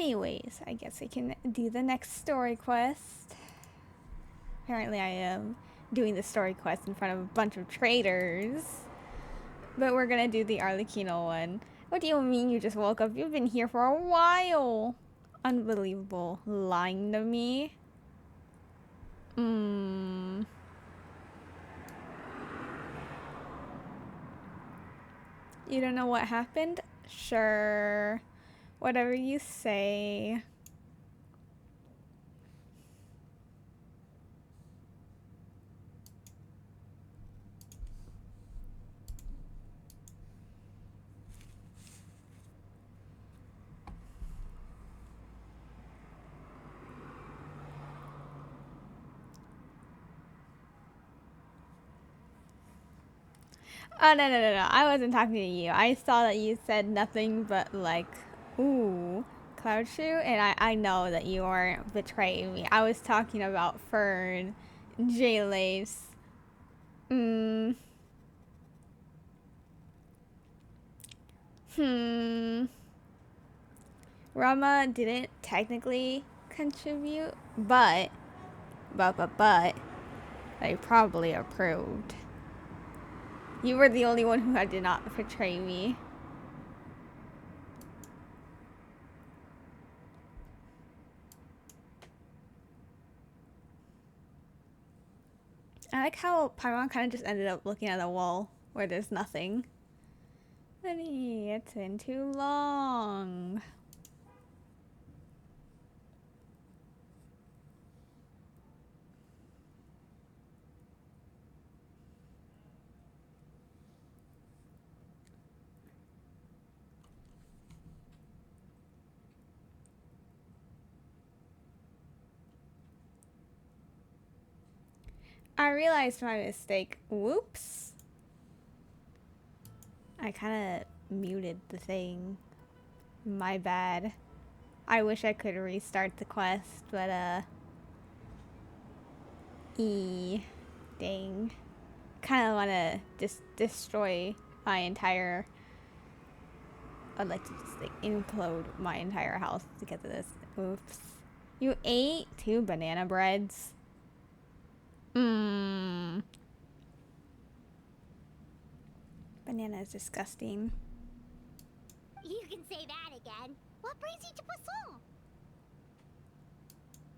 Anyways, I guess I can do the next story quest. Apparently I am doing the story quest in front of a bunch of traitors. But we're gonna do the Arlecchino one. What do you mean you just woke up? You've been here for a while. Unbelievable. Lying to me. You don't know what happened? Sure. Whatever you say. Oh, no. I wasn't talking to you. I saw that you said nothing but, like, ooh, Cloud Shoe, and I know that you aren't betraying me. I was talking about Fern, J-Lace. Rama didn't technically contribute, but they probably approved. You were the only one who did not betray me. I like how Paimon kind of just ended up looking at a wall where there's nothing. Honey, it's been too long. I realized my mistake. Whoops. I kind of muted the thing. My bad. I wish I could restart the quest, but dang. Kind of want to just destroy my entire... I'd like to just like implode my entire house because of this. Oops. You ate 2 banana breads? Banana is disgusting. You can say that again. What brings you to Poisson?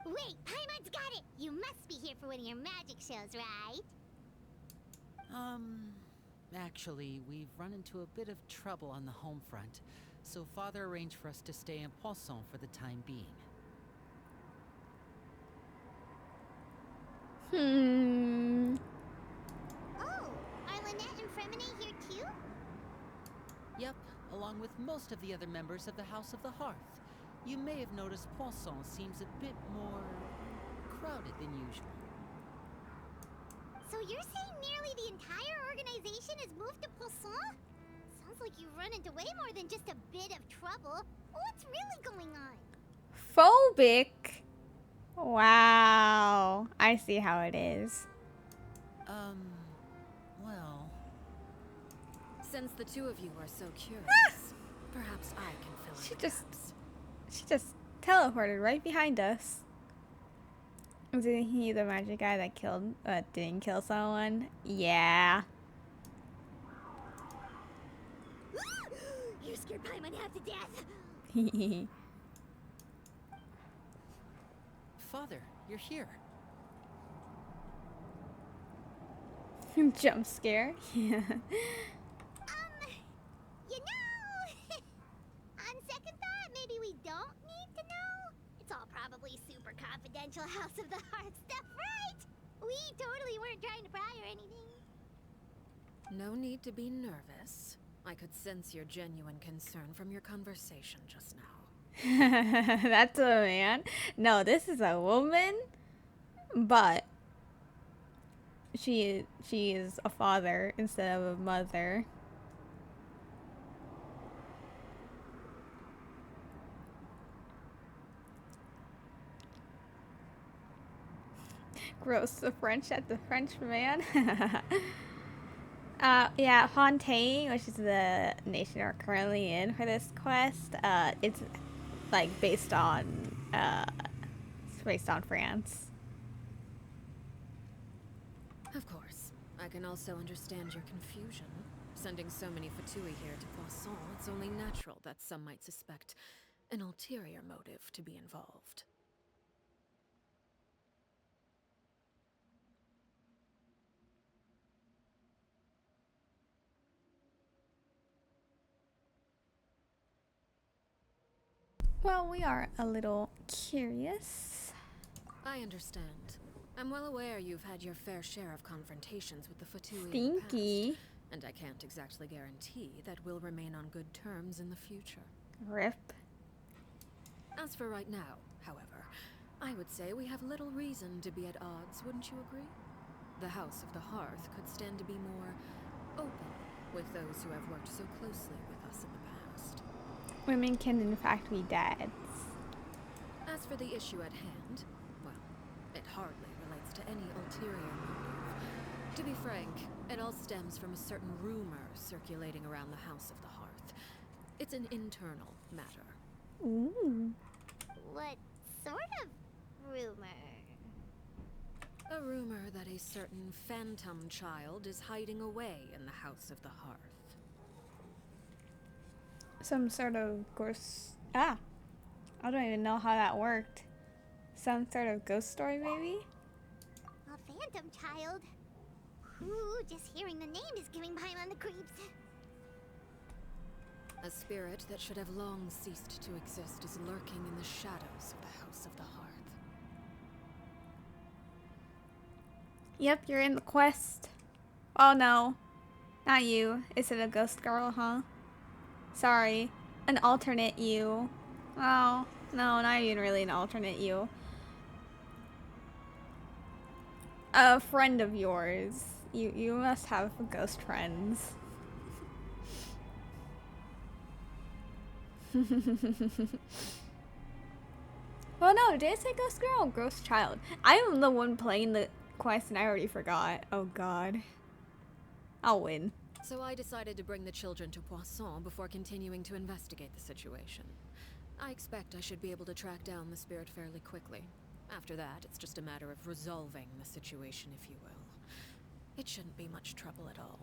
Wait, Paimon's got it! You must be here for one of your magic shows, right? Actually, we've run into a bit of trouble on the home front, so Father arranged for us to stay in Poisson for the time being. Oh, are Lynette and Fremine here too? Yep, along with most of the other members of the House of the Hearth. You may have noticed Poisson seems a bit more crowded than usual. So you're saying nearly the entire organization has moved to Poisson? Sounds like you've run into way more than just a bit of trouble. What's really going on? Phobic? Wow. I see how it is. Well... Since the two of you are so curious, perhaps I can fill in the gaps. She just teleported right behind us. Isn't he the magic guy that didn't kill someone? Yeah. You scared Paimon half to death. Father, you're here. Jump scare? Yeah. You know, on second thought, maybe we don't need to know. It's all probably super confidential House of the Hearth stuff, right? We totally weren't trying to pry or anything. No need to be nervous. I could sense your genuine concern from your conversation just now. That's a man. No, this is a woman, but she is a father instead of a mother. Gross, the French at the French man. Yeah, Fontaine, which is the nation we're currently in for this quest, it's like it's based on France. Of course. I can also understand your confusion. Sending so many Fatui here to Poisson, it's only natural that some might suspect an ulterior motive to be involved. Well, we are a little curious. I understand. I'm well aware you've had your fair share of confrontations with the Fatui in the past, Stinky. and I can't exactly guarantee that we'll remain on good terms in the future. Rip. As for right now, however, I would say we have little reason to be at odds, wouldn't you agree? The House of the Hearth could stand to be more open with those who have worked so closely with us in the past. Women can in fact be dads. As for the issue at hand, well, it hardly relates to any ulterior motive. To be frank, it all stems from a certain rumor circulating around the House of the Hearth. It's an internal matter. Ooh. What sort of rumor? A rumor that a certain phantom child is hiding away in the House of the Hearth. Some sort of ghost. I don't even know how that worked. Some sort of ghost story, maybe? A phantom child? Ooh, just hearing the name is giving Paimon the creeps. A spirit that should have long ceased to exist is lurking in the shadows of the House of the Hearth. Yep, you're in the quest. Oh no. Not you. Is it a ghost girl, huh? Sorry. An alternate you. Oh, no, not even really an alternate you. A friend of yours. You must have ghost friends. Well, no, did I say ghost girl or ghost child? I am the one playing the quest and I already forgot. Oh god. I'll win. So I decided to bring the children to Poisson before continuing to investigate the situation. I expect I should be able to track down the spirit fairly quickly. After that, it's just a matter of resolving the situation, if you will. It shouldn't be much trouble at all.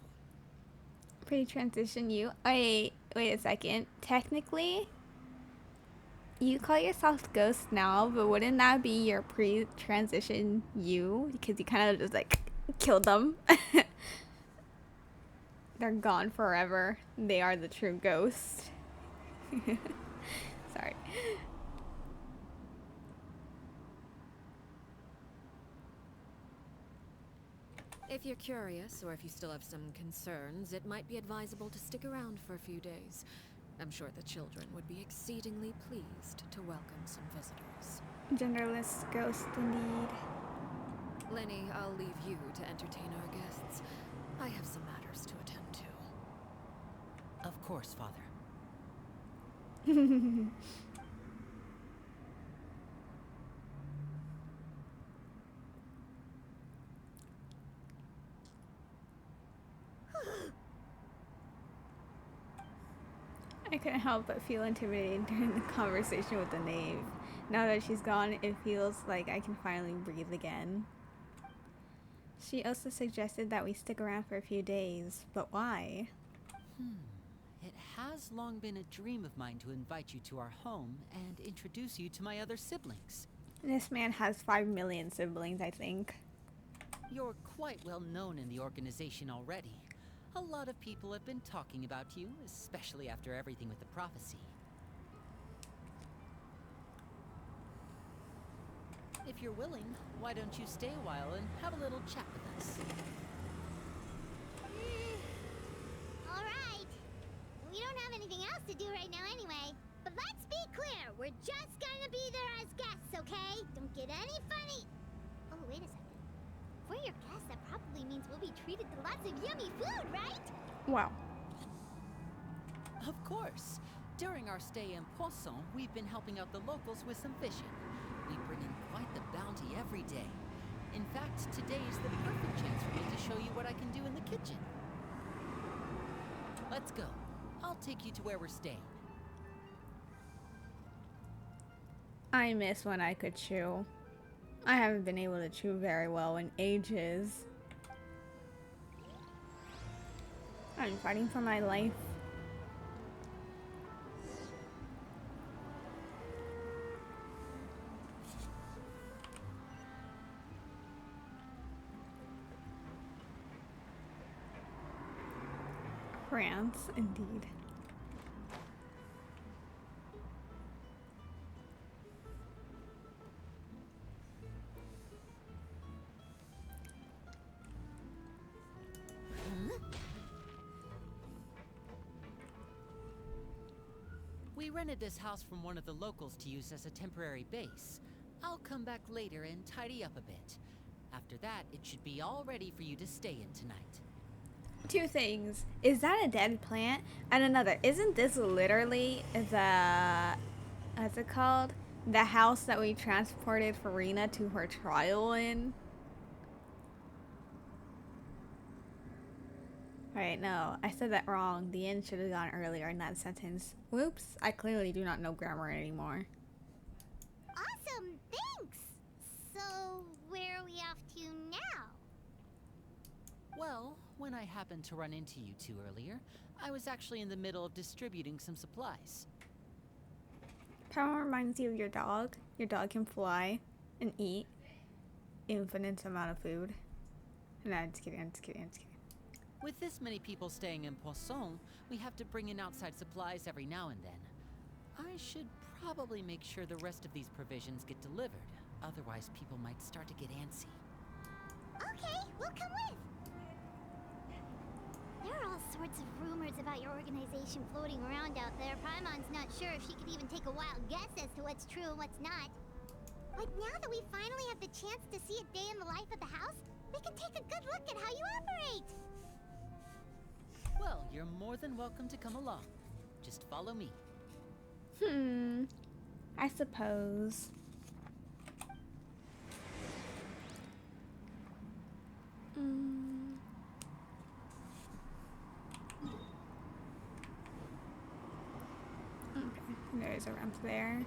Pre-transition you. Wait a second. Technically, you call yourself Ghost now, but wouldn't that be your pre-transition you? Because you kind of just like killed them. They're gone forever. They are the true ghost. Sorry. If you're curious, or if you still have some concerns, it might be advisable to stick around for a few days. I'm sure the children would be exceedingly pleased to welcome some visitors. Genderless ghost indeed. Lenny, I'll leave you to entertain our guests. I have some matters to attend to. Of course, Father. I couldn't help but feel intimidated during the conversation with the knave. Now that she's gone, it feels like I can finally breathe again. She also suggested that we stick around for a few days, but why? It has long been a dream of mine to invite you to our home and introduce you to my other siblings. This man has 5 million siblings, I think. You're quite well known in the organization already. A lot of people have been talking about you, especially after everything with the prophecy. If you're willing, why don't you stay a while and have a little chat with us? Alright. We don't have anything else to do right now anyway. But let's be clear, we're just gonna be there as guests, okay? Don't get any funny. Oh, wait a second. For your guests, that probably means we'll be treated to lots of yummy food, right? Wow. Of course. During our stay in Poisson, we've been helping out the locals with some fishing. We bring in quite the bounty every day. In fact, today is the perfect chance for me to show you what I can do in the kitchen. Let's go. I'll take you to where we're staying. I miss when I could chew. I haven't been able to chew very well in ages. I'm fighting for my life. France, indeed. We rented this house from one of the locals to use as a temporary base. I'll come back later and tidy up a bit. After that, it should be all ready for you to stay in tonight. Two things. Is that a dead plant? And another, isn't this literally the, what's it called? The house that we transported Farina to her trial in? Wait, no, I said that wrong. The end should have gone earlier in that sentence. Whoops, I clearly do not know grammar anymore. Awesome, thanks! So, where are we off to now? Well, when I happened to run into you two earlier, I was actually in the middle of distributing some supplies. Power reminds you of your dog. Your dog can fly and eat infinite amount of food. No, I'm just kidding, I'm just kidding, I'm just kidding. With this many people staying in Poisson, we have to bring in outside supplies every now and then. I should probably make sure the rest of these provisions get delivered. Otherwise, people might start to get antsy. Okay, we'll come with. There are all sorts of rumors about your organization floating around out there. Paimon's not sure if she could even take a wild guess as to what's true and what's not. But now that we finally have the chance to see a day in the life of the house, we can take a good look at how you operate. Well, you're more than welcome to come along. Just follow me. I suppose. Okay, there's a ramp there.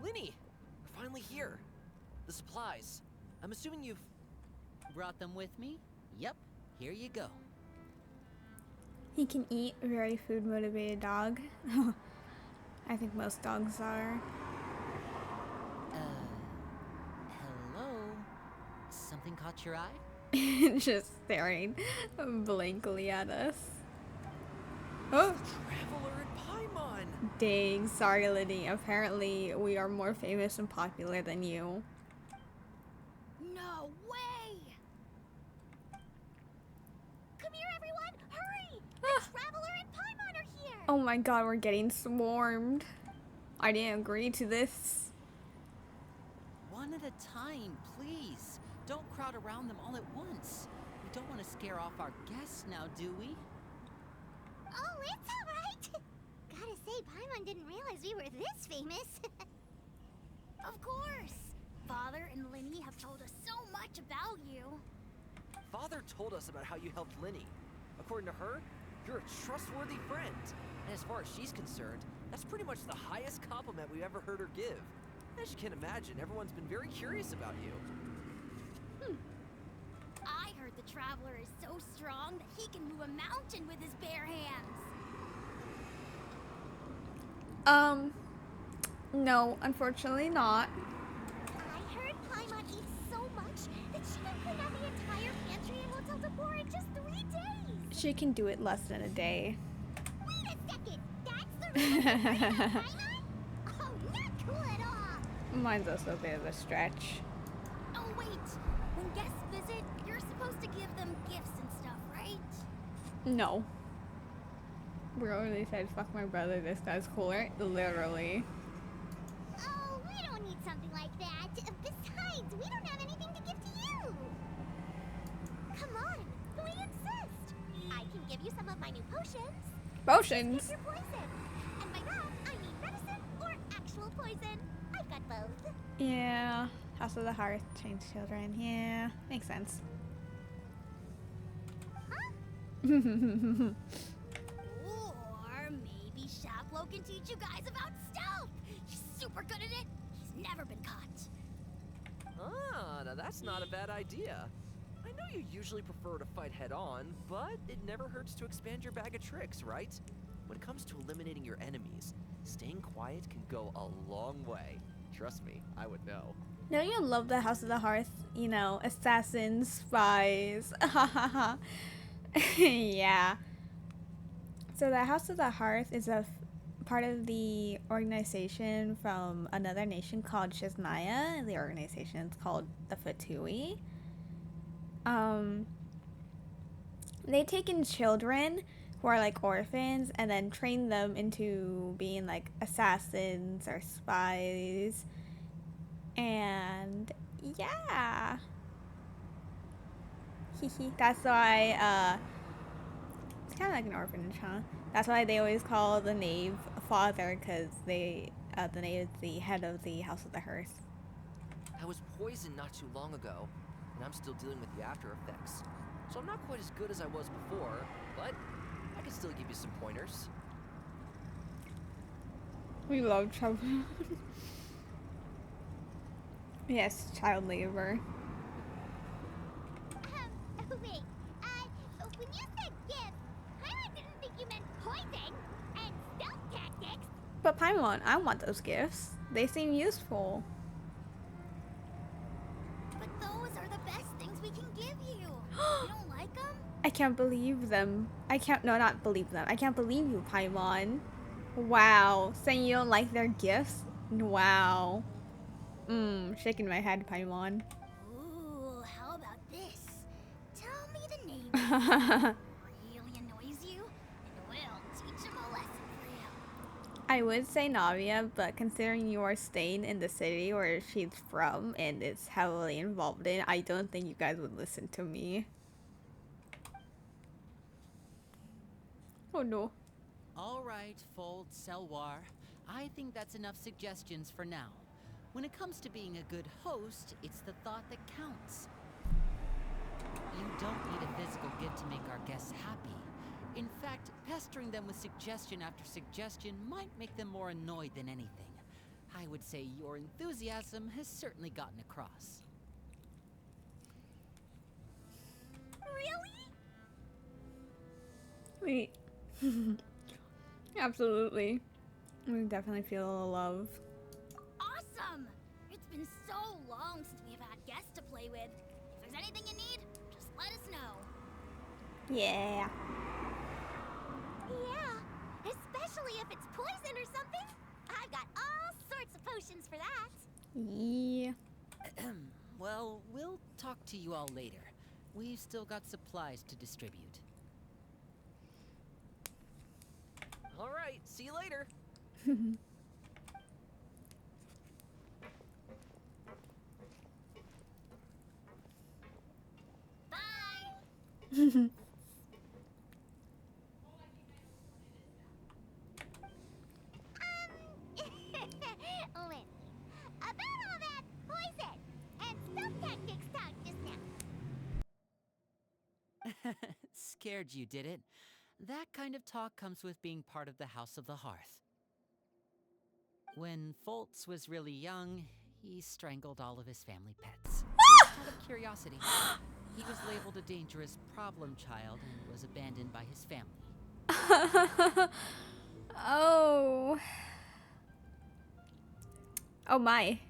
Linny! We're finally here. The supplies. I'm assuming you've... Brought them with me? Yep, here you go. He can eat, very food motivated dog. I think most dogs are. Hello? Something caught your eye? Just staring blankly at us. Oh! Traveler in Paimon! Dang, sorry Liddy. Apparently we are more famous and popular than you. No way! Come here, everyone! Hurry! The Traveler and Paimon are here! Oh my god, we're getting swarmed. I didn't agree to this. One at a time, please. Don't crowd around them all at once. We don't want to scare off our guests now, do we? Oh, it's alright! Gotta say, Paimon didn't realize we were this famous. Of course! Father and Linny have told us so much about you. Father told us about how you helped Linny. According to her, you're a trustworthy friend. And as far as she's concerned, that's pretty much the highest compliment we've ever heard her give. As you can imagine, everyone's been very curious about you. I heard the Traveler is so strong that he can move a mountain with his bare hands. No, unfortunately not. I heard Paimon eats so much that she can clean out the entire pantry in Hotel Decor in just 3 days. She can do it less than a day. Wait a second! That's the reason for Paimon? Oh, not cool at all! Mine's also a bit of a stretch. Oh, wait. When guests visit, you're supposed to give them gifts and stuff, right? No. Bro, they said, fuck my brother, this guy's cooler. Literally. Oh, we don't need something like that. Besides, we don't have anything to give to you. Come on, we insist. I can give you some of my new potions. Potions! Your poison. And my poison. I've got both. Yeah. House of the Hearth, change children. Yeah, makes sense. Huh? Or maybe Shaplo can teach you guys about stealth. He's super good at it. He's never been caught. Ah, now that's not a bad idea. I know you usually prefer to fight head-on, but it never hurts to expand your bag of tricks, right? When it comes to eliminating your enemies, staying quiet can go a long way. Trust me, I would know. Don't you love the House of the Hearth? You know, assassins, spies. Yeah. So the House of the Hearth is part of the organization from another nation called Shismaya. The organization is called the Fatui. They take in children who are like orphans and then train them into being like assassins or spies. And yeah. That's why it's kind of like an orphanage, huh? That's why they always call the knave father, because the knave is the head of the House of the Hearth. I was poisoned not too long ago, and I'm still dealing with the after effects. So I'm not quite as good as I was before, but I can still give you some pointers. We love trouble. Yes, child labor. Wait. When you said gift, I didn't think you meant poison and stealth tactics. But Paimon, I want those gifts. They seem useful. But those are the best things we can give you. You don't like them? I can't believe them. Not believe them. I can't believe you, Paimon. Wow. Saying you don't like their gifts? Wow. Shaking my head, Paimon. Ooh, how about this? Tell me the name that really annoys you, and we'll teach him a lesson for you. I would say Navia, but considering you are staying in the city where she's from and is heavily involved in, I don't think you guys would listen to me. Oh no. All right, Fold, Selwar. I think that's enough suggestions for now. When it comes to being a good host, it's the thought that counts. You don't need a physical gift to make our guests happy. In fact, pestering them with suggestion after suggestion might make them more annoyed than anything. I would say your enthusiasm has certainly gotten across. Really? Wait. Absolutely. We definitely feel the love. Awesome! It's been so long since we've had guests to play with. If there's anything you need, just let us know. Yeah. Yeah, especially if it's poison or something. I've got all sorts of potions for that. Yeah. Well, we'll talk to you all later. We've still got supplies to distribute. All right, see you later. Bye! Lily, about all that poison and stealth tactics talk just now. Scared you, did it? That kind of talk comes with being part of the House of the Hearth. When Foltz was really young, he strangled all of his family pets. Just out of curiosity. He was labeled a dangerous problem child and was abandoned by his family. Oh. Oh my.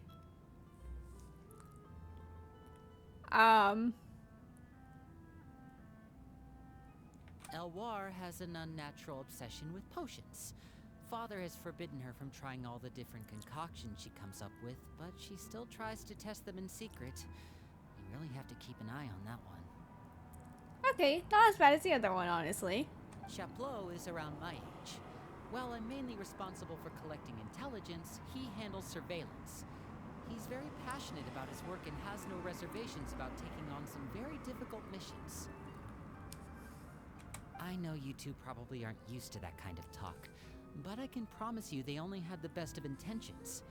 Elwar has an unnatural obsession with potions. Father has forbidden her from trying all the different concoctions she comes up with, but she still tries to test them in secret. You really have to keep an eye on that one. Okay, not as bad as the other one, honestly. Chaplot is around my age. While I'm mainly responsible for collecting intelligence, he handles surveillance. He's very passionate about his work and has no reservations about taking on some very difficult missions. I know you two probably aren't used to that kind of talk, But I can promise you they only had the best of intentions.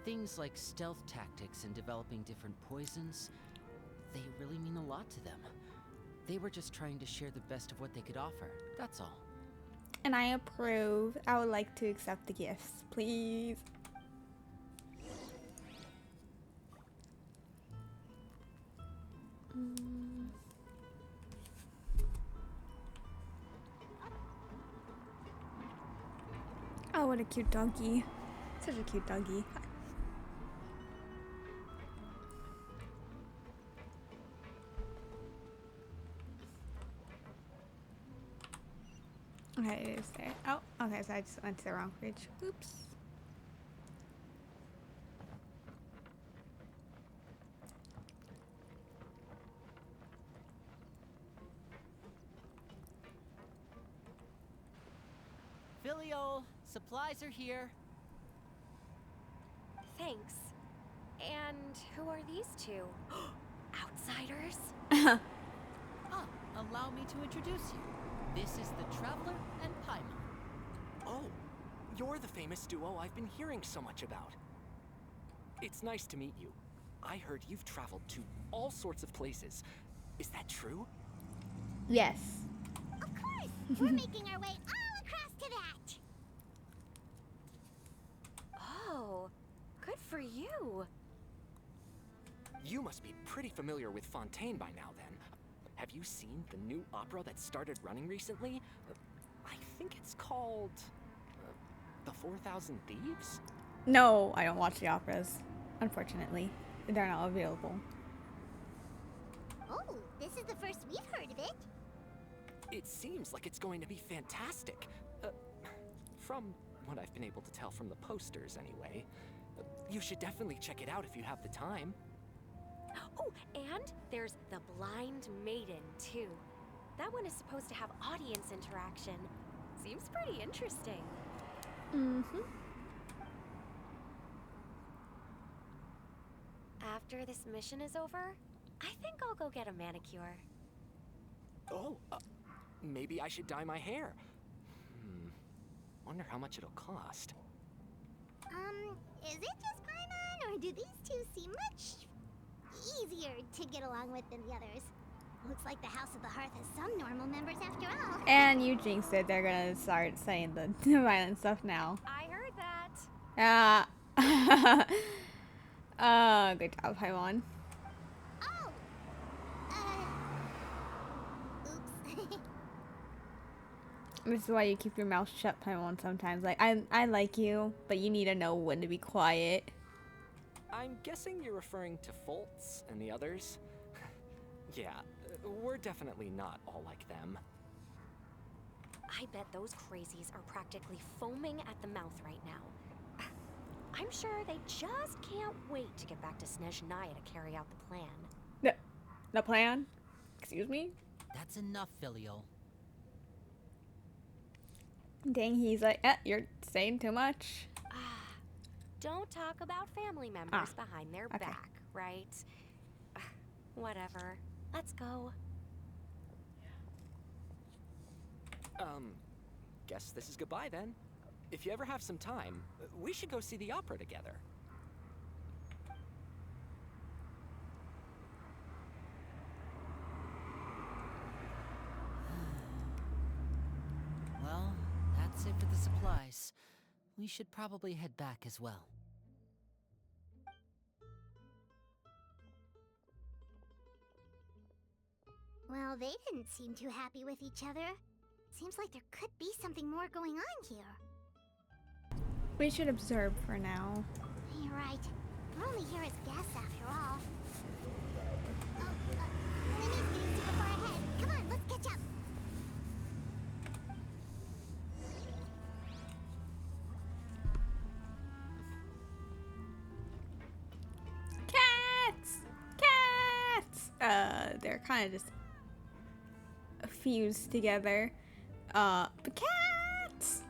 Things like stealth tactics and developing different poisons, they really mean a lot to them. They were just trying to share the best of what they could offer, that's all. And I approve. I would like to accept the gifts, please. Oh, what a cute doggy. Such a cute doggy. Okay, it is there. Oh, okay, so I just went to the wrong page. Oops. Filial, supplies are here. Thanks. And who are these two? Outsiders? Ah, allow me to introduce you. This is the Traveler and Paimon. Oh, you're the famous duo I've been hearing so much about. It's nice to meet you. I heard you've traveled to all sorts of places. Is that true? Yes. Of course! We're making our way all across to that! Oh, good for you. You must be pretty familiar with Fontaine by now, then. Have you seen the new opera that started running recently? I think it's called... The 4,000 Thieves? No, I don't watch the operas. Unfortunately, they're not available. Oh, this is the first we've heard of it. It seems like it's going to be fantastic. From what I've been able to tell from the posters, anyway. You should definitely check it out if you have the time. Oh, and there's the Blind Maiden, too. That one is supposed to have audience interaction. Seems pretty interesting. Mm-hmm. After this mission is over, I think I'll go get a manicure. Oh, maybe I should dye my hair. Wonder how much it'll cost. Is it just Paimon, or do these two seem much easier to get along with than the others? Looks like the House of the Hearth has some normal members after all. And you jinxed it. They're gonna start saying the violent stuff now. I heard that. Good job, Paimon. Oh! Oops. This is why you keep your mouth shut, Paimon, sometimes. Like, I like you, but you need to know when to be quiet. I'm guessing you're referring to Foltz and the others? Yeah, we're definitely not all like them. I bet those crazies are practically foaming at the mouth right now. I'm sure they just can't wait to get back to Snezhnaya to carry out the plan. The plan? Excuse me? That's enough, Filial. Dang, he's like, you're saying too much. Don't talk about family members behind their back, right? Whatever. Let's go. Guess this is goodbye then. If you ever have some time, we should go see the opera together. Well, that's it for the supplies. We should probably head back as well. Well, they didn't seem too happy with each other. Seems like there could be something more going on here. We should observe for now. You're right. We're only here as guests after all. Oh, Limmy's getting super far ahead. Come on, let's catch up. Cats! Cats! They're kind of just fused together. But cats!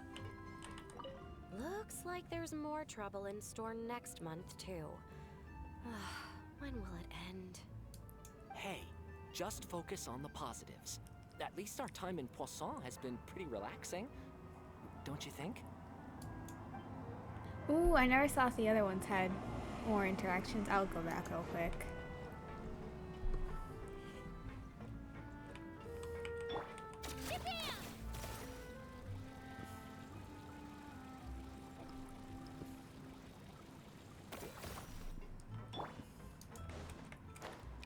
Looks like there's more trouble in store next month, too. When will it end? Hey, just focus on the positives. At least our time in Poisson has been pretty relaxing. Don't you think? Ooh, I never saw if the other ones had more interactions. I'll go back real quick.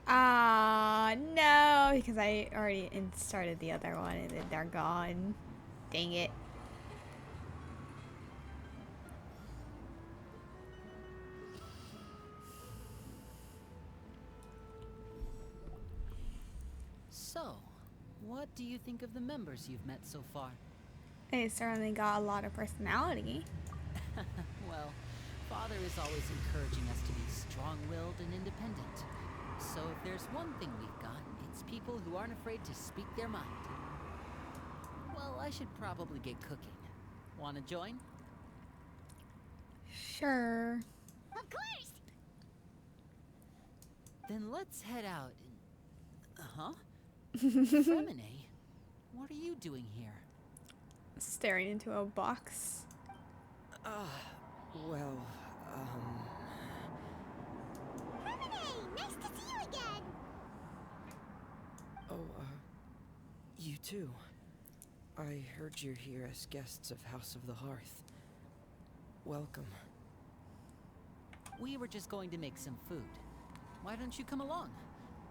Ah, no, because I already started the other one and then they're gone. Dang it. So, what do you think of the members you've met so far? They certainly got a lot of personality. Well, Father is always encouraging us to be strong-willed and independent. So if there's one thing we've got, it's people who aren't afraid to speak their mind. Well, I should probably get cooking. Wanna join? Sure. Of course! Then let's head out and... Huh? Fremine, what are you doing here? Staring into a box. Well, Hermione, nice to see you again! Oh, you too. I heard you're here as guests of House of the Hearth. Welcome. We were just going to make some food. Why don't you come along?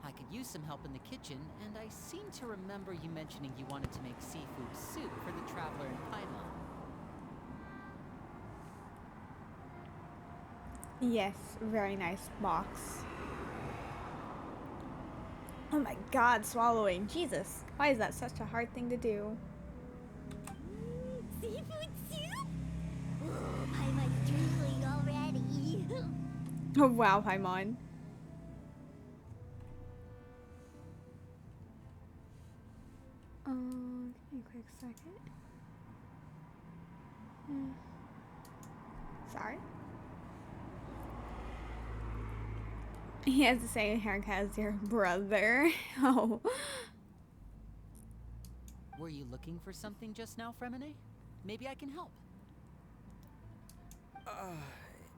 I could use some help in the kitchen, and I seem to remember you mentioning you wanted to make seafood soup for the traveler in Paimon. Yes, very nice box. Oh my god, swallowing. Jesus, why is that such a hard thing to do? Seafood soup? Oh, Paimon's drooling already. Oh wow, Paimon. Give me a quick second. Sorry. He has the same haircut as your brother. Oh. Were you looking for something just now, Fremine? Maybe I can help.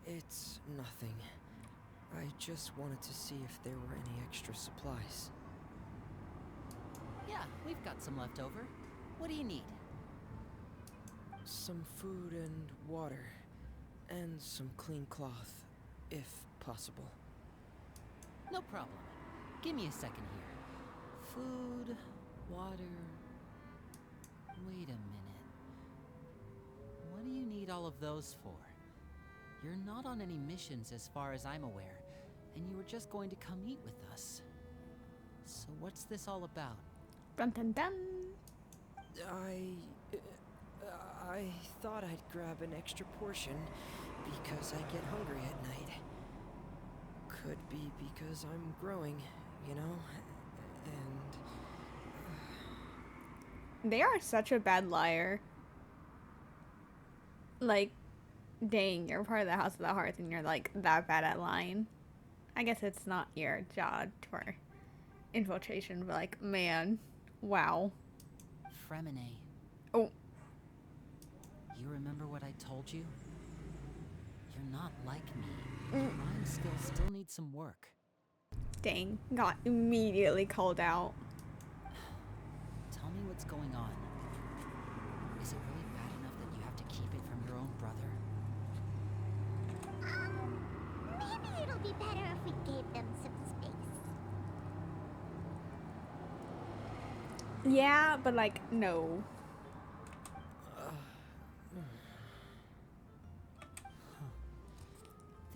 It's nothing. I just wanted to see if there were any extra supplies. Yeah, we've got some left over. What do you need? Some food and water. And some clean cloth, if possible. No problem. Give me a second here. Food, water... Wait a minute. What do you need all of those for? You're not on any missions as far as I'm aware, and you were just going to come eat with us. So what's this all about? Dun dun dun. I thought I'd grab an extra portion because I get hungry at night. Could be because I'm growing, you know? And... They are such a bad liar. Like, dang, you're part of the House of the Hearth and you're like that bad at lying. I guess it's not your job for infiltration, but like, man, wow. Fremine. Oh. You remember what I told you? You're not like me. Your mind skills still need some work. Dang, got immediately called out. Tell me what's going on. Is it really bad enough that you have to keep it from your own brother? Maybe it'll be better if we gave them some space. Yeah, but like, no.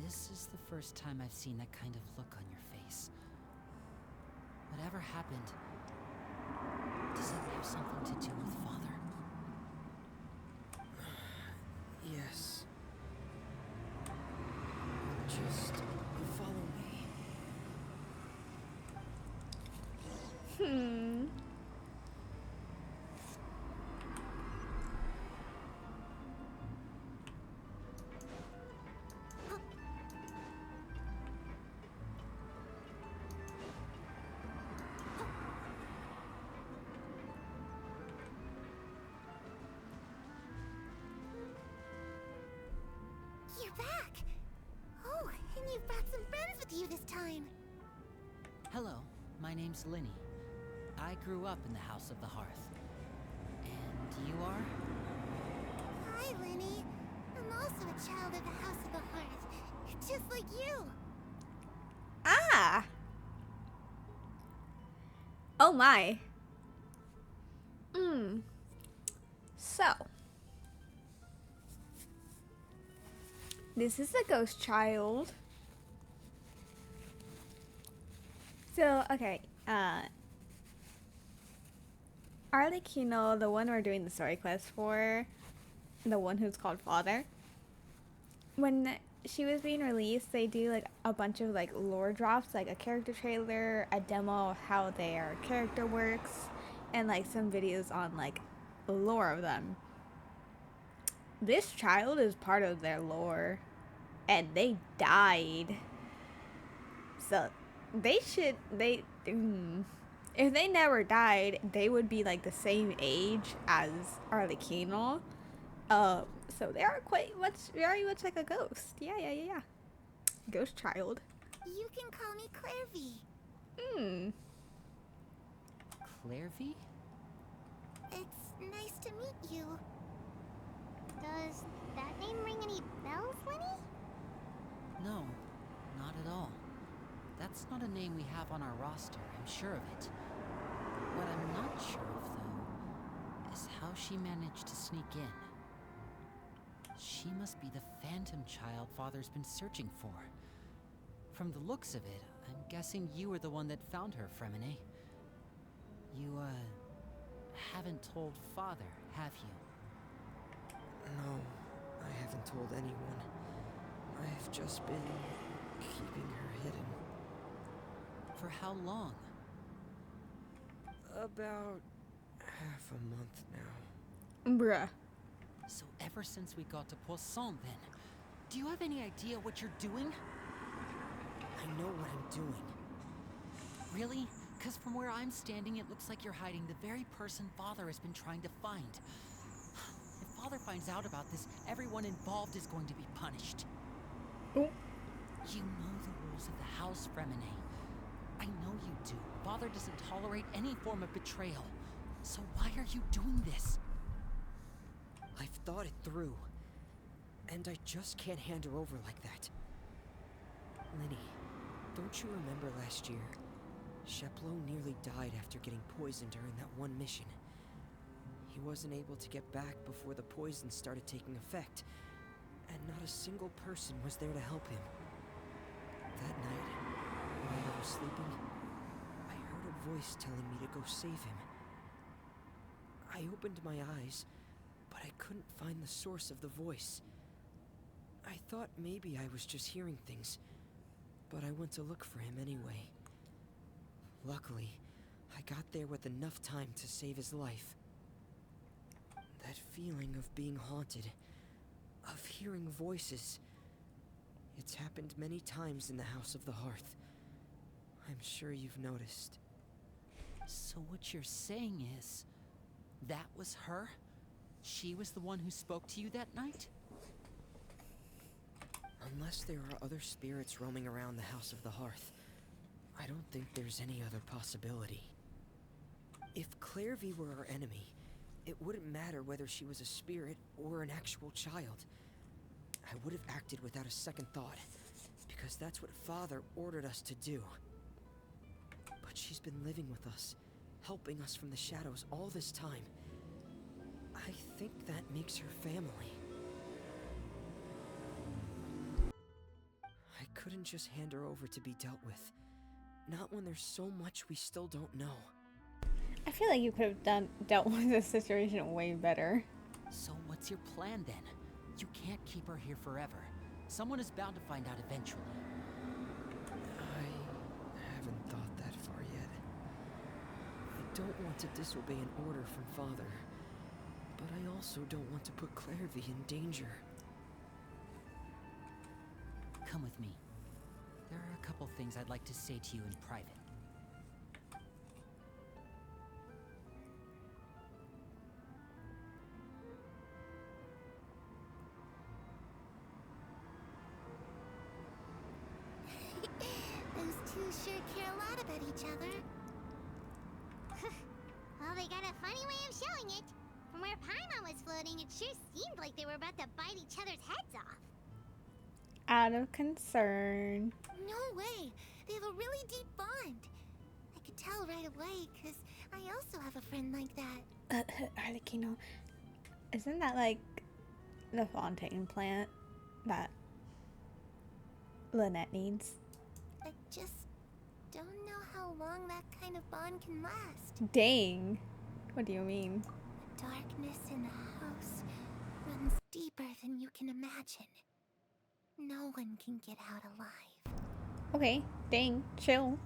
This is the first time I've seen that kind of look on your face. Whatever happened, does it have something to do with Father? yes. Just follow me. You you're back. Oh, and you've brought some friends with you this time. Hello, my name's Linny. I grew up in the House of the Hearth. And you are? Hi, Linny. I'm also a child of the House of the Hearth, just like you. Ah! Oh my. So. This is a ghost child. So, okay. Arlecchino, the one we're doing the story quest for, the one who's called Father. When she was being released, they do like a bunch of like lore drops, like a character trailer, a demo of how their character works, and like some videos on like the lore of them. This child is part of their lore, and they died. So if they never died, they would be like the same age as Arlecchino. So they are very much like a ghost. Yeah. Ghost child. You can call me Clairvy. Clairvy? It's nice to meet you. Does that name ring any bells, Linny? No, not at all. That's not a name we have on our roster, I'm sure of it. What I'm not sure of, though, is how she managed to sneak in. She must be the phantom child Father's been searching for. From the looks of it, I'm guessing you were the one that found her, Fremine. You, haven't told Father, have you? No, I haven't told anyone. I've just been keeping her hidden. For how long? About half a month now. Bruh. So ever since we got to Poisson, then, do you have any idea what you're doing? I know what I'm doing. Really? Because from where I'm standing, it looks like you're hiding the very person Father has been trying to find. If Father finds out about this, everyone involved is going to be punished. Oh. You know the rules of the house, Fremine. I know you do. Father doesn't tolerate any form of betrayal. So why are you doing this? I've thought it through. And I just can't hand her over like that. Linny, don't you remember last year? Chaplot nearly died after getting poisoned during that one mission. He wasn't able to get back before the poison started taking effect, and not a single person was there to help him. That night, while I was sleeping, I heard a voice telling me to go save him. I opened my eyes, but I couldn't find the source of the voice. I thought maybe I was just hearing things, but I went to look for him anyway. Luckily, I got there with enough time to save his life. That feeling of being haunted, of hearing voices, it's happened many times in the House of the Hearth. I'm sure you've noticed. So what you're saying is, that was her? She was the one who spoke to you that night? Unless there are other spirits roaming around the House of the Hearth, I don't think there's any other possibility. If Clairvy were our enemy, it wouldn't matter whether she was a spirit or an actual child. I would have acted without a second thought, because that's what Father ordered us to do. But she's been living with us, helping us from the shadows all this time. I think that makes her family. I couldn't just hand her over to be dealt with. Not when there's so much we still don't know. I feel like you could have dealt with this situation way better. So what's your plan then? You can't keep her here forever. Someone is bound to find out eventually. I haven't thought that far yet. I don't want to disobey an order from Father, but I also don't want to put Clairvy in danger. Come with me. There are a couple things I'd like to say to you in private. two sure care a lot about each other. Well, they got a funny way of showing it. From where Paimon was floating, it sure seemed like they were about to bite each other's heads off. Out of concern. No way! They have a really deep bond. I could tell right away, because I also have a friend like that. Arlecchino, isn't that like the Fontaine plant that Lynette needs? I just don't know how long that kind of bond can last. Dang. What do you mean? The darkness in the house runs deeper than you can imagine. No one can get out alive. Okay, dang, chill.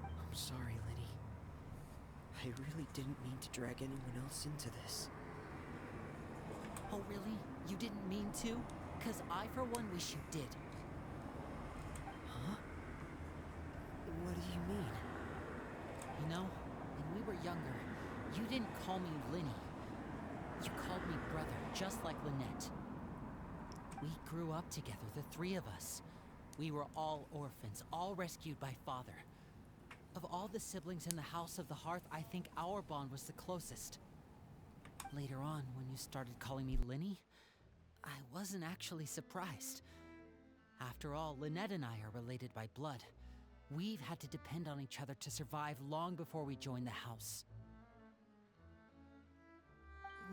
I'm sorry, Lenny. I really didn't mean to drag anyone else into this. Oh, really? You didn't mean to? Because I, for one, wish you did. Huh? What do you mean? You know, when we were younger, you didn't call me Linny. You called me brother, just like Lynette. We grew up together, the three of us. We were all orphans, all rescued by father. Of all the siblings in the House of the Hearth, I think our bond was the closest. Later on, when you started calling me Linny, I wasn't actually surprised. After all, Lynette and I are related by blood. We've had to depend on each other to survive long before we joined the house.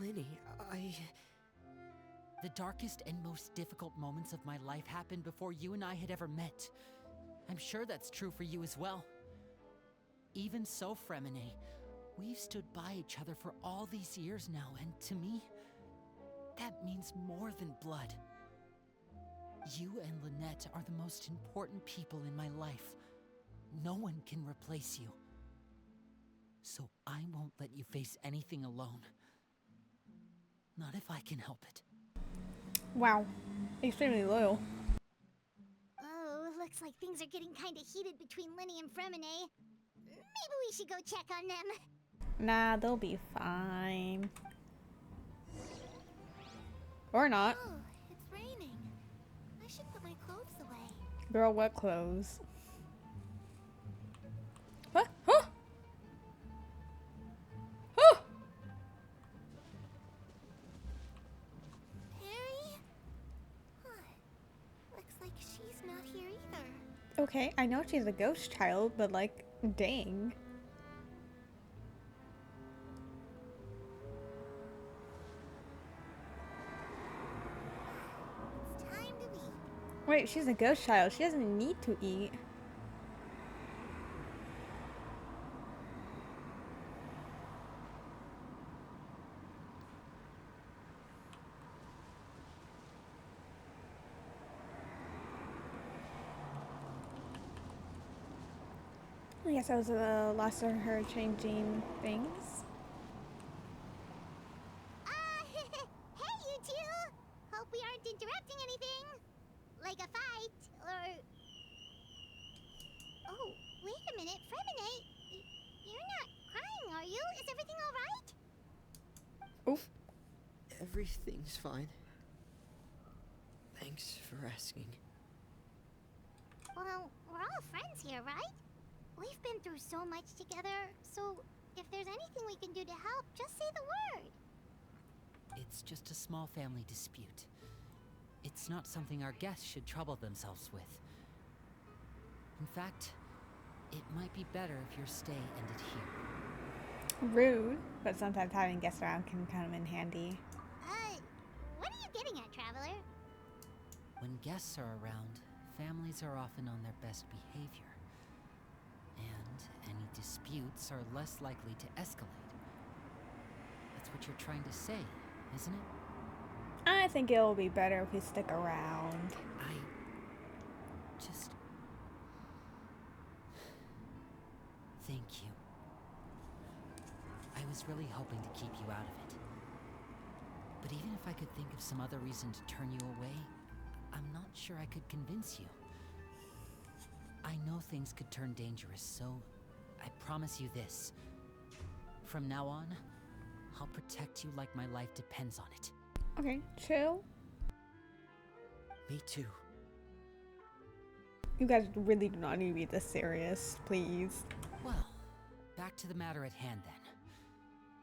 Lenny, The darkest and most difficult moments of my life happened before you and I had ever met. I'm sure that's true for you as well. Even so, Fremine, we've stood by each other for all these years now, and to me, that means more than blood. You and Lynette are the most important people in my life. No one can replace you. So I won't let you face anything alone. Not if I can help it. Wow, extremely loyal. Oh, looks like things are getting kind of heated between Linny and Fremine. Maybe we should go check on them. Nah, they'll be fine. Or not. Oh, it's raining. I should put my clothes away. Girl, what clothes? Huh? Huh? Huh? Perry? Huh. Looks like she's not here either. Okay, I know she's a ghost child, but like, dang. It's time to eat. Wait, she's a ghost child. She doesn't need to eat. I guess that was the last of her changing things. Hey, you two! Hope we aren't interrupting anything. Like a fight, or... Oh, wait a minute, Fremine. You're not crying, are you? Is everything alright? Oof. Everything's fine. Thanks for asking. Well, we're all friends here, right? We've been through so much together, so if there's anything we can do to help, just say the word. It's just a small family dispute. It's not something our guests should trouble themselves with. In fact, it might be better if your stay ended here. Rude, but sometimes having guests around can come in handy. What are you getting at, Traveler? When guests are around, families are often on their best behavior. And any disputes are less likely to escalate. That's what you're trying to say, isn't it? I think it'll be better if we stick around. I just... Thank you. I was really hoping to keep you out of it. But even if I could think of some other reason to turn you away, I'm not sure I could convince you. I know things could turn dangerous, so I promise you this. From now on, I'll protect you like my life depends on it. Okay, chill. Me too. You guys really do not need to be this serious, please. Well, back to the matter at hand then.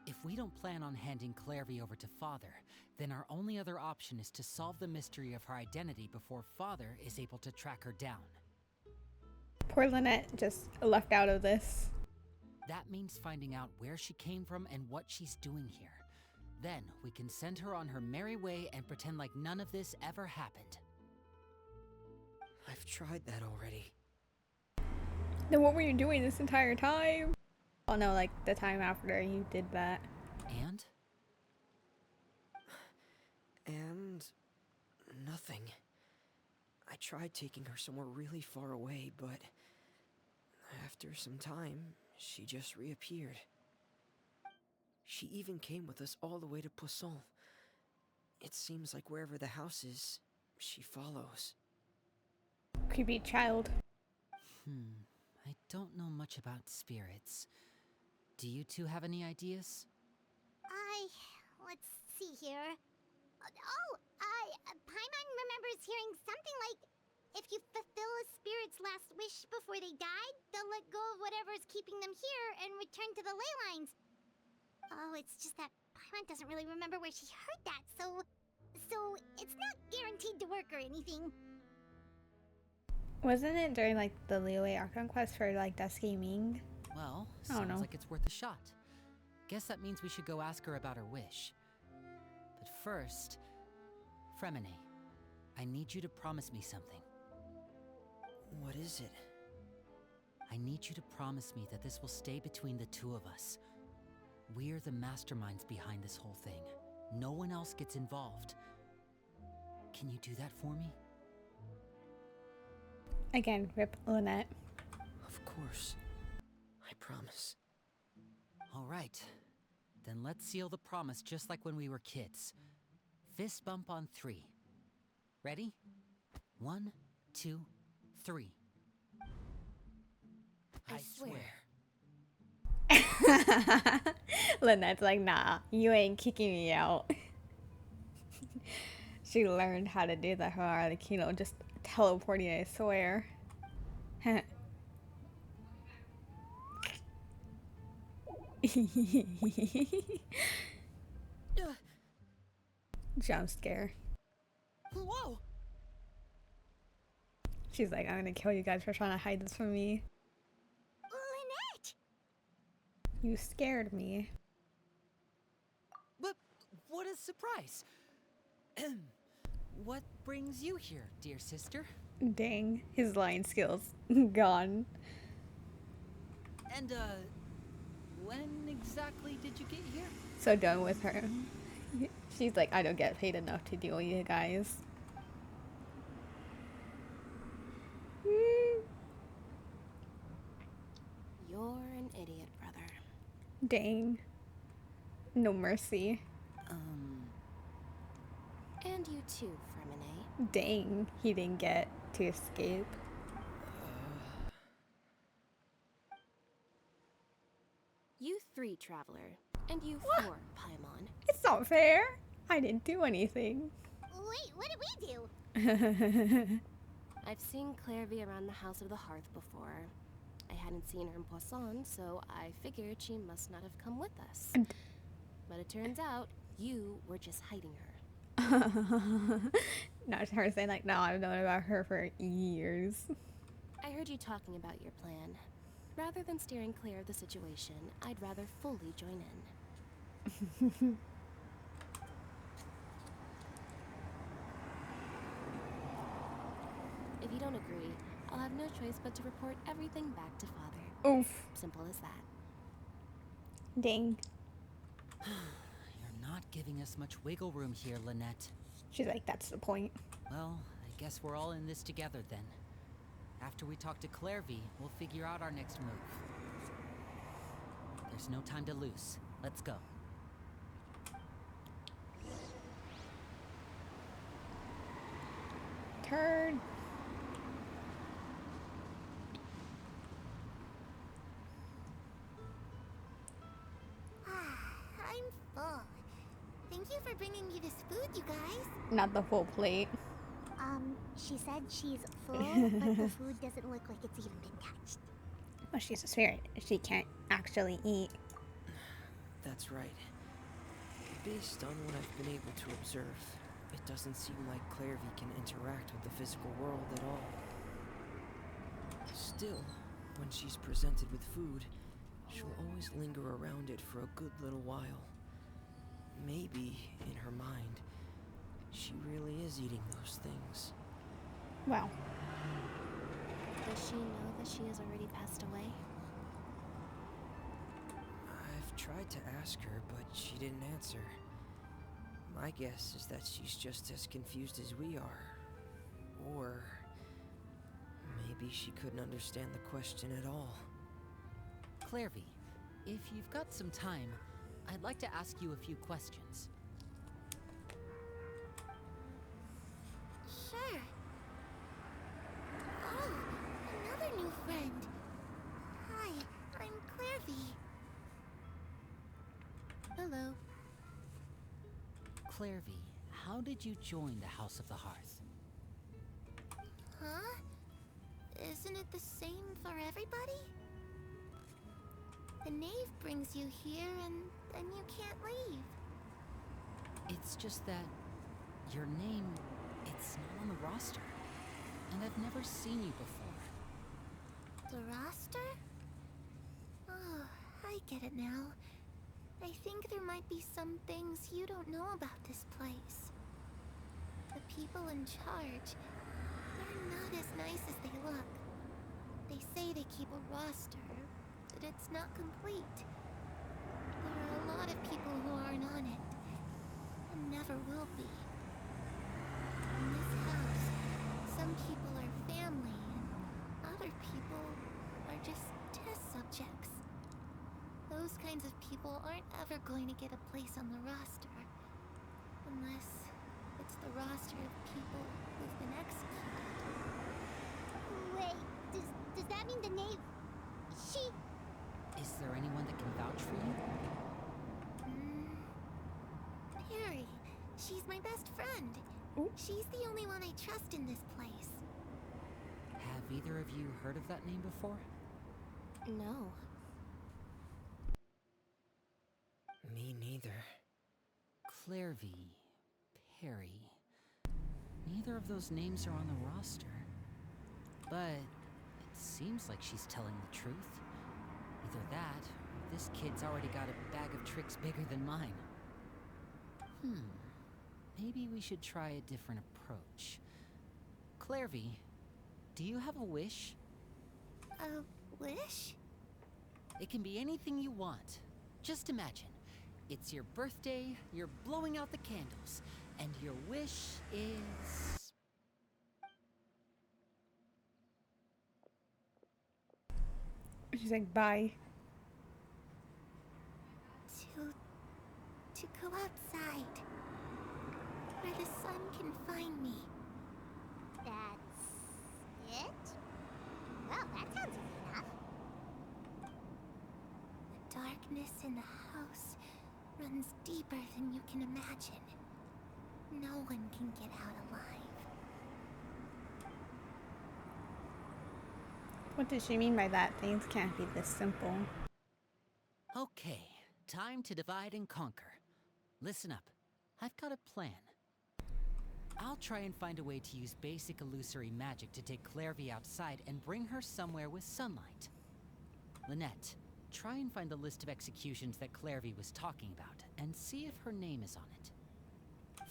If we don't plan on handing Clairvy over to Father, then our only other option is to solve the mystery of her identity before Father is able to track her down. Poor Lynette just left out of this. That means finding out where she came from and what she's doing here. Then we can send her on her merry way and pretend like none of this ever happened. I've tried that already. Then what were you doing this entire time? Oh no, like the time after you did that. And? And nothing. I tried taking her somewhere really far away, but after some time, she just reappeared. She even came with us all the way to Poisson. It seems like wherever the house is, she follows. Creepy child. I don't know much about spirits. Do you two have any ideas? Let's see here. Paimon remembers hearing something like, if you fulfill a spirit's last wish before they died, they'll let go of whatever's keeping them here and return to the ley lines. Oh, it's just that Paimon doesn't really remember where she heard that, so it's not guaranteed to work or anything. Wasn't it during like the Liyue Archon quest for like Dusky Ming? Well, I don't sounds know. like it's worth a shot. Guess that means we should go ask her about her wish. But first, Fremine, I need you to promise me something. What is it? I need you to promise me that this will stay between the two of us. We're the masterminds behind this whole thing. No one else gets involved. Can you do that for me? Again, rip Lynette. Of course. I promise. All right. Then let's seal the promise just like when we were kids. Fist bump on 3. Ready? 1, 2, 3. I swear. Lynette's like, nah, you ain't kicking me out. She learned how to do the whole Arlecchino, just teleporting, I swear. Jump scare. Whoa! She's like, I'm gonna kill you guys for trying to hide this from me. Lynette! You scared me. But what a surprise! What brings you here, dear sister? Dang, his line skills gone. And, when exactly did you get here? So done with her. She's like, I don't get paid enough to deal with you guys. You're an idiot, brother. Dang. No mercy. And you too, Fremine. Dang, he didn't get to escape. You 3, Traveler. And you 4, Paimon. It's not fair. I didn't do anything. Wait, what did we do? I've seen Clairvy around the House of the Hearth before. I hadn't seen her in Poisson, so I figured she must not have come with us. But it turns out, you were just hiding her. Not her saying like, no, I've known about her for years. I heard you talking about your plan. Rather than steering clear of the situation, I'd rather fully join in. If you don't agree, I'll have no choice but to report everything back to Father. Oof. Simple as that. Dang. You're not giving us much wiggle room here, Lynette. She's like, that's the point. Well, I guess we're all in this together then. After we talk to Clairvy, we'll figure out our next move. There's no time to lose. Let's go. Turn. I'm full. Thank you for bringing me this food, you guys. Not the full plate. She said she's full, but the food doesn't look like it's even been touched. Well, she's a spirit. She can't actually eat. That's right. Based on what I've been able to observe, it doesn't seem like Clairvy can interact with the physical world at all. Still, when she's presented with food, she'll always linger around it for a good little while. Maybe, in her mind, she really is eating those things. Wow. Does she know that she has already passed away? I've tried to ask her, but she didn't answer. My guess is that she's just as confused as we are. Or maybe she couldn't understand the question at all. Clairvy, if you've got some time, I'd like to ask you a few questions. Sure. Oh, another new friend. Hi, I'm Clairvy. Hello. Clairvy, how did you join the House of the Hearth? Huh? Isn't it the same for everybody? The knave brings you here and then you can't leave. It's just that your name, it's not on the roster. And I've never seen you before. The roster? Oh, I get it now. I think there might be some things you don't know about this place. The people in charge, they're not as nice as they look. They say they keep a roster, but it's not complete. There are a lot of people who aren't on it, and never will be. In this house, some people are family, and other people are just test subjects. Those kinds of people aren't ever going to get a place on the roster. Unless it's the roster of people who've been executed. Wait, does that mean the knave... She... Is there anyone that can vouch for you? Perry. She's my best friend. Ooh. She's the only one I trust in this place. Have either of you heard of that name before? No. Me neither. Clairvy, Perry. Neither of those names are on the roster. But it seems like she's telling the truth. Either that, or this kid's already got a bag of tricks bigger than mine. Maybe we should try a different approach. Clairvy, do you have a wish? A wish? It can be anything you want. Just imagine. It's your birthday, you're blowing out the candles, and your wish is... She's like, bye. To go outside. Where the sun can find me. That's it? Well, that sounds easy enough. The darkness in the house runs deeper than you can imagine. No one can get out alive. What does she mean by that? Things can't be this simple. Okay, time to divide and conquer. Listen up. I've got a plan. I'll try and find a way to use basic illusory magic to take Clairvy outside and bring her somewhere with sunlight. Lynette, try and find the list of executions that Clairvy was talking about, and see if her name is on it.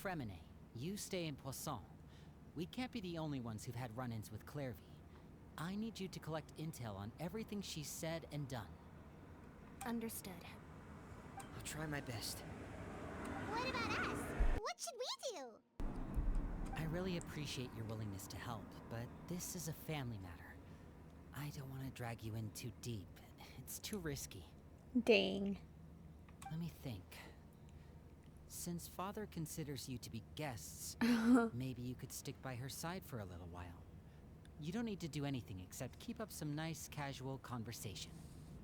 Fremine, you stay in Poisson. We can't be the only ones who've had run-ins with Clairvy. I need you to collect intel on everything she's said and done. Understood. I'll try my best. What about us? What should we do? I really appreciate your willingness to help, but this is a family matter. I don't want to drag you in too deep. It's too risky. Dang. Let me think. Since Father considers you to be guests, maybe you could stick by her side for a little while. You don't need to do anything except keep up some nice, casual conversation.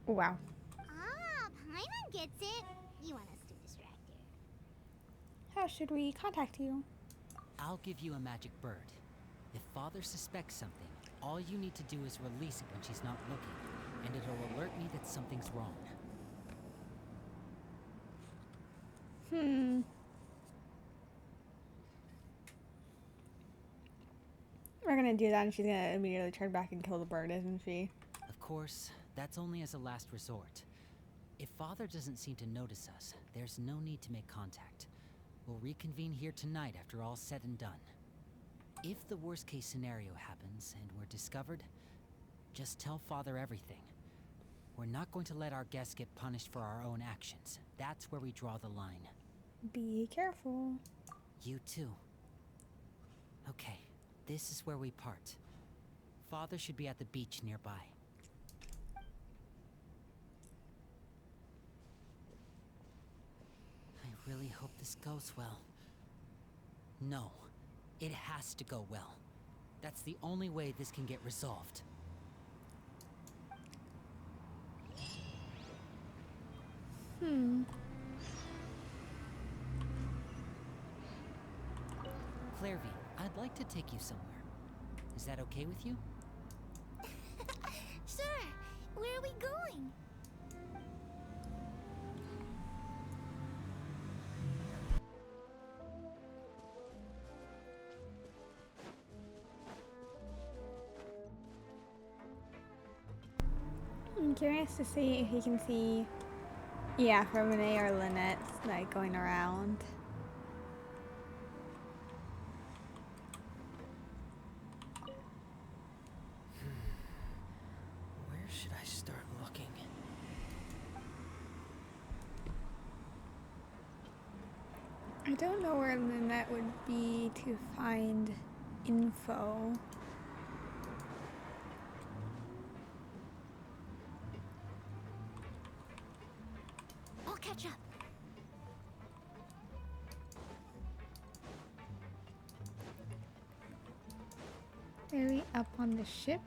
Wow. Ah, Paimon gets it. You want us to distract her. How should we contact you? I'll give you a magic bird. If Father suspects something, all you need to do is release it when she's not looking, and it'll alert me that something's wrong. We're gonna do that and she's gonna immediately turn back and kill the bird, isn't she? Of course, that's only as a last resort. If Father doesn't seem to notice us, there's no need to make contact. We'll reconvene here tonight after all's said and done. If the worst case scenario happens and we're discovered, just tell Father everything. We're not going to let our guests get punished for our own actions. That's where we draw the line. Be careful. You too. Okay, this is where we part. Father should be at the beach nearby. I really hope this goes well. No, it has to go well. That's the only way this can get resolved. Clairvy, I'd like to take you somewhere. Is that okay with you? Sure. Where are we going? I'm curious to see if you can see, yeah, for Renee or Lynette, like going around. Where should I start looking? I don't know where Lynette would be to find info. I'll catch up. Maybe up on the ship?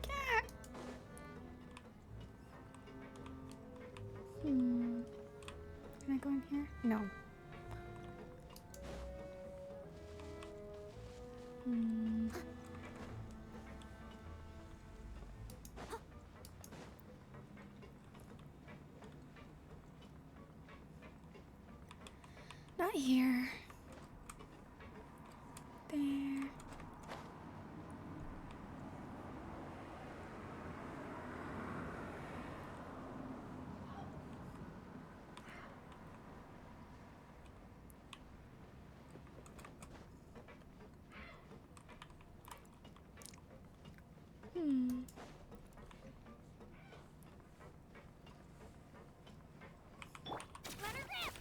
Cat! Can I go in here? No. Not here. There. Runner grip!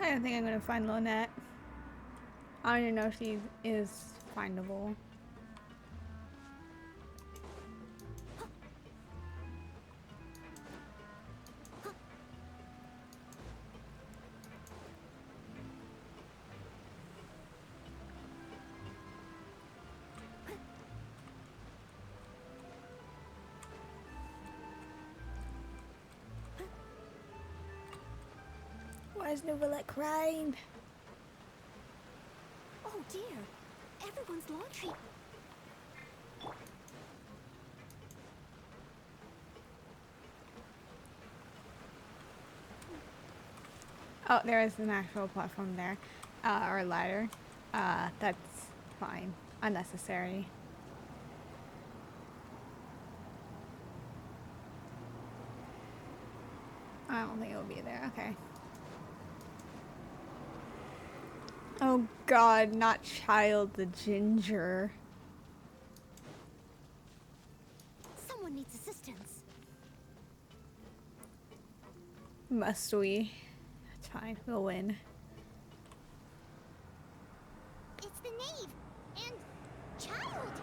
I don't think I'm gonna find Lynette. I don't even know if she is findable. Why is Novelette crying? Oh dear. Everyone's laundry. Oh, there is an actual platform there. Or ladder. That's fine. Unnecessary. I don't think it'll be there. Okay. Oh god, not Child the Ginger. Someone needs assistance. Must we? That's fine, we'll win. It's the knave and Child.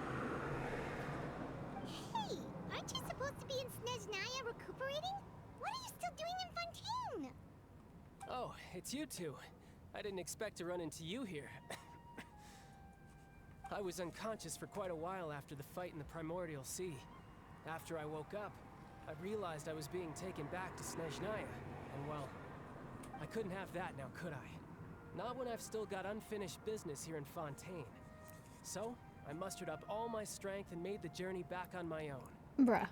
Hey, aren't you supposed to be in Snezhnaya recuperating? What are you still doing in Fontaine? Oh, it's you two. I didn't expect to run into you here. I was unconscious for quite a while after the fight in the Primordial Sea. After I woke up, I realized I was being taken back to Snezhnaya, and well, I couldn't have that now, could I? Not when I've still got unfinished business here in Fontaine. So, I mustered up all my strength and made the journey back on my own. Bruh.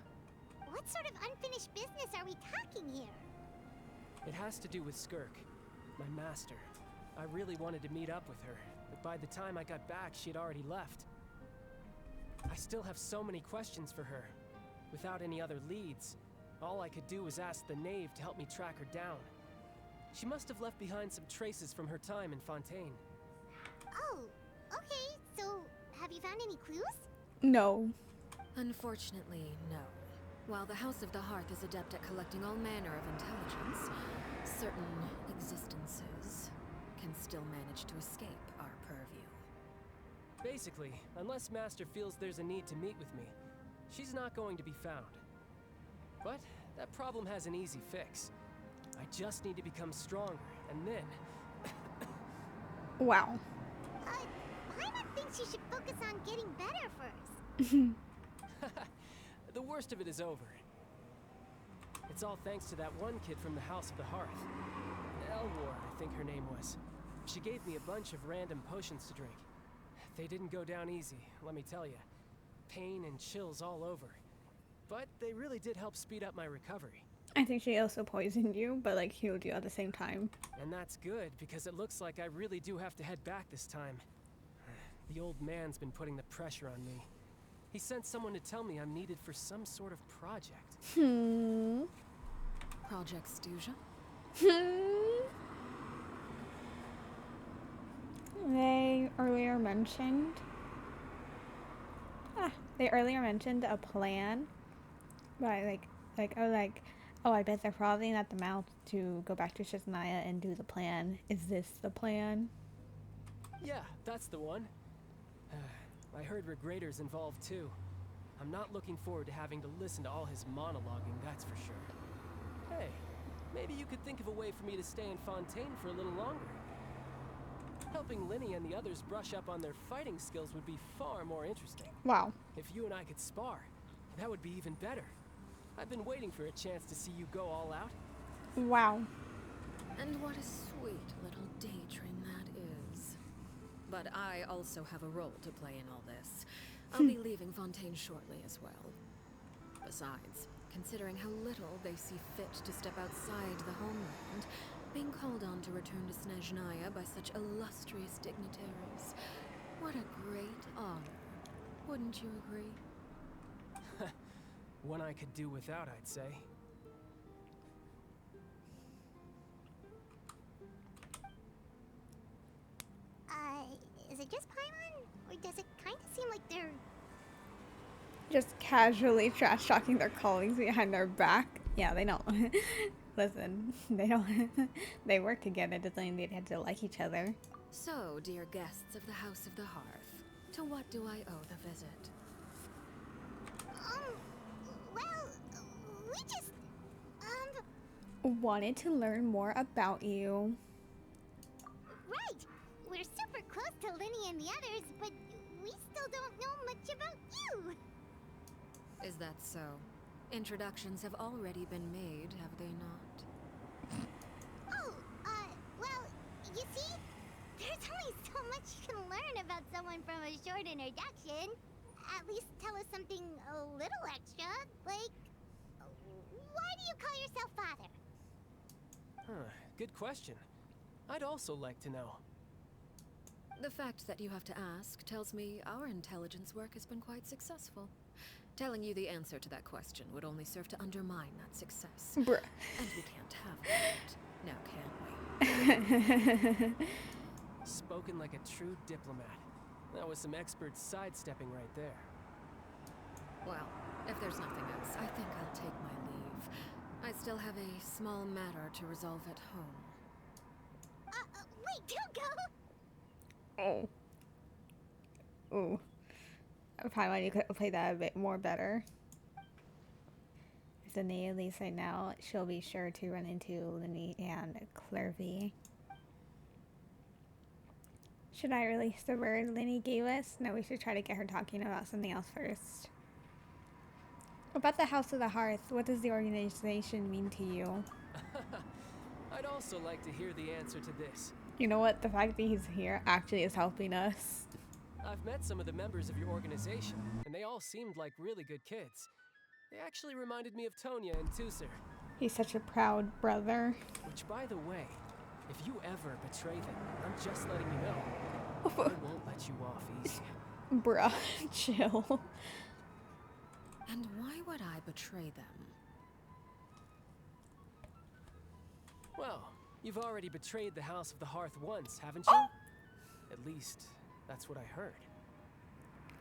What sort of unfinished business are we talking here? It has to do with Skirk, my master. I really wanted to meet up with her, but by the time I got back, she had already left. I still have so many questions for her. Without any other leads, all I could do was ask the knave to help me track her down. She must have left behind some traces from her time in Fontaine. Oh, okay, so have you found any clues? No. Unfortunately, no. While the House of the Hearth is adept at collecting all manner of intelligence, certain existences can still manage to escape our purview. Basically, unless Master feels there's a need to meet with me, she's not going to be found. But that problem has an easy fix. I just need to become stronger, and then... Wow. Paimon thinks you should focus on getting better first. The worst of it is over. It's all thanks to that one kid from the House of the Hearth. Elwar, I think her name was. She gave me a bunch of random potions to drink. They didn't go down easy, let me tell you. Pain and chills all over. But they really did help speed up my recovery. I think she also poisoned you, but like healed you at the same time. And that's good, because it looks like I really do have to head back this time. The old man's been putting the pressure on me. He sent someone to tell me I'm needed for some sort of project. Project Stuja? They earlier mentioned a plan. But oh, I bet they're frothing at the mouth to go back to Snezhnaya and do the plan. Is this the plan? Yeah, that's the one. I heard Regrader's involved too. I'm not looking forward to having to listen to all his monologuing, that's for sure. Hey, maybe you could think of a way for me to stay in Fontaine for a little longer. Helping Linny and the others brush up on their fighting skills would be far more interesting. Wow. If you and I could spar, that would be even better. I've been waiting for a chance to see you go all out. Wow. And what a sweet little daydream that is. But I also have a role to play in all this. I'll be leaving Fontaine shortly as well. Besides, considering how little they see fit to step outside the homeland, being called on to return to Snezhnaya by such illustrious dignitaries, what a great honor. Wouldn't you agree? One I could do without, I'd say. Is it just Paimon? Or does it kind of seem like they're... Just casually trash talking their colleagues behind their back. Yeah, they don't. Listen, they don't. They work together. Doesn't mean they have to like each other. So, dear guests of the House of the Hearth, to what do I owe the visit? Well, we just, Wanted to learn more about you. right. We're super close to Linny and the others, but we still don't know much about you. Is that so? Introductions have already been made, have they not? Oh, well, you see, there's only so much you can learn about someone from a short introduction. At least tell us something a little extra, like, why do you call yourself father? Huh, good question. I'd also like to know. The fact that you have to ask tells me our intelligence work has been quite successful. Telling you the answer to that question would only serve to undermine that success. Bruh. And we can't have that, now can we? Spoken like a true diplomat. That was some expert sidestepping right there. Well, if there's nothing else, I think I'll take my leave. I still have a small matter to resolve at home. Wait, don't go! Oh. Ooh. Probably you could play that a bit more better. If Danae leaves right now, she'll be sure to run into Linny and Clervy. Should I release the word Linny gave us? No, we should try to get her talking about something else first. About the House of the Hearth, what does the organization mean to you? I'd also like to hear the answer to this. You know what? The fact that he's here actually is helping us. I've met some of the members of your organization, and they all seemed like really good kids. They actually reminded me of Tonya and Tusser. He's such a proud brother. Which, by the way, if you ever betray them, I'm just letting you know. I won't let you off easy. Bruh, chill. And why would I betray them? Well, you've already betrayed the House of the Hearth once, haven't you? At least, that's what I heard.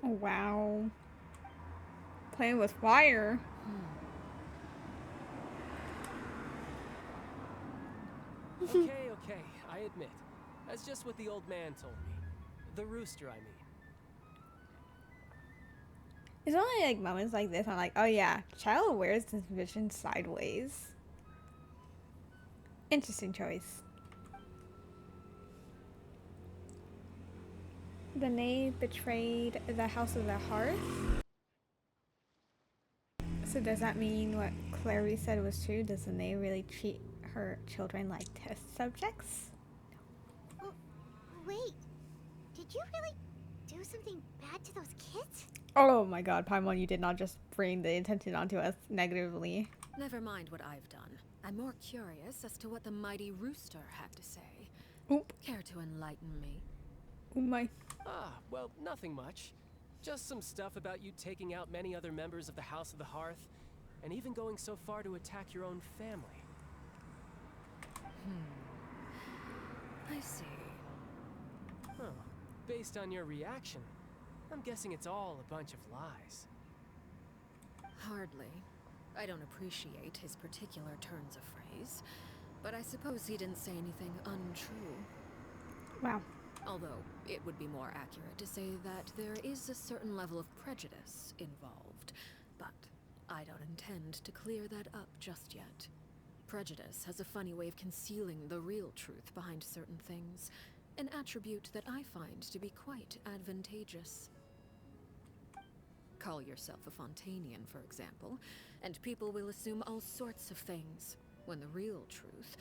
Oh, wow. Playing with fire. Okay, I admit. That's just what the old man told me. The rooster, I mean. It's only like moments like this I'm like, oh yeah, child wears this vision sideways. Interesting choice. Danae betrayed the House of the Hearth. So does that mean what Clary said was true? Does Danae really treat her children like test subjects? Wait, did you really do something bad to those kids? Oh my god, Paimon, you did not just bring the attention onto us negatively. Never mind what I've done. I'm more curious as to what the mighty rooster had to say. Oop. Care to enlighten me? Oh my. Ah, well, nothing much. Just some stuff about you taking out many other members of the House of the Hearth, and even going so far to attack your own family. I see. Huh. Based on your reaction, I'm guessing it's all a bunch of lies. Hardly. I don't appreciate his particular turns of phrase, but I suppose he didn't say anything untrue. Wow. Although, it would be more accurate to say that there is a certain level of prejudice involved, but I don't intend to clear that up just yet. Prejudice has a funny way of concealing the real truth behind certain things, an attribute that I find to be quite advantageous. Call yourself a Fontanian, for example, and people will assume all sorts of things, when the real truth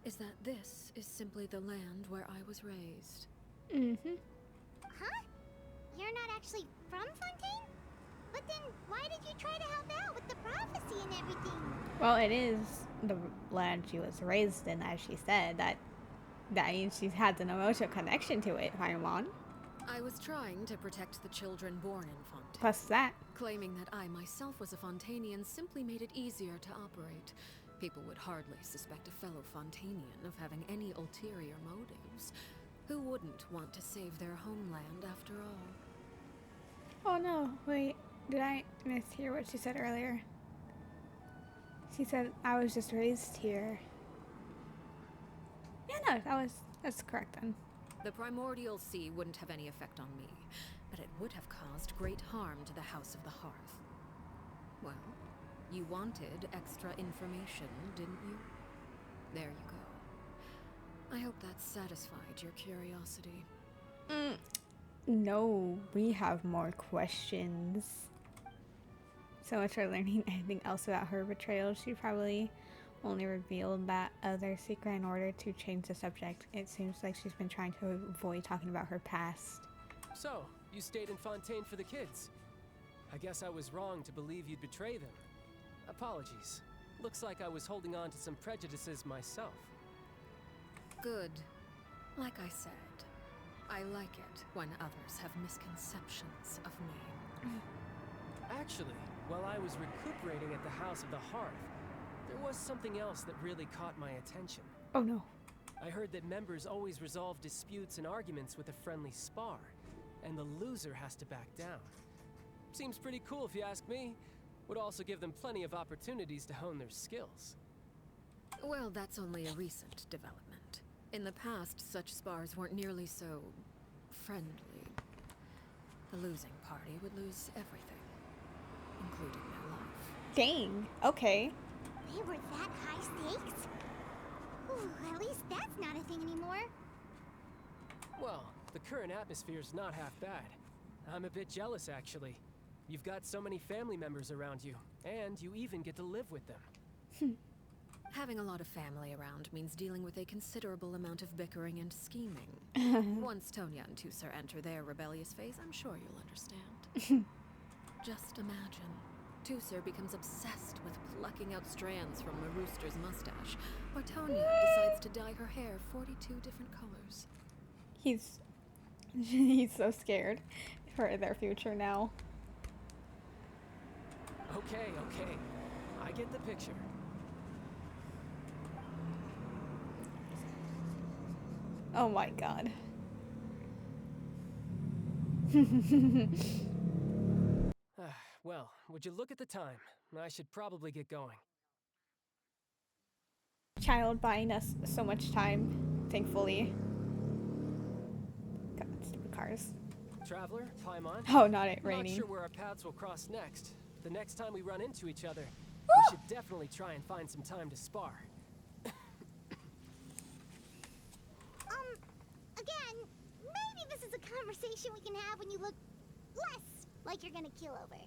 is that this is simply the land where I was raised. Mm-hmm. Huh? You're not actually from Fontaine? But then why did you try to help out with the prophecy and everything? Well, it is the land she was raised in, as she said. That means she has an emotional connection to it, Paimon. I was trying to protect the children born in Fontaine. Plus that. Claiming that I myself was a Fontanian simply made it easier to operate. People would hardly suspect a fellow Fontanian of having any ulterior motives. Who wouldn't want to save their homeland after all? Oh no, wait. Did I mishear what she said earlier? She said, I was just raised here. Yeah, no, that's correct then. The primordial sea wouldn't have any effect on me, but it would have caused great harm to the House of the Hearth. Well, you wanted extra information, didn't you? There you go. I hope that satisfied your curiosity. No, we have more questions. So much for learning anything else about her betrayal. She probably only revealed that other secret in order to change the subject. It seems like she's been trying to avoid talking about her past. So, you stayed in Fontaine for the kids. I guess I was wrong to believe you'd betray them. Apologies. Looks like I was holding on to some prejudices myself. Good. Like I said, I like it when others have misconceptions of me. Actually, while I was recuperating at the House of the Hearth, there was something else that really caught my attention. Oh no. I heard that members always resolve disputes and arguments with a friendly spar, and the loser has to back down. Seems pretty cool if you ask me. Would also give them plenty of opportunities to hone their skills. Well, that's only a recent development. In the past, such spars weren't nearly so friendly. The losing party would lose everything, including their life. Dang. Okay. They were that high stakes? Ooh, at least that's not a thing anymore. Well, the current atmosphere's not half bad. I'm a bit jealous, actually. You've got so many family members around you, and you even get to live with them. Having a lot of family around means dealing with a considerable amount of bickering and scheming. Once Tonya and Tusser enter their rebellious phase, I'm sure you'll understand. Just imagine. Tusser becomes obsessed with plucking out strands from a rooster's mustache, while Tonya decides to dye her hair 42 different colors. He's so scared for their future now. Okay. I get the picture. Oh my god. Well, would you look at the time? I should probably get going. Child buying us so much time, thankfully. God, stupid cars. Traveler, Paimon. Oh, not it I'm not raining. sure where our paths will cross next. The next time we run into each other, we should definitely try and find some time to spar. Again, maybe this is a conversation we can have when you look less like you're gonna kill over.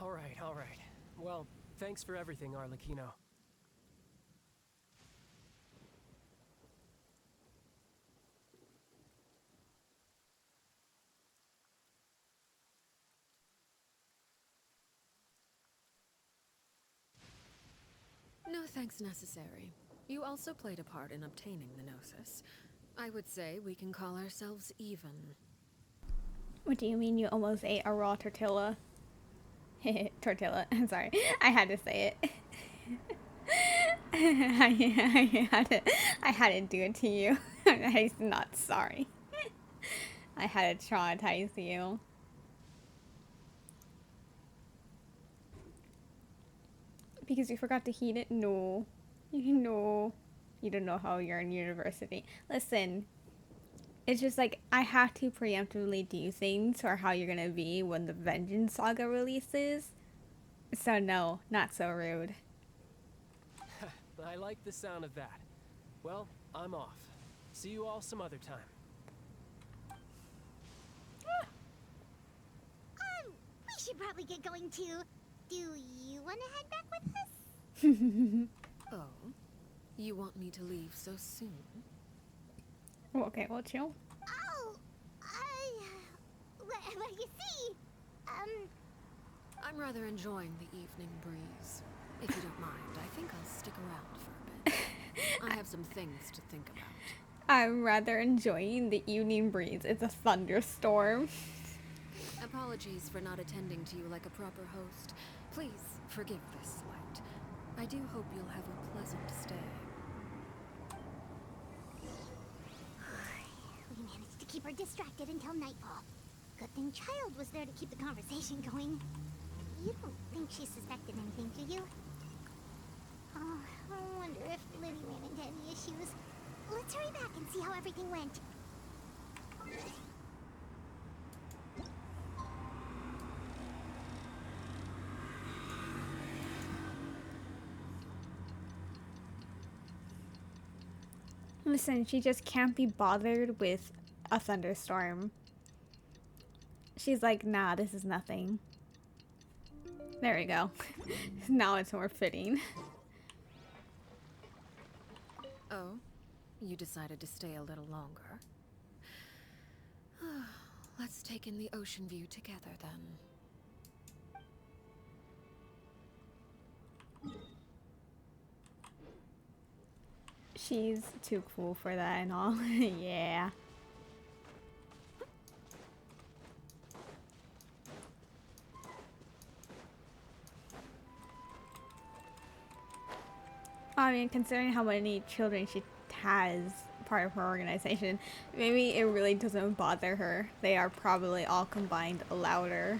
All right. Well, thanks for everything, Arlecchino. No thanks necessary. You also played a part in obtaining the Gnosis. I would say we can call ourselves even. What do you mean you almost ate a raw tortilla? Tortilla. I'm sorry. I had to say it. I had to do it to you. I'm not sorry. I had to traumatize you. Because you forgot to heat it? No. No. You don't know how you're in university. Listen. It's just like, I have to preemptively do things for how you're gonna be when the Vengeance Saga releases. So no, not so rude. I like the sound of that. Well, I'm off. See you all some other time. We should probably get going too. Do you want to head back with us? Oh? You want me to leave so soon? Okay, well, chill. Oh, well, you see, I'm rather enjoying the evening breeze. If you don't mind, I think I'll stick around for a bit. I have some things to think about. I'm rather enjoying the evening breeze. It's a thunderstorm. Apologies for not attending to you like a proper host. Please forgive this slight. I do hope you'll have a pleasant stay. we managed to keep her distracted until nightfall. Good thing Child was there to keep the conversation going. You don't think she suspected anything, do you? Oh, I wonder if Liddy ran into any issues. Let's hurry back and see how everything went. Listen, she just can't be bothered with a thunderstorm. She's like, nah, this is nothing. There we go. Now it's more fitting. Oh? You decided to stay a little longer? Let's take in the ocean view together, then. She's too cool for that and all. Yeah. I mean, considering how many children she has part of her organization, maybe it really doesn't bother her. They are probably all combined louder.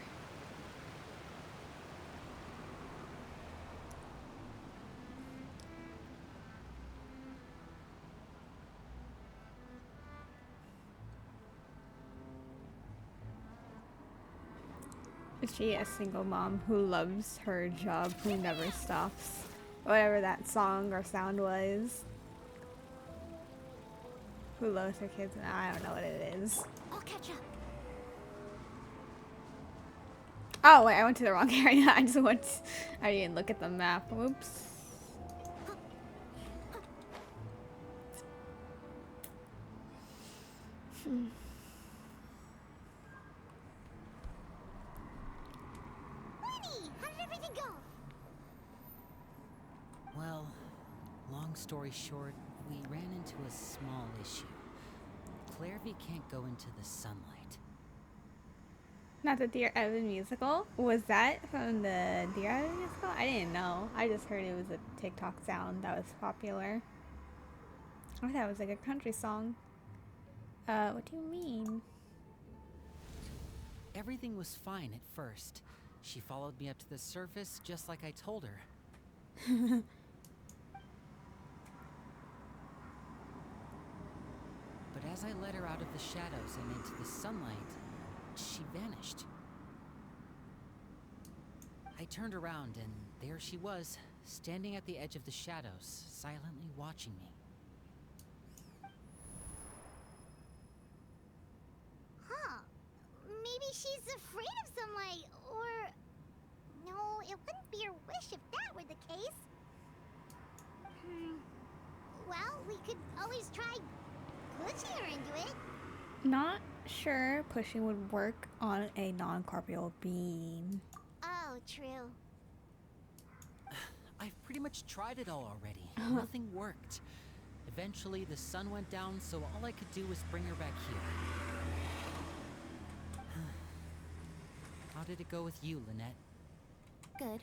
Is she a single mom who loves her job, who never stops? Whatever that song or sound was. Who loves her kids? And I don't know what it is. I'll catch up. Oh wait, I went to the wrong area. I didn't look at the map. Whoops. Lenny, how did everything go? Well, long story short, we ran into a small issue. Clairvy can't go into the sunlight. Not the Dear Evan musical? Was that from the Dear Evan musical? I didn't know. I just heard it was a TikTok sound that was popular. I thought it was like a country song. What do you mean? Everything was fine at first. She followed me up to the surface just like I told her. But as I led her out of the shadows and into the sunlight, she vanished. I turned around and there she was, standing at the edge of the shadows, silently watching me. Huh. Maybe she's afraid of sunlight, or... No, it wouldn't be her wish if that were the case. Well, we could always try pushing her into it. Not sure pushing would work on a non-corporeal being. Oh, true. I've pretty much tried it all already. Nothing worked. Eventually, the sun went down, so all I could do was bring her back here. How did it go with you, Lynette? Good.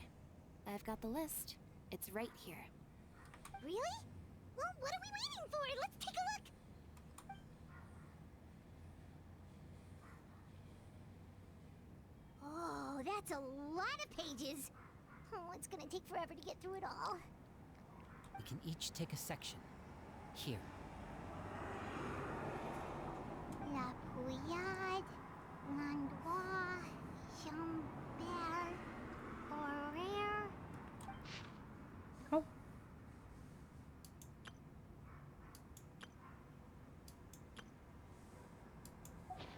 I've got the list. It's right here. Really? Well, what are we waiting for? Let's take a look. Oh, that's a lot of pages. Oh, it's gonna take forever to get through it all. We can each take a section. Here. La Pouillade, Landois, Chambert, Horaire. Oh.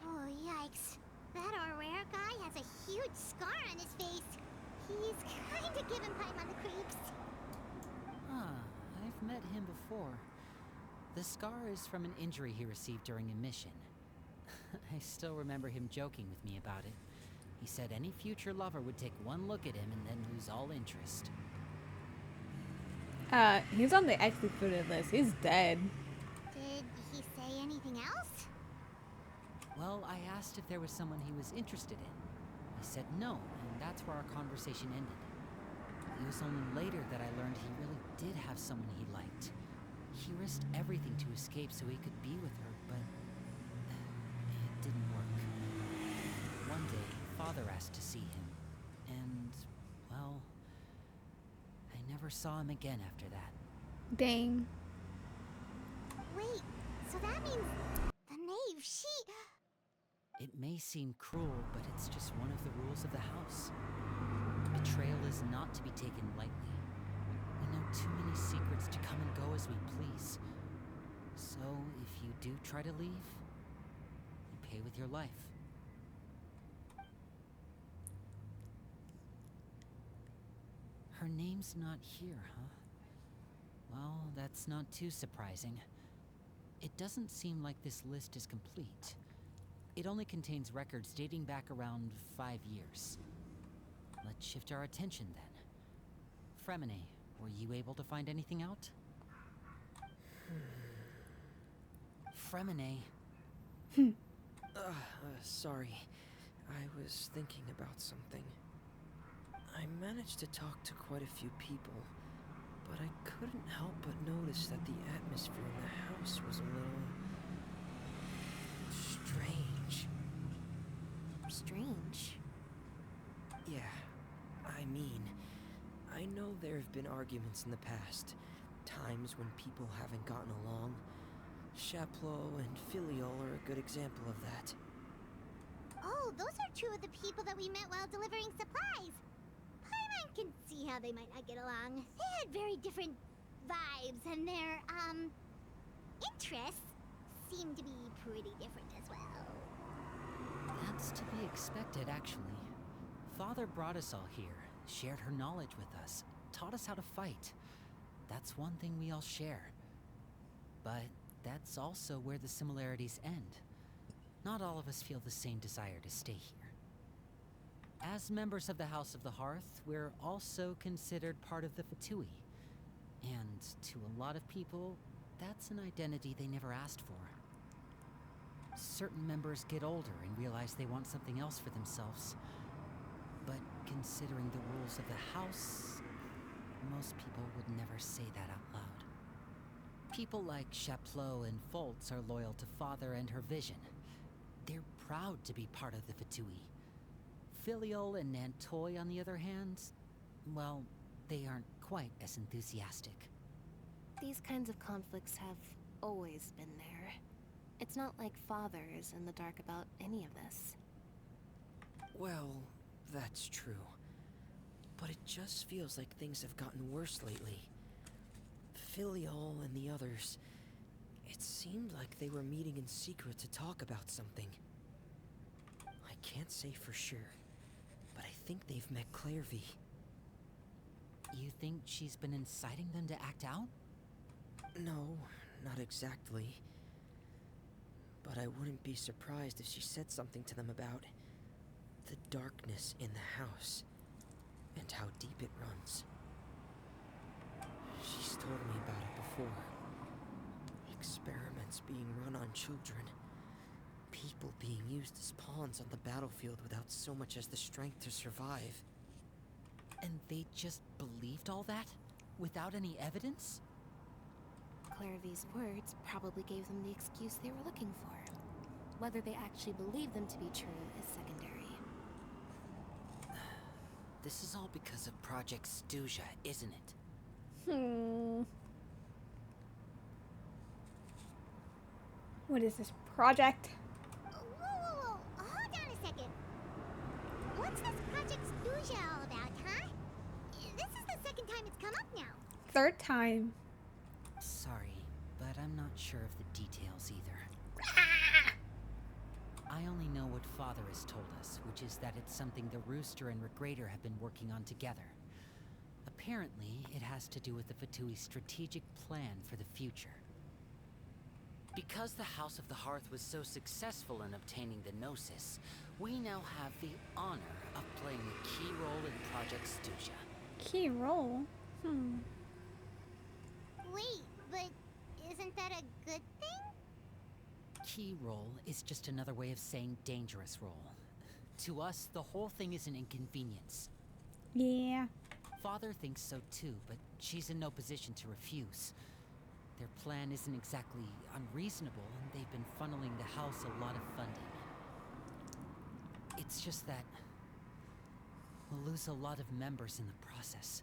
Oh, yikes. That Horaire guy has a huge scar on his face. He's kinda giving Paimon the creeps. Ah, I've met him before. The scar is from an injury he received during a mission. I still remember him joking with me about it. He said any future lover would take one look at him and then lose all interest. He's on the executed list. He's dead. Did he say anything else? Well, I asked if there was someone he was interested in. He said no, and that's where our conversation ended. It was only later that I learned he really did have someone he liked. He risked everything to escape so he could be with her, but it didn't work. One day, Father asked to see him, and, well, I never saw him again after that. Dang. Wait, so that means the knave, she... It may seem cruel, but it's just one of the rules of the house. Betrayal is not to be taken lightly. We know too many secrets to come and go as we please. So, if you do try to leave, you pay with your life. Her name's not here, huh? Well, that's not too surprising. It doesn't seem like this list is complete. It only contains records dating back around 5 years. Let's shift our attention then. Fremine, were you able to find anything out? Fremine. Sorry. I was thinking about something. I managed to talk to quite a few people, but I couldn't help but notice that the atmosphere in the house was a little strange. Strange. Yeah, I mean, I know there have been arguments in the past, times when people haven't gotten along. Chaplot and Filial are a good example of that. Oh, those are two of the people that we met while delivering supplies. Paimon can see how they might not get along. They had very different vibes, and their, interests seem to be pretty different as well. That's to be expected, actually. Father brought us all here, shared her knowledge with us, taught us how to fight. That's one thing we all share. But that's also where the similarities end. Not all of us feel the same desire to stay here. As members of the House of the Hearth, we're also considered part of the Fatui. And to a lot of people, that's an identity they never asked for. Certain members get older and realize they want something else for themselves. But considering the rules of the House, most people would never say that out loud. People like Chaplot and Foltz are loyal to Father and her vision. They're proud to be part of the Fatui. Filial and Nantoy, on the other hand, well, they aren't quite as enthusiastic. These kinds of conflicts have always been there. It's not like Father is in the dark about any of this. Well, that's true. But it just feels like things have gotten worse lately. Filial and the others, it seemed like they were meeting in secret to talk about something. I can't say for sure, but I think they've met Clairvy. You think she's been inciting them to act out? No, not exactly. But I wouldn't be surprised if she said something to them about the darkness in the house and how deep it runs. She's told me about it before. Experiments being run on children. People being used as pawns on the battlefield without so much as the strength to survive. And they just believed all that? Without any evidence? Clairvy's words probably gave them the excuse they were looking for. Whether they actually believe them to be true is secondary. This is all because of Project Stuja, isn't it? What is this project? Whoa, hold on a second. What's this Project Stuja all about, huh? This is the second time it's come up now. Third time. Sorry, but I'm not sure of the details either. I only know what Father has told us, which is that it's something the Rooster and Regrader have been working on together. Apparently, it has to do with the Fatui's strategic plan for the future. Because the House of the Hearth was so successful in obtaining the Gnosis, we now have the honor of playing a key role in Project Stuja. Key role? Wait, but isn't that a good thing? Key role is just another way of saying dangerous role. To us, the whole thing is an inconvenience. Yeah. Father thinks so too, but she's in no position to refuse. Their plan isn't exactly unreasonable, and they've been funneling the house a lot of funding. It's just that we'll lose a lot of members in the process.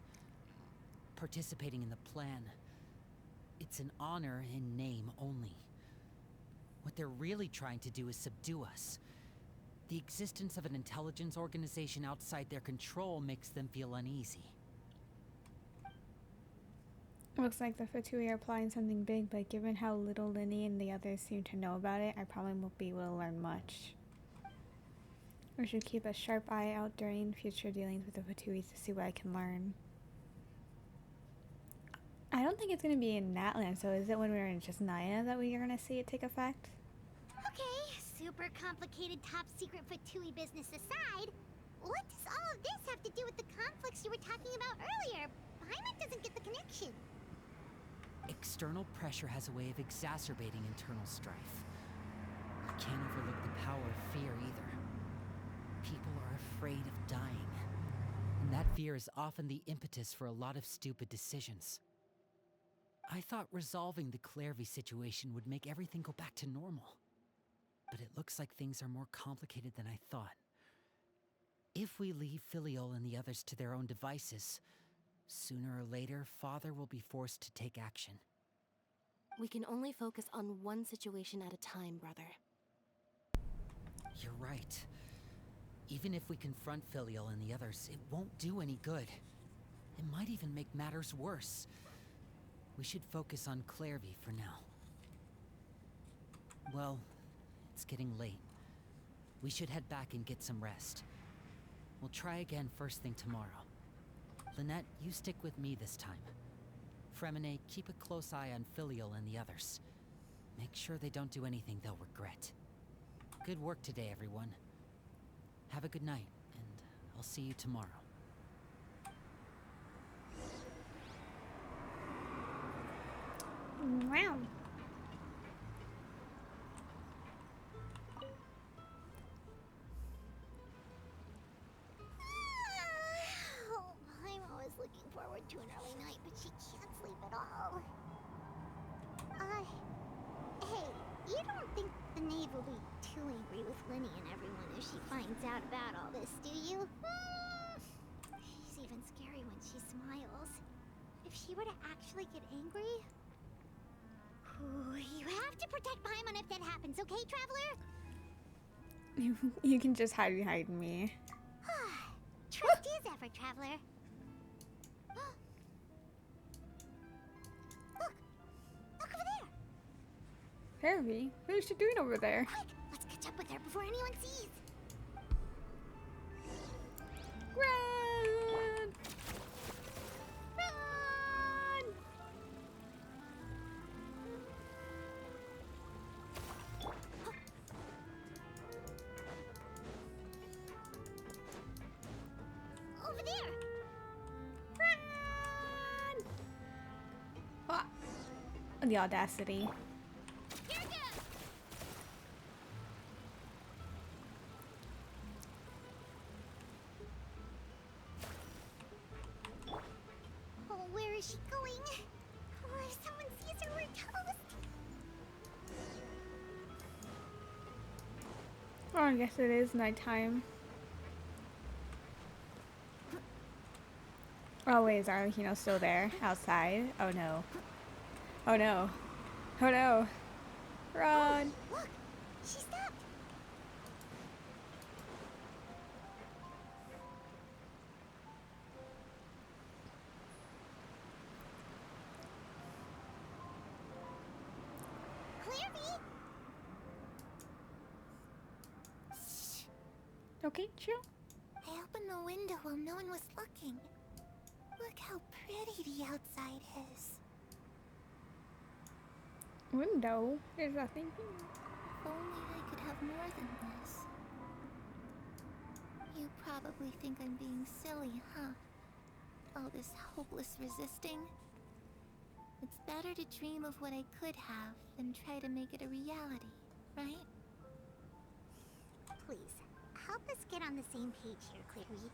Participating in the plan, it's an honor in name only. What they're really trying to do is subdue us. The existence of an intelligence organization outside their control makes them feel uneasy. Looks like the Fatui are plotting something big, but given how little Linny and the others seem to know about it, I probably won't be able to learn much. We should keep a sharp eye out during future dealings with the Fatuis to see what I can learn. I don't think it's going to be in Natlan, so is it when we're in just Naya that we are going to see it take effect? Okay, super complicated top secret Fatui business aside, what does all of this have to do with the conflicts you were talking about earlier? Paimon doesn't get the connection. External pressure has a way of exacerbating internal strife. We can't overlook the power of fear either. People are afraid of dying, and that fear is often the impetus for a lot of stupid decisions. I thought resolving the Clairvy situation would make everything go back to normal. But it looks like things are more complicated than I thought. If we leave Filiol and the others to their own devices, sooner or later, Father will be forced to take action. We can only focus on one situation at a time, brother. You're right. Even if we confront Filiol and the others, it won't do any good. It might even make matters worse. We should focus on Clairvy for now. Well, it's getting late. We should head back and get some rest. We'll try again first thing tomorrow. Lynette, you stick with me this time. Fremine, keep a close eye on Filiol and the others. Make sure they don't do anything they'll regret. Good work today, everyone. Have a good night, and I'll see you tomorrow. Wow. I'm always looking forward to an early night, but she can't sleep at all. Hey, you don't think the knave will be too angry with Linny and everyone if she finds out about all this, do you? She's even scary when she smiles. If she were to actually get angry... Ooh, you have to protect Paimon if that happens, okay, Traveler? You can just hide behind me. Trust is ever, Traveler. Look over there! Harvey, what is she doing over there? Quick, let's catch up with her before anyone sees. Run! Run! Over there! Run! Ah, the audacity. Here it goes! Oh, where is she going? Oh, if someone sees her, we're toast. Oh, I guess it is nighttime. Oh wait, is Arlecchino still there? Outside? Oh no. Oh no. Oh no. Run! Look, she stopped. Clairvy! Okay, chill. I opened the window while no one was looking. Look how pretty the outside is. Window? There's nothing here. If only I could have more than this. You probably think I'm being silly, huh? All this hopeless resisting. It's better to dream of what I could have than try to make it a reality, right? Please, help us get on the same page here, Clairvy.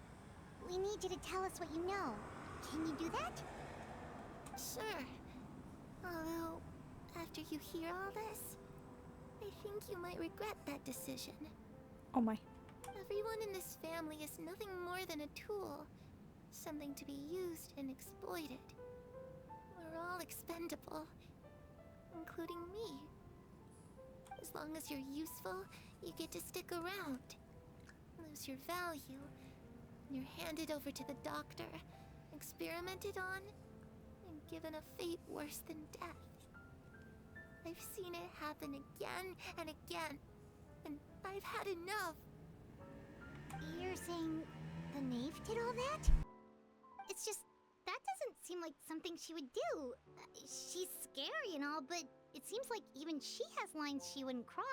We need you to tell us what you know. Can you do that? Sure. Although, after you hear all this, I think you might regret that decision. Oh my. Everyone in this family is nothing more than a tool. Something to be used and exploited. We're all expendable, including me. As long as you're useful, you get to stick around. Lose your value, and you're handed over to the doctor, experimented on, and given a fate worse than death. I've seen it happen again and again, and I've had enough. You're saying the knave did all that? It's just, that doesn't seem like something she would do. She's scary and all, but it seems like even she has lines she wouldn't cross.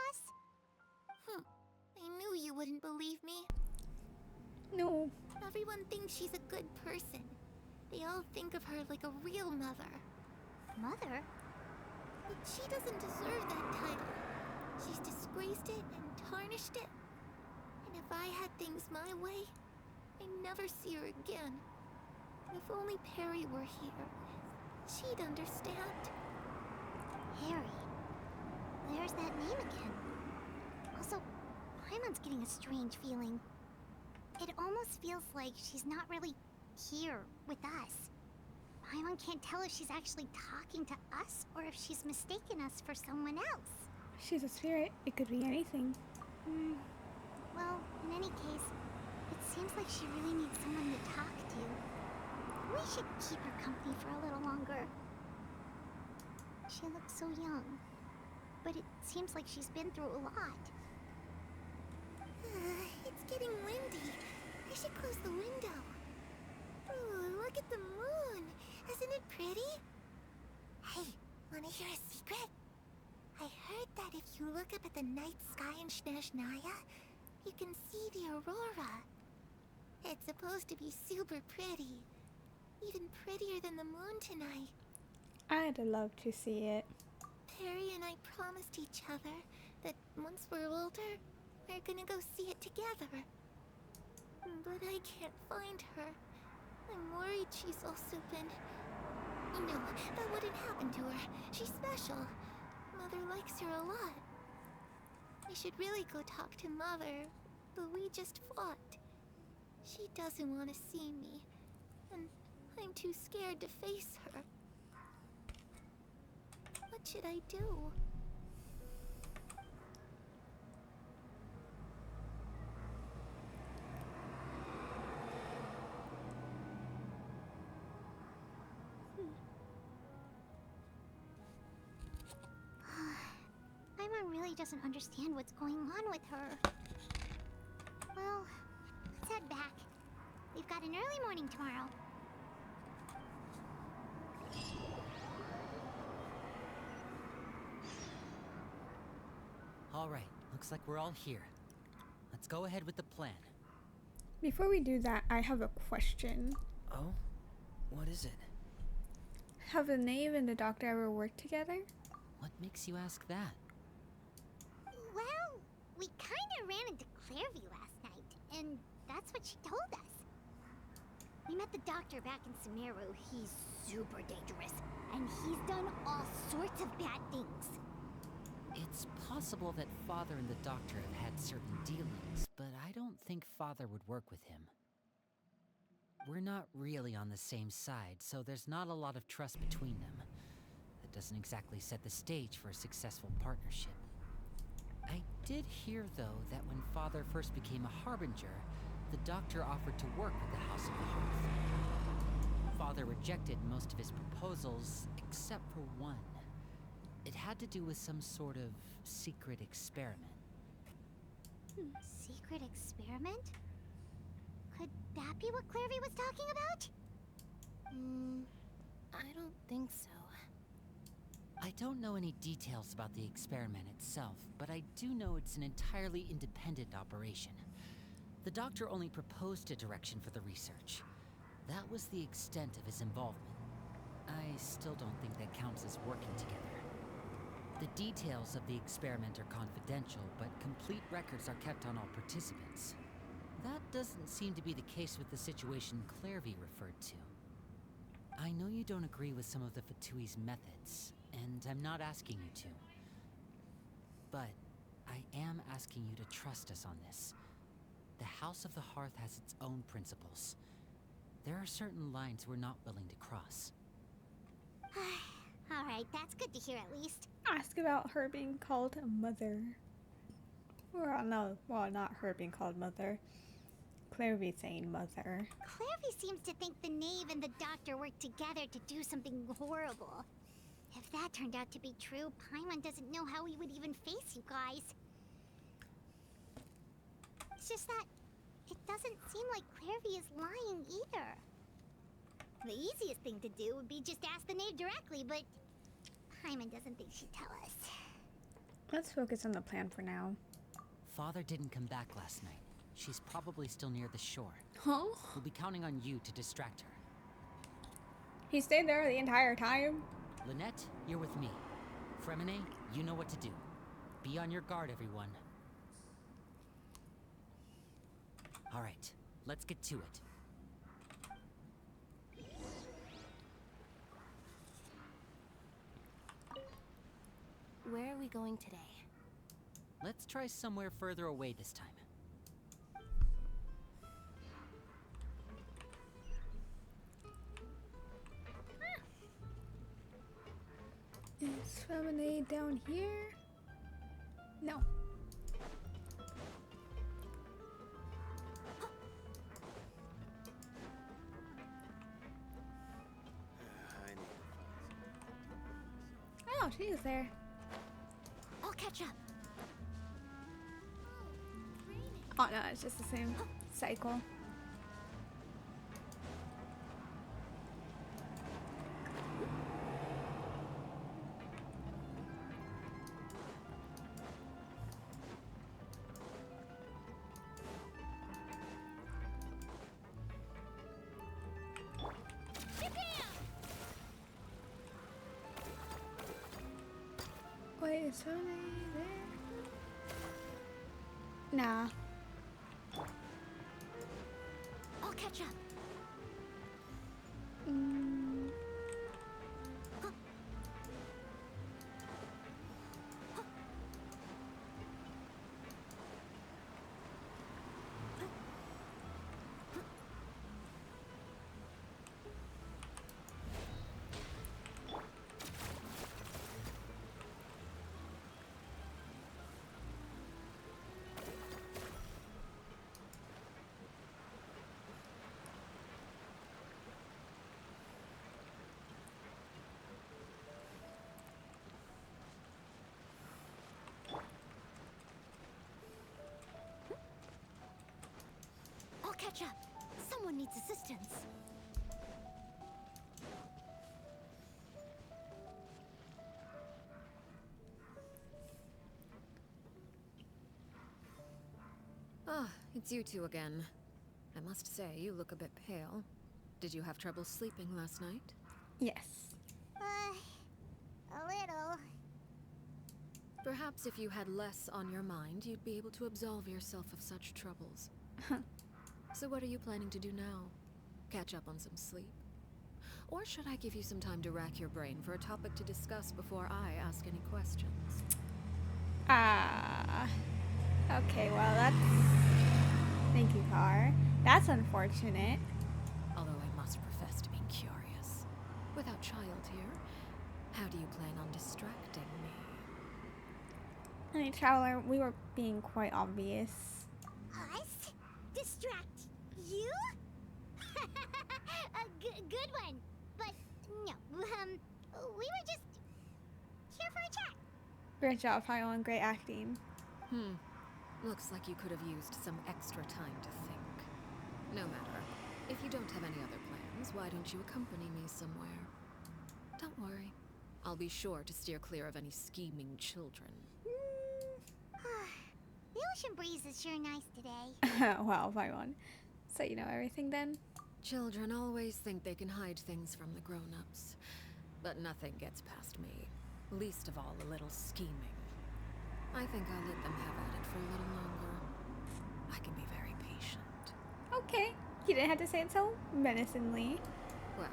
I knew you wouldn't believe me. No. Everyone thinks she's a good person. They all think of her like a real mother. Mother? But she doesn't deserve that title. She's disgraced it and tarnished it. And if I had things my way, I'd never see her again. If only Perry were here. she'd understand. Harry. There's that name again. Also, Paimon's getting a strange feeling. It almost feels like she's not really here with us. Paimon can't tell if she's actually talking to us or if she's mistaken us for someone else. She's a spirit. It could be anything. Well, in any case, it seems like she really needs someone to talk to. We should keep her company for a little longer. She looks so young, but it seems like she's been through a lot. It's getting windy. I should close the window. Ooh, look at the moon. Isn't it pretty? Hey, wanna hear a secret? I heard that if you look up at the night sky in Snezhnaya, you can see the aurora. It's supposed to be super pretty. Even prettier than the moon tonight. I'd love to see it. Perry and I promised each other that once we're older, we're gonna go see it together. But I can't find her. I'm worried she's also been... No, that wouldn't happen to her. She's special. Mother likes her a lot. I should really go talk to Mother, but we just fought. She doesn't want to see me, and I'm too scared to face her. What should I do? Paimon really doesn't understand what's going on with her. Well, let's head back. We've got an early morning tomorrow. Alright, looks like we're all here. Let's go ahead with the plan. Before we do that, I have a question. Oh? What is it? Have the knave and the doctor ever worked together? What makes you ask that? Well, we kinda ran into Clairvy last night, and that's what she told us. We met the doctor back in Sumeru. He's super dangerous, and he's done all sorts of bad things. It's possible that Father and the Doctor have had certain dealings, but I don't think Father would work with him. We're not really on the same side, so there's not a lot of trust between them. That doesn't exactly set the stage for a successful partnership. I did hear, though, that when Father first became a Harbinger, the Doctor offered to work with the House of the Hearth. Father rejected most of his proposals, except for one. It had to do with some sort of secret experiment. Secret experiment? Could that be what Clairvy was talking about? I don't think so. I don't know any details about the experiment itself, but I do know it's an entirely independent operation. The Doctor only proposed a direction for the research. That was the extent of his involvement. I still don't think that counts as working together. The details of the experiment are confidential, but complete records are kept on all participants. That doesn't seem to be the case with the situation Clairvy referred to. I know you don't agree with some of the Fatui's methods, and I'm not asking you to. But I am asking you to trust us on this. The House of the Hearth has its own principles. There are certain lines we're not willing to cross. Alright, that's good to hear at least. Ask about her being called Mother. Or no, well, not her being called Mother. Clairvy saying Mother. Clairvy seems to think the knave and the doctor worked together to do something horrible. If that turned out to be true, Paimon doesn't know how he would even face you guys. It's just that it doesn't seem like Clairvy is lying either. The easiest thing to do would be just ask the knave directly, but Paimon doesn't think she'd tell us. Let's focus on the plan for now. Father didn't come back last night. She's probably still near the shore. Huh? We'll be counting on you to distract her. He stayed there the entire time? Lynette, you're with me. Fremine, you know what to do. Be on your guard, everyone. Alright, let's get to it. Where are we going today? Let's try somewhere further away this time. Is lemonade down here? No. Oh, she is there. I'll catch up. Oh no, it's just the same cycle. Wait, is Sony there? Nah. I'll catch up. Mm. I'll catch up. Someone needs assistance. Ah, it's you two again. I must say, you look a bit pale. Did you have trouble sleeping last night? Yes. A little. Perhaps if you had less on your mind, you'd be able to absolve yourself of such troubles. So what are you planning to do now? Catch up on some sleep? Or should I give you some time to rack your brain for a topic to discuss before I ask any questions? Okay, well that's... Thank you, Car. That's unfortunate. Although I must profess to being curious. Without child here, how do you plan on distracting me? I mean, Traveler, we were being quite obvious. Us? Distract you? A good one. But no, we were just here for a chat. Great job, Pylon. Great acting. Looks like you could have used some extra time to think. No matter. If you don't have any other plans, why don't you accompany me somewhere? Don't worry. I'll be sure to steer clear of any scheming children. The ocean breeze is sure nice today. Wow, Pylon. So you know everything then? Children always think they can hide things from the grown-ups. But nothing gets past me. Least of all a little scheming. I think I'll let them have at it for a little longer. I can be very patient. Okay. You didn't have to say it so menacingly. Well,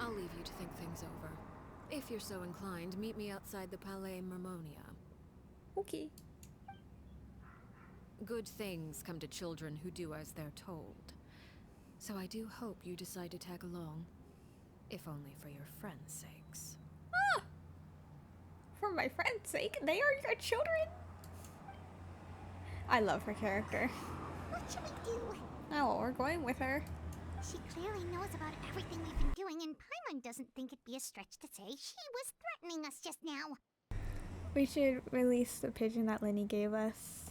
I'll leave you to think things over. If you're so inclined, meet me outside the Palais Mermonia. Okay. Good things come to children who do as they're told. So I do hope you decide to tag along. If only for your friends' sakes. For my friend's sake, they are your children. I love her character. What should we do? Oh, well, we're going with her. She clearly knows about everything we've been doing, and Paimon doesn't think it'd be a stretch to say she was threatening us just now. We should release the pigeon that Lenny gave us.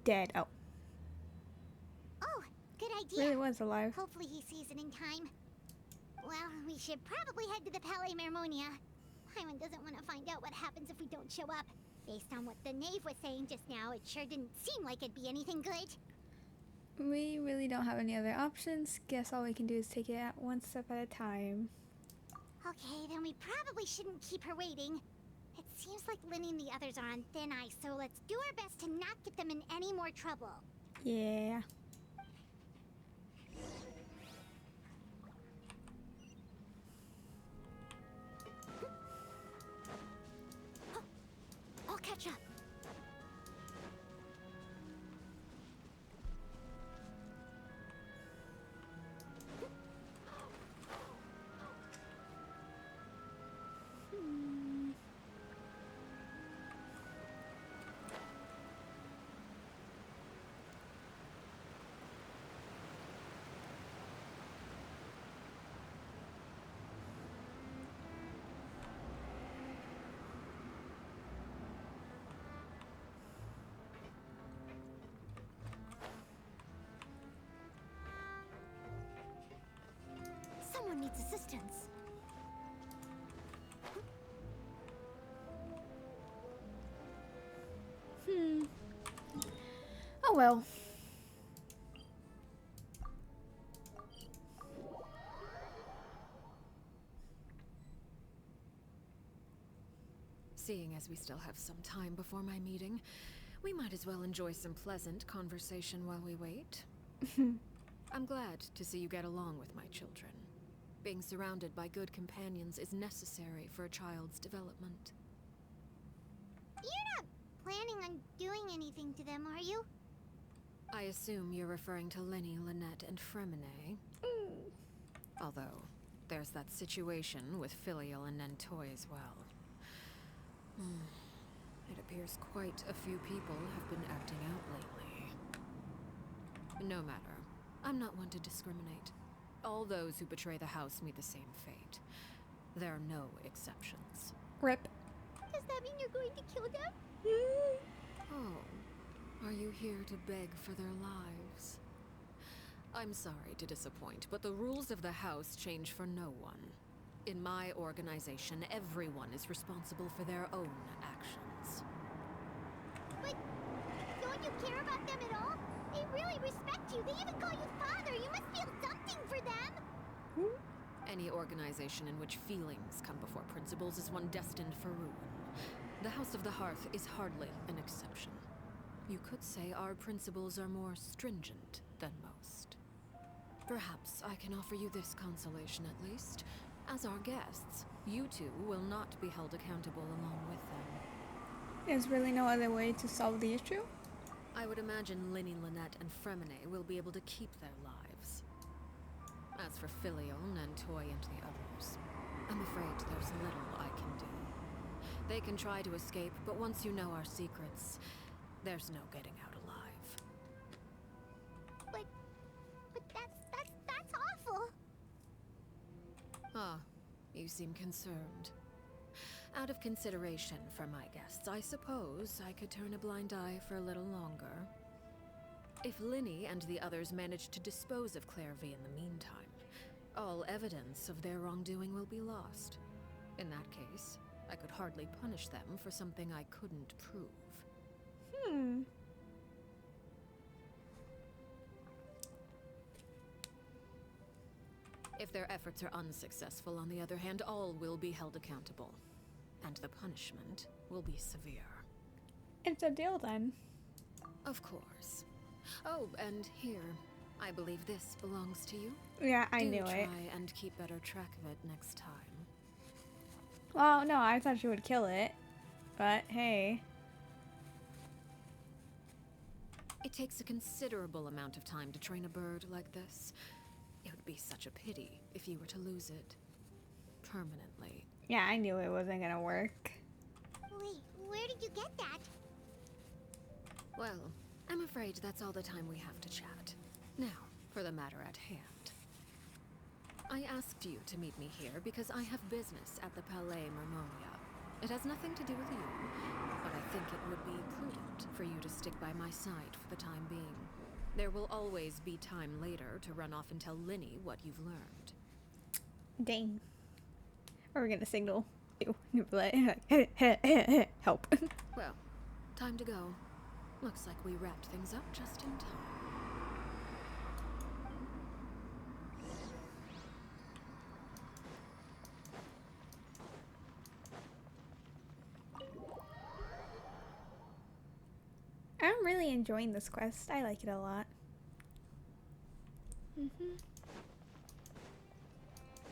Dead. Oh, Oh, good idea. really was alive. Hopefully he sees it in time. Well, we should probably head to the Palais Mermonia. Paimon doesn't want to find out what happens if we don't show up. Based on what the knave was saying just now, it sure didn't seem like it'd be anything good. We really don't have any other options. Guess all we can do is take it at one step at a time. Okay, then we probably shouldn't keep her waiting. It seems like Linny and the others are on thin ice, so let's do our best to not get them in any more trouble. Yeah. needs assistance. Oh well. Seeing as we still have some time before my meeting, we might as well enjoy some pleasant conversation while we wait. I'm glad to see you get along with my children. Being surrounded by good companions is necessary for a child's development. You're not planning on doing anything to them, are you? I assume you're referring to Lenny, Lynette, and Fremine. Although, there's that situation with Filial and Nentoy as well. It appears quite a few people have been acting out lately. No matter. I'm not one to discriminate. All those who betray the house meet the same fate. There are no exceptions. Rip. Does that mean you're going to kill them? Oh, are you here to beg for their lives? I'm sorry to disappoint, but the rules of the house change for no one. In my organization, everyone is responsible for their own actions. But don't you care about them at all? They really respect you. They even call you father. You must feel something for them. Any organization in which feelings come before principles is one destined for ruin. The House of the Hearth is hardly an exception. You could say our principles are more stringent than most. Perhaps I can offer you this consolation at least. As our guests, you two will not be held accountable along with them. There's really no other way to solve the issue? I would imagine Linny, Lynette, and Fremine will be able to keep their lives. As for Filial, Nentoy, and the others, I'm afraid there's little I can do. They can try to escape, but once you know our secrets, there's no getting out alive. But that's awful. Ah, you seem concerned. Out of consideration for my guests, I suppose I could turn a blind eye for a little longer. If Linny and the others manage to dispose of Clairvy in the meantime, all evidence of their wrongdoing will be lost. In that case, I could hardly punish them for something I couldn't prove. If their efforts are unsuccessful, on the other hand, all will be held accountable. And the punishment will be severe. It's a deal then. Of course. Oh, and here, I believe this belongs to you. Yeah, I knew try it. and keep better track of it next time. Well, no, I thought you would kill it. But hey. It takes a considerable amount of time to train a bird like this. It would be such a pity if you were to lose it permanently. Yeah, I knew it wasn't gonna work. Wait, where did you get that? Well, I'm afraid that's all the time we have to chat. Now, for the matter at hand. I asked you to meet me here because I have business at the Palais Mermonia. It has nothing to do with you, but I think it would be prudent for you to stick by my side for the time being. There will always be time later to run off and tell Linny what you've learned. Dang. Or we're gonna signal you. Help. Well, time to go. Looks like we wrapped things up just in time. I'm really enjoying this quest. I like it a lot.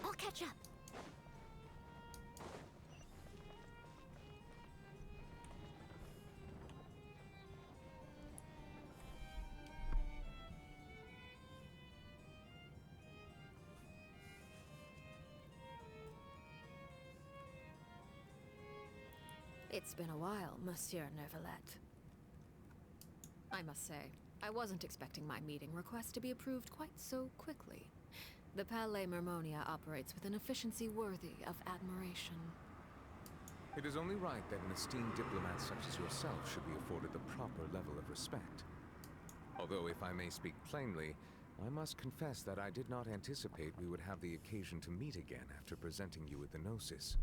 I'll catch up. It's been a while, Monsieur Neuvillette. I must say, I wasn't expecting my meeting request to be approved quite so quickly. The Palais Mermonia operates with an efficiency worthy of admiration. It is only right that an esteemed diplomat such as yourself should be afforded the proper level of respect. Although, if I may speak plainly, I must confess that I did not anticipate we would have the occasion to meet again after presenting you with the Gnosis.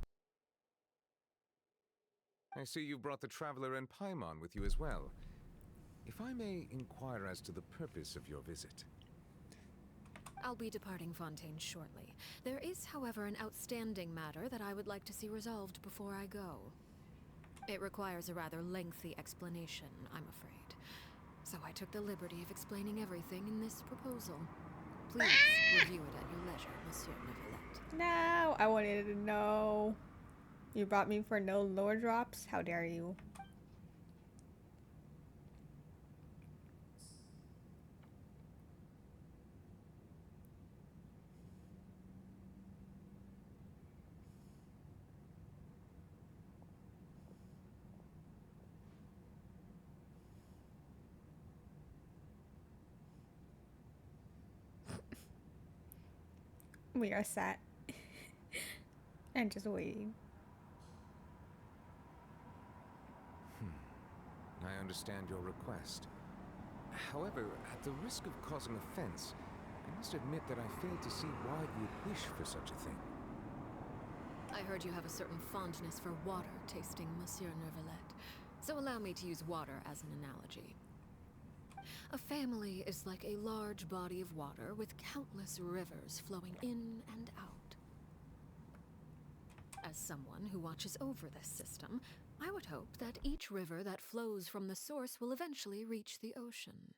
I see you brought the Traveler and Paimon with you as well. If I may inquire as to the purpose of your visit. I'll be departing Fontaine shortly. There is, however, an outstanding matter that I would like to see resolved before I go. It requires a rather lengthy explanation, I'm afraid. So I took the liberty of explaining everything in this proposal. Please review it at your leisure, Monsieur Neuvillette. No, I wanted to know. You brought me for no lore drops? How dare you? We are sat and just waiting. I understand your request. However, at the risk of causing offense, I must admit that I fail to see why you would wish for such a thing. I heard you have a certain fondness for water tasting, Monsieur Neuvillette, so allow me to use water as an analogy. A family is like a large body of water with countless rivers flowing in and out. As someone who watches over this system, I would hope that each river that flows from the source will eventually reach the ocean.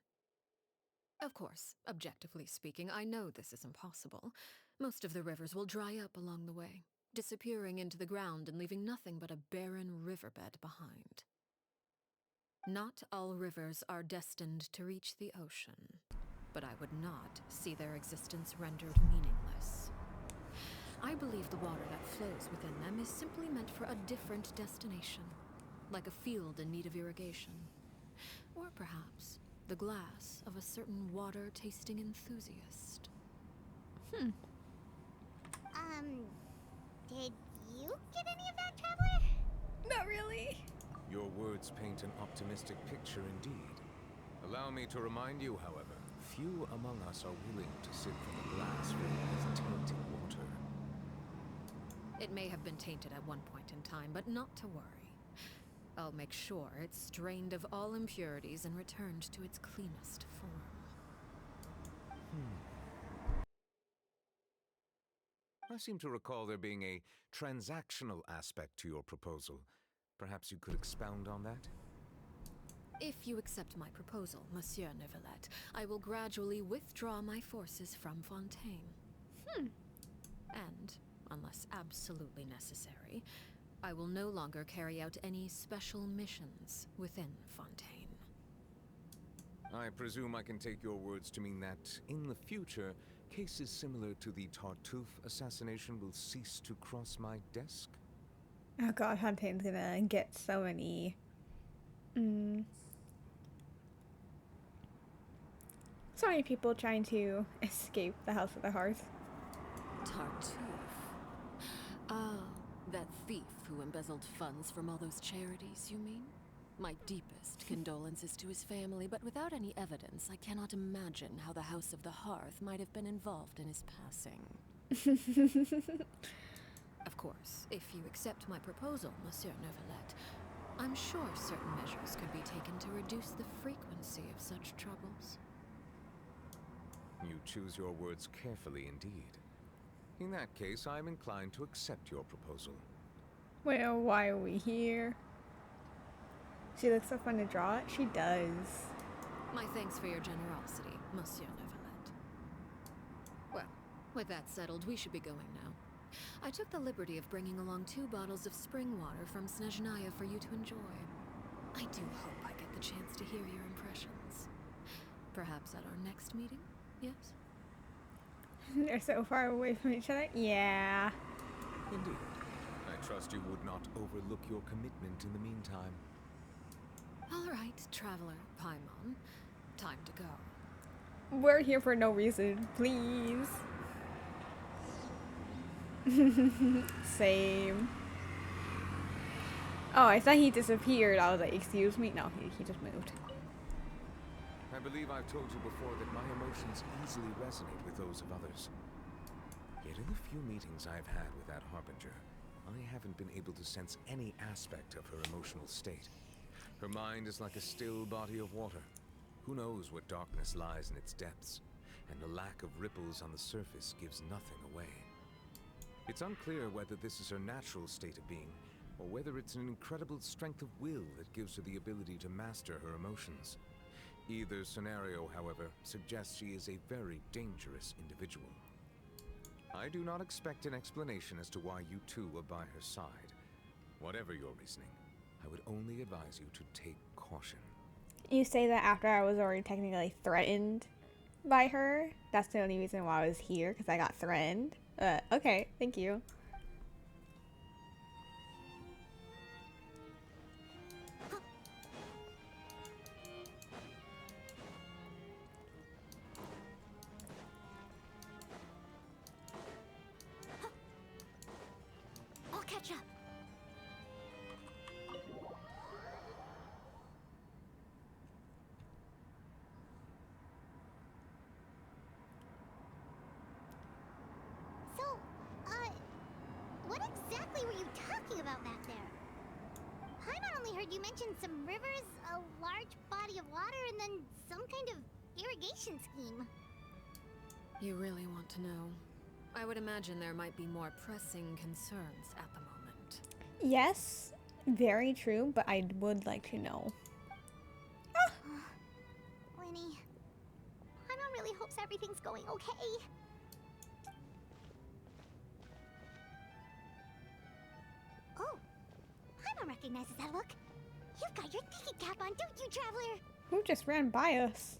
Of course, objectively speaking, I know this is impossible. Most of the rivers will dry up along the way, disappearing into the ground and leaving nothing but a barren riverbed behind. Not all rivers are destined to reach the ocean, but I would not see their existence rendered meaningless. I believe the water that flows within them is simply meant for a different destination, like a field in need of irrigation. Or perhaps the glass of a certain water-tasting enthusiast. Did you get any of that, Traveler? Not really. Your words paint an optimistic picture indeed. Allow me to remind you, however, few among us are willing to sip from a glass filled with tainted water. It may have been tainted at one point in time, but not to worry. I'll make sure it's strained of all impurities and returned to its cleanest form. I seem to recall there being a transactional aspect to your proposal. Perhaps you could expound on that? If you accept my proposal, Monsieur Neuvillette, I will gradually withdraw my forces from Fontaine. And, unless absolutely necessary, I will no longer carry out any special missions within Fontaine. I presume I can take your words to mean that, in the future, cases similar to the Tartuffe assassination will cease to cross my desk? Oh god, Fontaine's gonna get so many. So many people trying to escape the House of the Hearth. Tartuffe. Ah, that thief who embezzled funds from all those charities, you mean? My deepest condolences to his family, but without any evidence, I cannot imagine how the House of the Hearth might have been involved in his passing. Of course, if you accept my proposal, Monsieur Neuvillette, I'm sure certain measures could be taken to reduce the frequency of such troubles. You choose your words carefully indeed. In that case, I am inclined to accept your proposal. Well, why are we here? She looks so fun to draw it. She does. My thanks for your generosity, Monsieur Neuvillette. Well, with that settled, we should be going now. I took the liberty of bringing along 2 bottles of spring water from Snezhnaya for you to enjoy. I do hope I get the chance to hear your impressions. Perhaps at our next meeting, yes? They're so far away from each other. Yeah. Indeed. I trust you would not overlook your commitment in the meantime. All right, Traveler Paimon. Time to go. We're here for no reason. Please. Same. Oh, I thought he disappeared. I was like, excuse me? No, he just moved. I believe I've told you before that my emotions easily resonate with those of others. Yet in the few meetings I've had with that Harbinger, I haven't been able to sense any aspect of her emotional state. Her mind is like a still body of water. Who knows what darkness lies in its depths, and the lack of ripples on the surface gives nothing away. It's unclear whether this is her natural state of being, or whether it's an incredible strength of will that gives her the ability to master her emotions. Either scenario, however, suggests she is a very dangerous individual. I do not expect an explanation as to why you two are by her side. Whatever your reasoning, I would only advise you to take caution. You say that after I was already technically threatened by her? That's the only reason why I was here, because I got threatened? Okay, thank you. I'll catch up. So, what exactly were you talking about back there? Paimon only heard you mention some rivers, a large body of water, and then some kind of irrigation scheme. You really want to know? I would imagine there might be more pressing concerns at the moment. Yes, very true, but I would like to know. Lenny, Paimon really hopes everything's going okay. Oh, Paimon recognizes that look. You've got your tiki cap on, don't you, Traveler? Who just ran by us?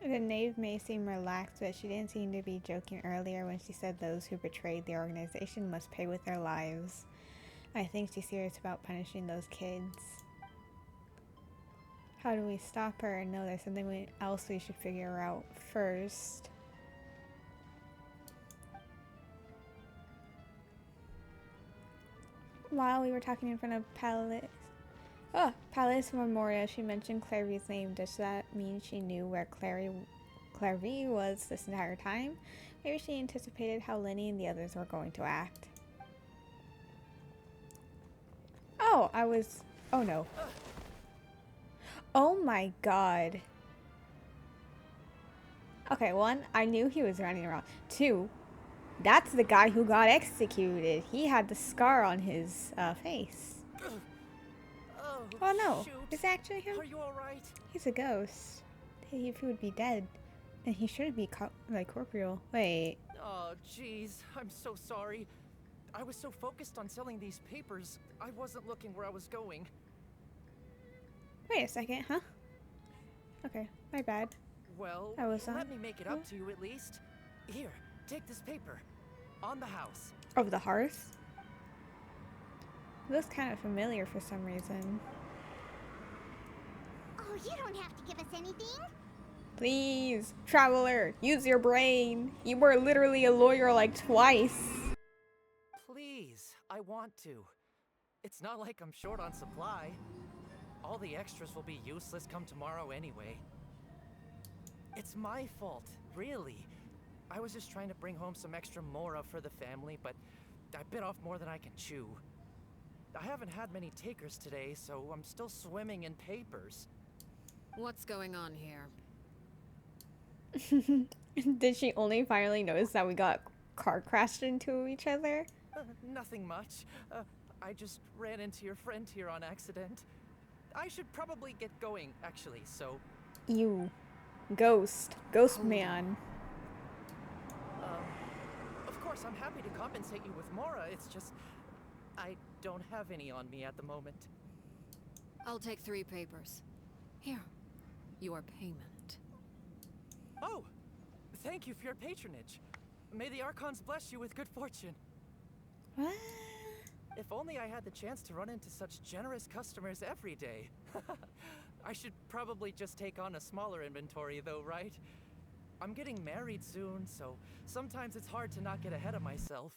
The knave may seem relaxed, but she didn't seem to be joking earlier when she said those who betrayed the organization must pay with their lives. I think she's serious about punishing those kids. How do we stop her? No, there's something else we should figure out first. While we were talking in front of Palace Memorial, she mentioned Clary's name. Does that mean she knew where Clary was this entire time? Maybe she anticipated how Lenny and the others were going to act. Oh, oh no. Oh my god. Okay, one, I knew he was running around. Two, that's the guy who got executed. He had the scar on his face. Oh no, shoot. it's actually him? Are you alright? He's a ghost. If he would be dead, then he shouldn't be corporeal. Wait. Oh, jeez. I'm so sorry. I was so focused on selling these papers, I wasn't looking where I was going. Wait a second, huh? Okay, my bad. Well, I was let me make it up to you at least. Here, take this paper. On the house. Of the hearth? Looks kind of familiar for some reason. Oh, you don't have to give us anything. Please, Traveler, use your brain. You were literally a lawyer like twice. Please, I want to. It's not like I'm short on supply. All the extras will be useless come tomorrow anyway. It's my fault, really. I was just trying to bring home some extra mora for the family, but I bit off more than I can chew. I haven't had many takers today, so I'm still swimming in papers. What's going on here? Did she only finally notice that we got car crashed into each other? Nothing much. I just ran into your friend here on accident. I should probably get going, actually, so... You. Ghost man. Of course, I'm happy to compensate you with mora, it's just... I don't have any on me at the moment. I'll take 3 papers. Here, your payment. Oh! Thank you for your patronage. May the Archons bless you with good fortune. What? If only I had the chance to run into such generous customers every day. I should probably just take on a smaller inventory though, right? I'm getting married soon, so sometimes it's hard to not get ahead of myself.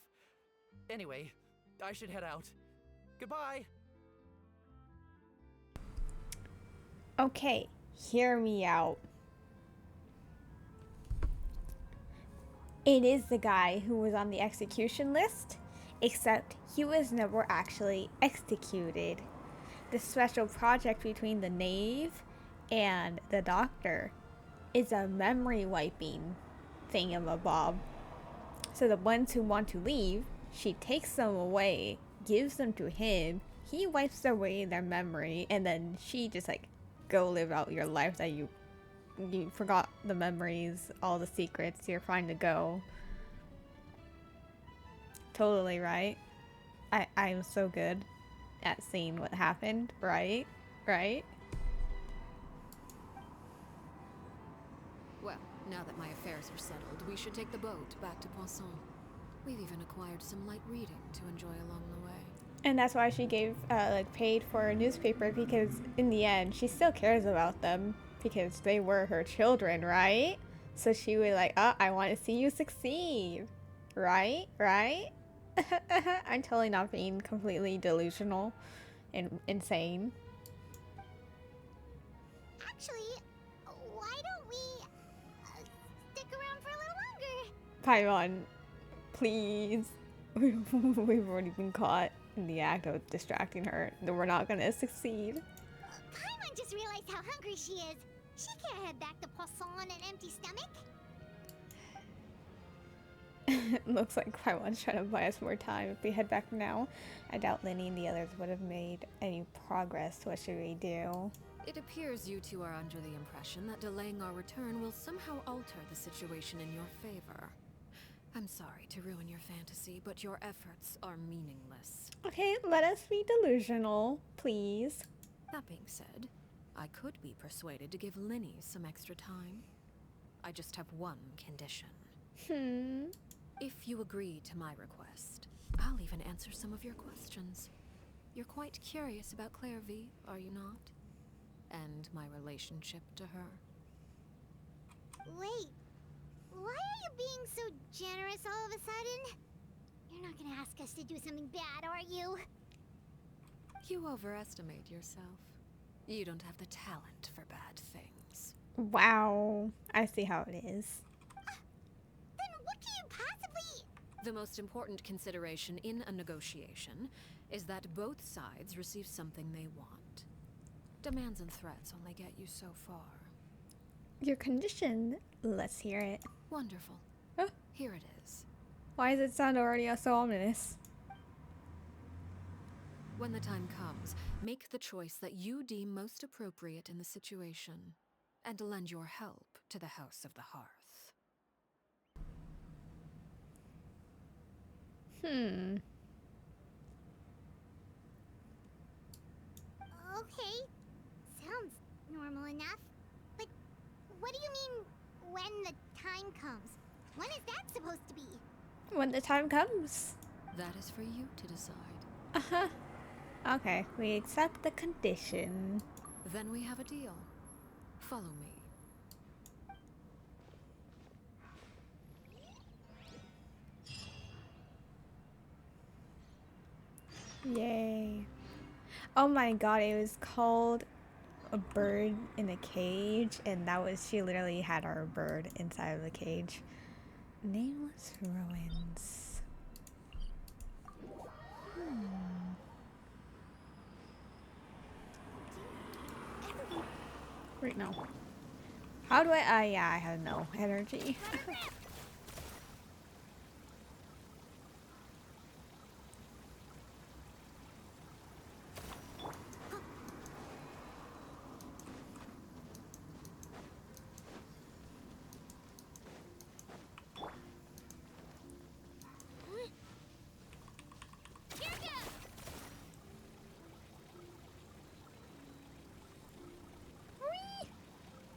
Anyway, I should head out. Goodbye! Okay, Hear me out. It is the guy who was on the execution list, except he was never actually executed. The special project between the knave and the doctor is a memory wiping thingamabob. So the ones who want to leave, she takes them away, gives them to him, he wipes away their memory, and then she just like, go live out your life that you forgot the memories, all the secrets, you're fine to go. Totally right. I'm so good at seeing what happened, right? Right? Well, now that my affairs are settled, we should take the boat back to Poisson. We've even acquired some light reading to enjoy along the way. And that's why she gave, paid for a newspaper, because in the end, she still cares about them, because they were her children, right? So she was like, oh, I want to see you succeed. Right? Right? I'm totally not being completely delusional and insane. Actually, why don't we stick around for a little longer? Paimon, please. We've already been caught in the act of distracting her. We're not gonna succeed. Paimon just realized how hungry she is. She can't head back to Poisson on an empty stomach. Looks like Paimon's trying to buy us more time. If we head back now, I doubt Linny and the others would have made any progress. What should we do? It appears you two are under the impression that delaying our return will somehow alter the situation in your favor. I'm sorry to ruin your fantasy, but your efforts are meaningless. Okay, let us be delusional, please. That being said, I could be persuaded to give Linny some extra time. I just have one condition. If you agree to my request, I'll even answer some of your questions. You're quite curious about Claire V, are you not? And my relationship to her. Wait, why are you being so generous all of a sudden? You're not gonna ask us to do something bad, are you? You overestimate yourself. You don't have the talent for bad things. Wow, I see how it is. Then what can you possibly... The most important consideration in a negotiation is that both sides receive something they want. Demands and threats only get you so far. Your condition, let's hear it. Wonderful. Huh? Here it is. Why does it sound already so ominous? When the time comes, make the choice that you deem most appropriate in the situation, and lend your help to the House of the Hearth. Okay, sounds normal enough. But what do you mean, when the time comes? When is that supposed to be? When the time comes. That is for you to decide. Uh-huh. Okay, we accept the condition. Then we have a deal. Follow me. Yay. Oh my god, it was called A Bird in a Cage, and that was, she literally had our bird inside of the cage. Nameless Ruins. Wait, no. How do I, yeah, I have no energy.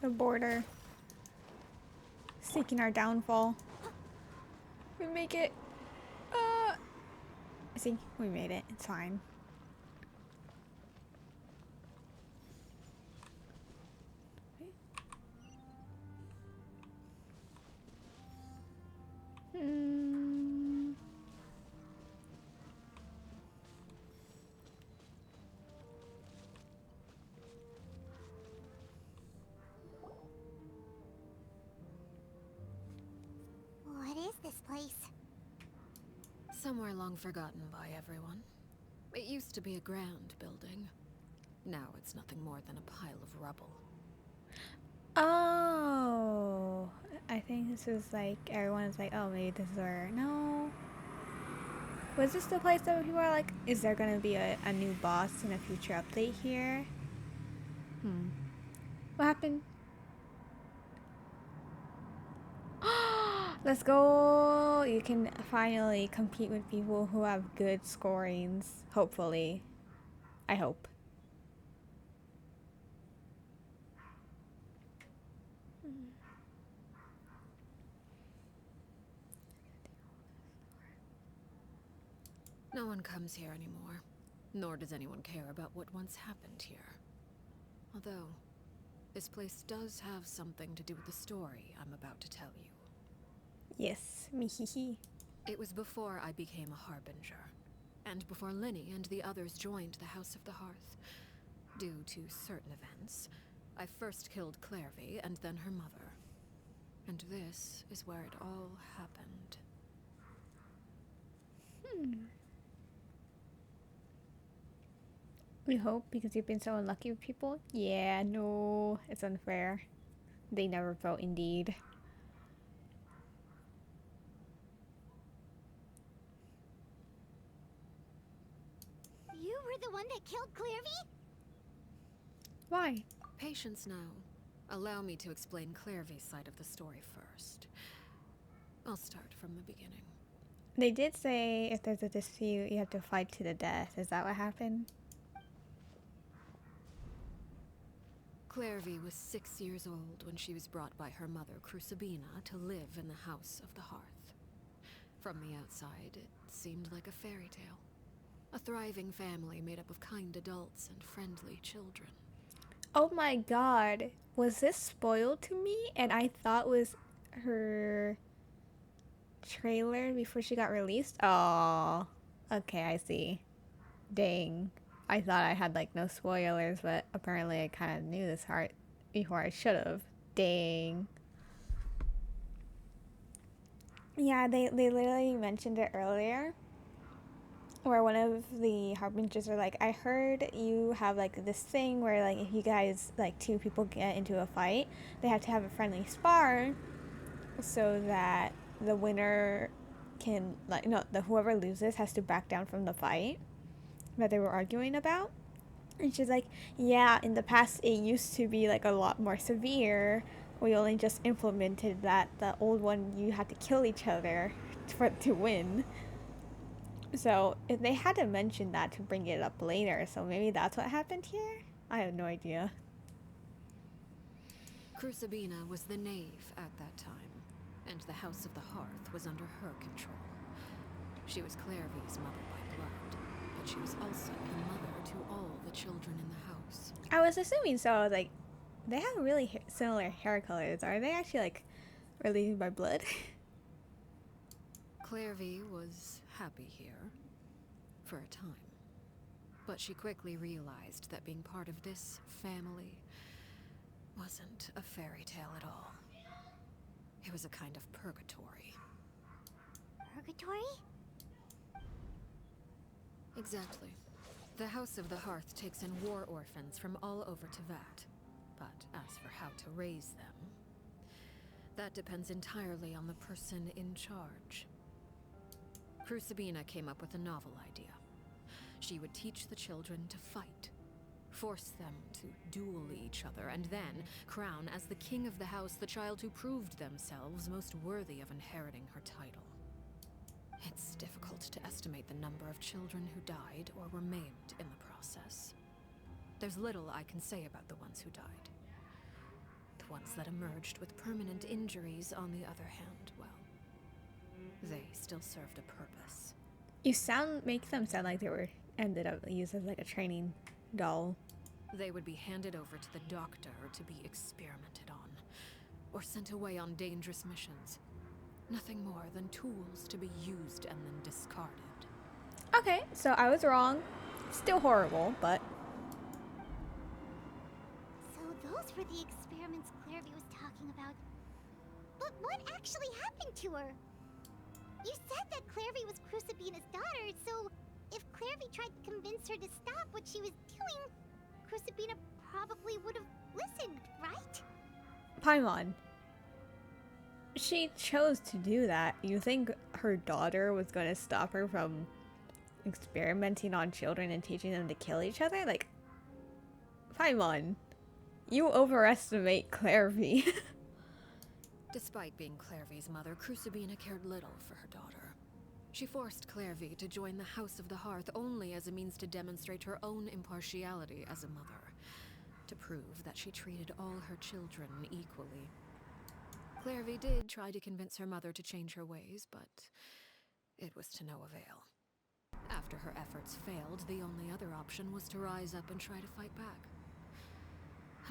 The border. Seeking our downfall. We make it. See, we made it. It's fine. Somewhere long forgotten by everyone. It used to be a grand building. Now it's nothing more than a pile of rubble. Oh, I think this is like everyone's like, oh, maybe this is where. No, was this the place that people are like, is there gonna be a new boss in a future update here? What happened? Let's go! You can finally compete with people who have good scorings. Hopefully. I hope. No one comes here anymore, nor does anyone care about what once happened here. Although, this place does have something to do with the story I'm about to tell you. Yes, mihihi. It was before I became a Harbinger, and before Linny and the others joined the House of the Hearth. Due to certain events, I first killed Clairvy and then her mother. And this is where it all happened. We hope because you've been so unlucky with people. Yeah, no, it's unfair. They never vote indeed. You were the one that killed Clairvy? Why? Patience now. Allow me to explain Clairvy's side of the story first. I'll start from the beginning. They did say if there's a dispute, you have to fight to the death. Is that what happened? Clairvy was 6 years old when she was brought by her mother, Crucibina, to live in the House of the Hearth. From the outside, it seemed like a fairy tale. A thriving family made up of kind adults and friendly children. Oh my god. Was this spoiled to me? And I thought was her trailer before she got released? Oh. Okay, I see. Dang. I thought I had like no spoilers, but apparently I kind of knew this part before I should have. Dang. Yeah, they literally mentioned it earlier. Where one of the harbingers are like, I heard you have like this thing where like if you guys like two people get into a fight, they have to have a friendly spar so that the winner can like no the whoever loses has to back down from the fight that they were arguing about. And she's like, yeah, in the past it used to be like a lot more severe. We only just implemented that the old one you had to kill each other to win. So if they had to mention that to bring it up later, so maybe that's what happened here? I have no idea. Crucibina was the knave at that time, and the House of the Hearth was under her control. She was Clairvy's mother by blood, but she was also the mother to all the children in the house. I was assuming so. I was like, they have really similar hair colors. Are they actually like related by blood? Clairvy was happy here for a time, but she quickly realized that being part of this family wasn't a fairy tale at all. It was a kind of purgatory. Purgatory? Exactly. The House of the Hearth takes in war orphans from all over Tevat, but as for how to raise them, that depends entirely on the person in charge. Crucibina came up with a novel idea. She would teach the children to fight, force them to duel each other, and then crown as the king of the house the child who proved themselves most worthy of inheriting her title. It's difficult to estimate the number of children who died or were maimed in the process. There's little I can say about the ones who died. The ones that emerged with permanent injuries, on the other hand, well, they still served a purpose. You make them sound like they were ended up used as like a training doll. They would be handed over to the doctor to be experimented on, or sent away on dangerous missions. Nothing more than tools to be used and then discarded. Okay, so I was wrong. Still horrible, but... So those were the experiments Clairvy was talking about. But what actually happened to her? You said that Clairvy was Crucibina's daughter, so if Clairvy tried to convince her to stop what she was doing, Crucibina probably would have listened, right? Paimon, she chose to do that. You think her daughter was going to stop her from experimenting on children and teaching them to kill each other? Like, Paimon, you overestimate Clairvy. Despite being Clairvy's mother, Crucibina cared little for her daughter. She forced Clairvy to join the House of the Hearth only as a means to demonstrate her own impartiality as a mother, to prove that she treated all her children equally. Clairvy did try to convince her mother to change her ways, but it was to no avail. After her efforts failed, the only other option was to rise up and try to fight back.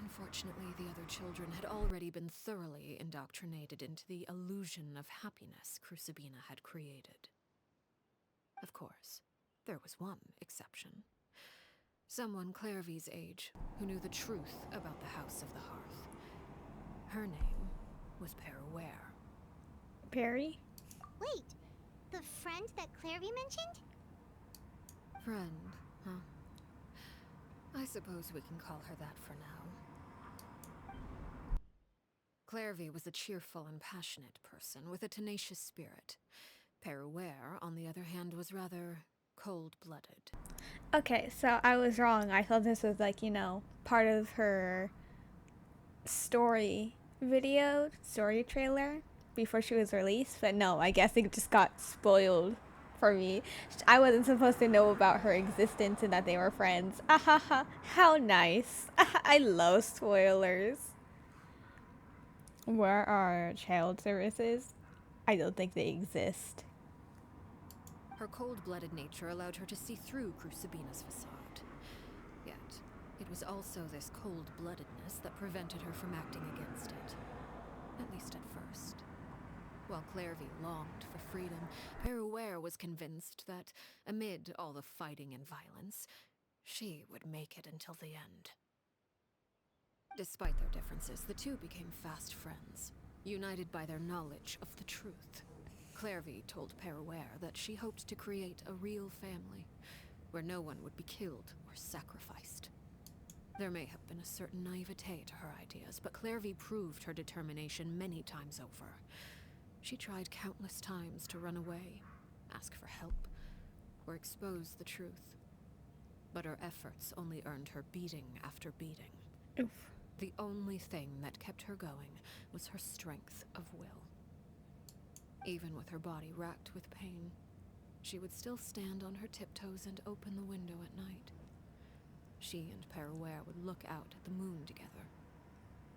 Unfortunately, the other children had already been thoroughly indoctrinated into the illusion of happiness Crucibina had created. Of course, there was one exception. Someone Clairvy's age who knew the truth about the House of the Hearth. Her name was Peruere. Perry? Wait, the friend that Clairvy mentioned? Friend, huh? I suppose we can call her that for now. Clairvy was a cheerful and passionate person with a tenacious spirit. Peruere, on the other hand, was rather cold-blooded. Okay, so I was wrong. I thought this was like, you know, part of her story video, story trailer before she was released. But no, I guess it just got spoiled for me. I wasn't supposed to know about her existence and that they were friends. Ahaha, how nice. I love spoilers. Where are child services? I don't think they exist. Her cold-blooded nature allowed her to see through Crucibina's facade. Yet, it was also this cold-bloodedness that prevented her from acting against it. At least at first. While Clairvy longed for freedom, Peruere was convinced that, amid all the fighting and violence, she would make it until the end. Despite their differences, the two became fast friends, united by their knowledge of the truth. Clairvy told Peruere that she hoped to create a real family, where no one would be killed or sacrificed. There may have been a certain naivete to her ideas, but Clairvy proved her determination many times over. She tried countless times to run away, ask for help, or expose the truth. But her efforts only earned her beating after beating. Oof. The only thing that kept her going was her strength of will. Even with her body racked with pain, she would still stand on her tiptoes and open the window at night. She and Peruere would look out at the moon together,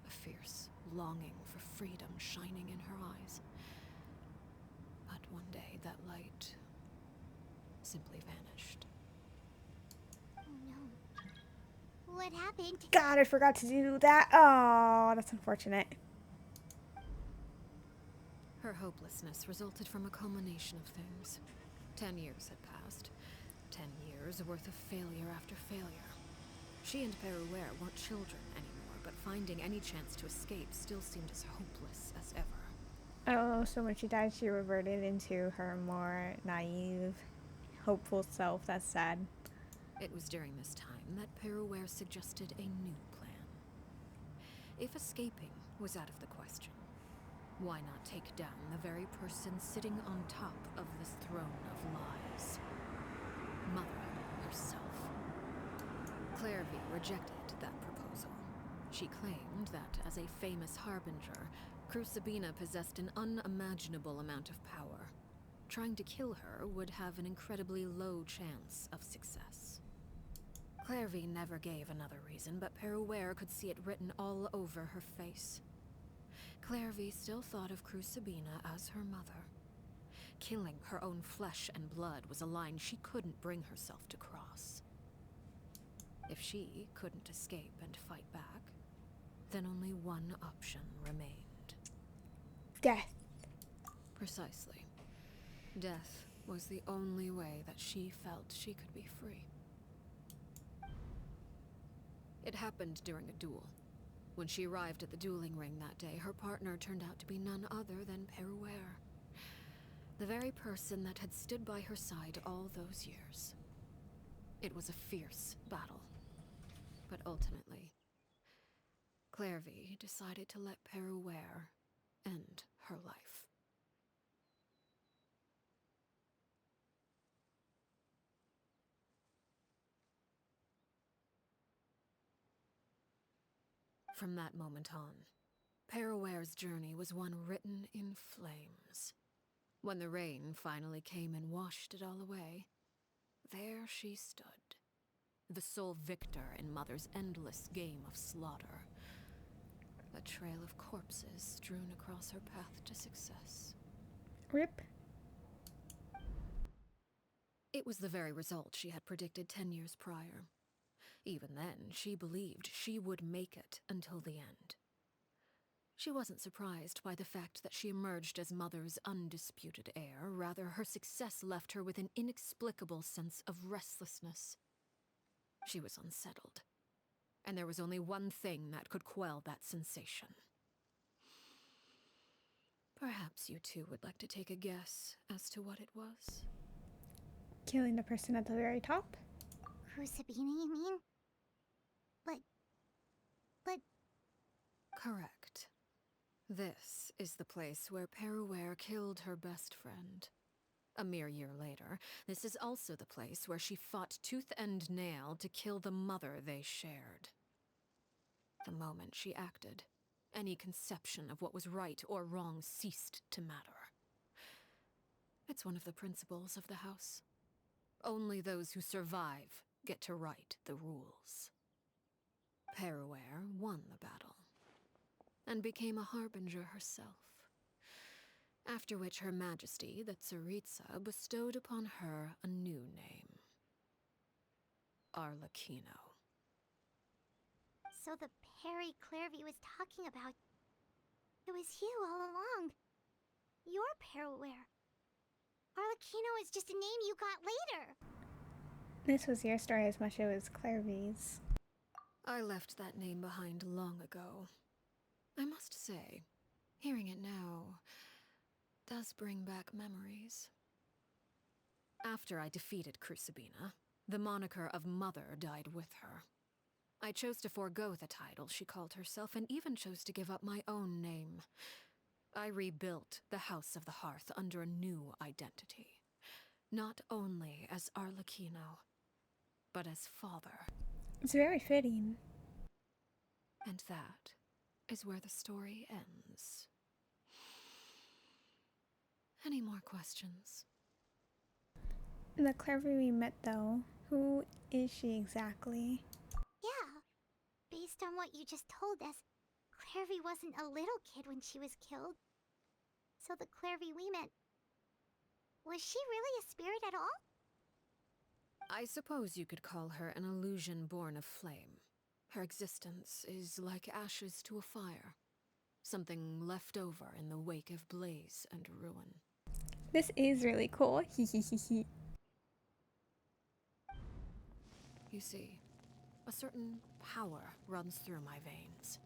a fierce longing for freedom shining in her eyes. But one day that light simply vanished. Oh no. What happened? God, I forgot to do that. Oh, that's unfortunate. Her hopelessness resulted from a culmination of things. 10 years had passed. 10 years worth of failure after failure. She and Peruere weren't children anymore, but finding any chance to escape still seemed as hopeless as ever. Oh, so when she died, she reverted into her more naive, hopeful self. That's sad. It was during this time that Peruere suggested a new plan. If escaping was out of the question, why not take down the very person sitting on top of this throne of lies? Mother herself. Clairvy rejected that proposal. She claimed that, as a famous harbinger, Crucibina possessed an unimaginable amount of power. Trying to kill her would have an incredibly low chance of success. Clairvy never gave another reason, but Peruere could see it written all over her face. Clairvy still thought of Crucibina as her mother. Killing her own flesh and blood was a line she couldn't bring herself to cross. If she couldn't escape and fight back, then only one option remained. Death. Precisely. Death was the only way that she felt she could be free. It happened during a duel. When she arrived at the dueling ring that day, her partner turned out to be none other than Peruere. The very person that had stood by her side all those years. It was a fierce battle. But ultimately, Clairvy decided to let Peruware end her life. From that moment on, Peruware's journey was one written in flames. When the rain finally came and washed it all away, there she stood, the sole victor in Mother's endless game of slaughter. A trail of corpses strewn across her path to success. Rip. It was the very result she had predicted 10 years prior. Even then, she believed she would make it until the end. She wasn't surprised by the fact that she emerged as Mother's undisputed heir. Rather, her success left her with an inexplicable sense of restlessness. She was unsettled, and there was only one thing that could quell that sensation. Perhaps you two would like to take a guess as to what it was? Killing the person at the very top? Sabina, you mean? But... Correct. This is the place where Peruware killed her best friend. A mere year later, this is also the place where she fought tooth and nail to kill the mother they shared. The moment she acted, any conception of what was right or wrong ceased to matter. It's one of the principles of the house. Only those who survive get to write the rules. Peruware won the battle, and became a harbinger herself. After which Her Majesty, the Tsaritsa, bestowed upon her a new name. Arlecchino. So the Perry Clairvy was talking about... It was you all along. You're Peruware. Arlecchino is just a name you got later. This was your story as much as it was Clairvy's. I left that name behind long ago. I must say, hearing it now does bring back memories. After I defeated Crucibina, the moniker of Mother died with her. I chose to forego the title she called herself, and even chose to give up my own name. I rebuilt the House of the Hearth under a new identity. Not only as Arlecchino, but as father. It's very fitting. And that is where the story ends. Any more questions? The Clairvy we met, though, who is she exactly? Yeah. Based on what you just told us, Clairvy wasn't a little kid when she was killed. So the Clairvy we met... Was she really a spirit at all? I suppose you could call her an illusion born of flame. Her existence is like ashes to a fire. Something left over in the wake of blaze and ruin. This is really cool. Hee. You see, a certain power runs through my veins.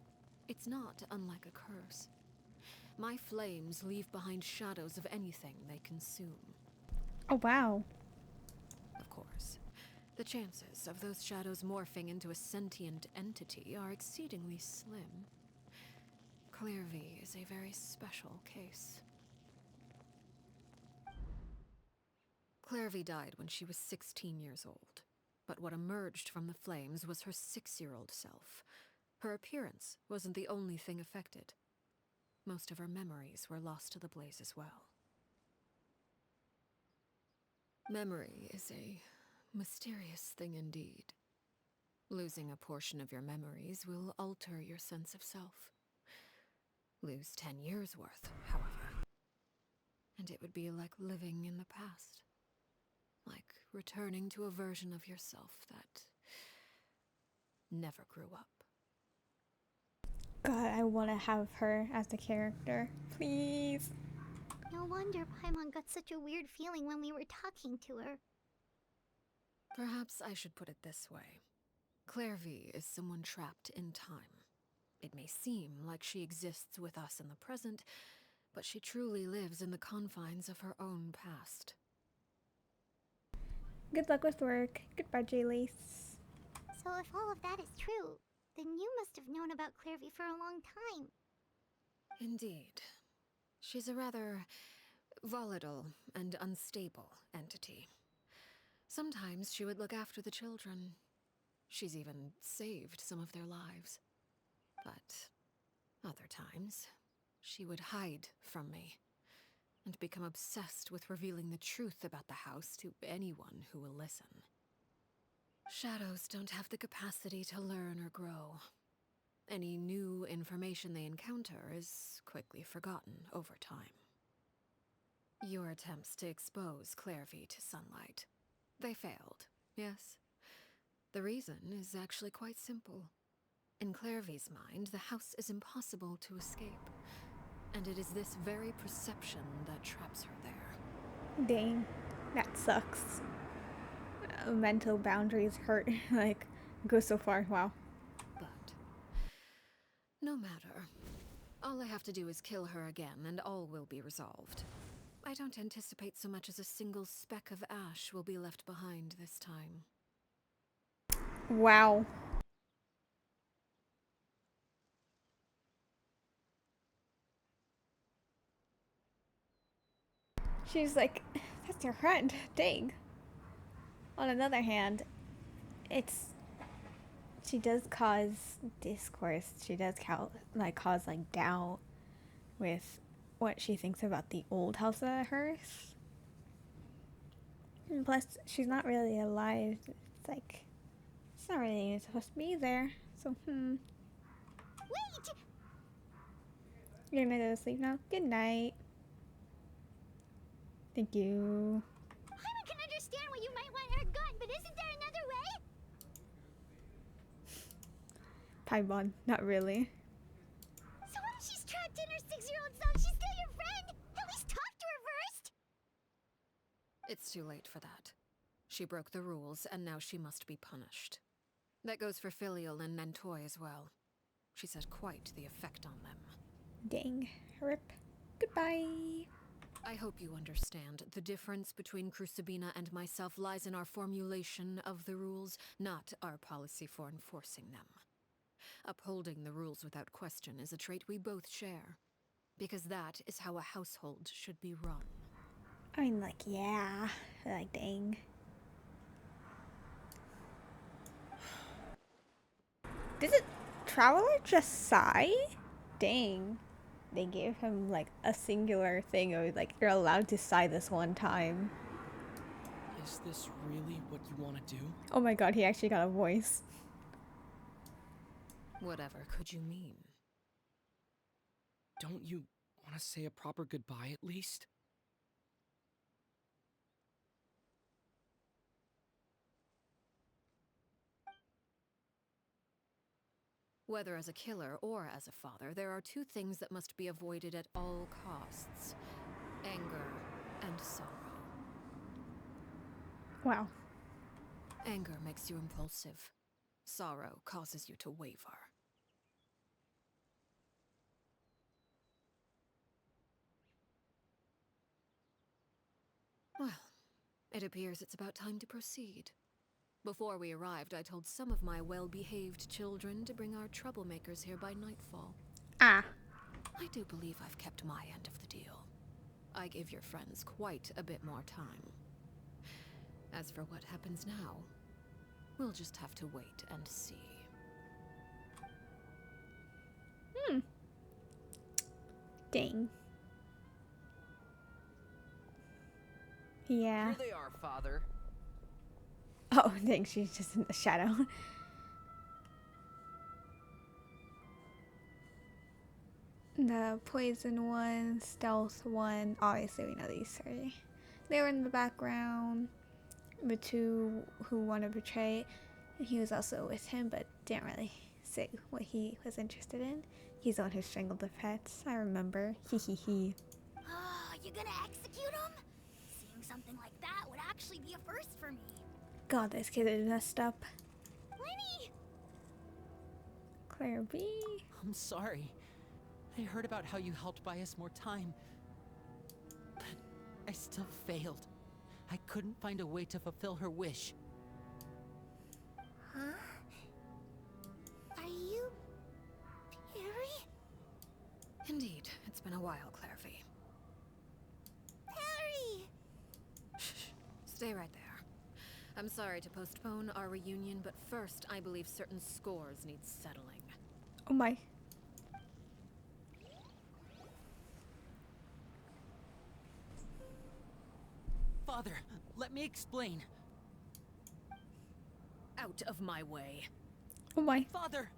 It's not unlike a curse. My flames leave behind shadows of anything they consume. Oh, wow. Of course, the chances of those shadows morphing into a sentient entity are exceedingly slim. Clairvy is a very special case. Clairvy died when she was 16 years old. But what emerged from the flames was her 6-year-old self. Her appearance wasn't the only thing affected. Most of her memories were lost to the blaze as well. Memory is a mysterious thing indeed. Losing a portion of your memories will alter your sense of self. Lose 10 years' worth, however, and it would be like living in the past. Like returning to a version of yourself that never grew up. God, I want to have her as the character. Please. No wonder Paimon got such a weird feeling when we were talking to her. Perhaps I should put it this way. Clairvy is someone trapped in time. It may seem like she exists with us in the present, but she truly lives in the confines of her own past. Good luck with work. Goodbye, J-Lace. So if all of that is true, then you must have known about Clairvy for a long time. Indeed. She's a rather volatile and unstable entity. Sometimes she would look after the children. She's even saved some of their lives. But other times, she would hide from me and become obsessed with revealing the truth about the house to anyone who will listen. Shadows don't have the capacity to learn or grow. Any new information they encounter is quickly forgotten over time. Your attempts to expose Clairvy to sunlight. They failed, yes? The reason is actually quite simple. In Clairvy's mind, the house is impossible to escape. And it is this very perception that traps her there. Dang, that sucks. Mental boundaries hurt. Like, go so far. Wow. But no matter. All I have to do is kill her again, and all will be resolved. I don't anticipate so much as a single speck of ash will be left behind this time. Wow. She's like, that's your friend. Dang. On another hand, she does cause discourse. She does cause doubt with what she thinks about the old house of hers. And plus, she's not really alive. It's like, it's not really even supposed to be there. So, Wait! You're gonna go to sleep now? Good night. Thank you. Paimon can understand why you might want her gone, but isn't there another way? Paimon, not really. So what if she's trapped in her 6-year-old self? She's still your friend! At least talk to her first! It's too late for that. She broke the rules, and now she must be punished. That goes for Filial and Nantoy as well. She's had quite the effect on them. Dang. Rip. Goodbye. I hope you understand. The difference between Crucibina and myself lies in our formulation of the rules, not our policy for enforcing them. Upholding the rules without question is a trait we both share, because that is how a household should be run. I mean, yeah. Dang. Does a traveler just sigh? Dang. They gave him, a singular thing of, you're allowed to sigh this one time. Is this really what you want to do? Oh my god, he actually got a voice. Whatever could you mean? Don't you want to say a proper goodbye at least? Whether as a killer or as a father, there are two things that must be avoided at all costs: anger and sorrow. Wow. Anger makes you impulsive. Sorrow causes you to waver. Well, it appears it's about time to proceed. Before we arrived, I told some of my well-behaved children to bring our troublemakers here by nightfall. Ah. I do believe I've kept my end of the deal. I gave your friends quite a bit more time. As for what happens now, we'll just have to wait and see. Dang. Yeah. Here they are, Father. Oh, dang, she's just in the shadow. The poison one, stealth one, obviously we know these three. They were in the background. The two who want to betray, he was also with him, but didn't really say what he was interested in. He's the one who strangled the pets, I remember. Hee hee hee. Oh, you gonna execute him? Seeing something like that would actually be a first for me. God, this kid is messed up. Lenny! Claire B. I'm sorry. I heard about how you helped buy us more time. But I still failed. I couldn't find a way to fulfill her wish. Huh? Are you... Perry? Indeed, it's been a while, Clairvy. Perry! Stay right there. I'm sorry to postpone our reunion, but first, I believe certain scores need settling. Oh my. Father, let me explain. Out of my way. Oh my. Father!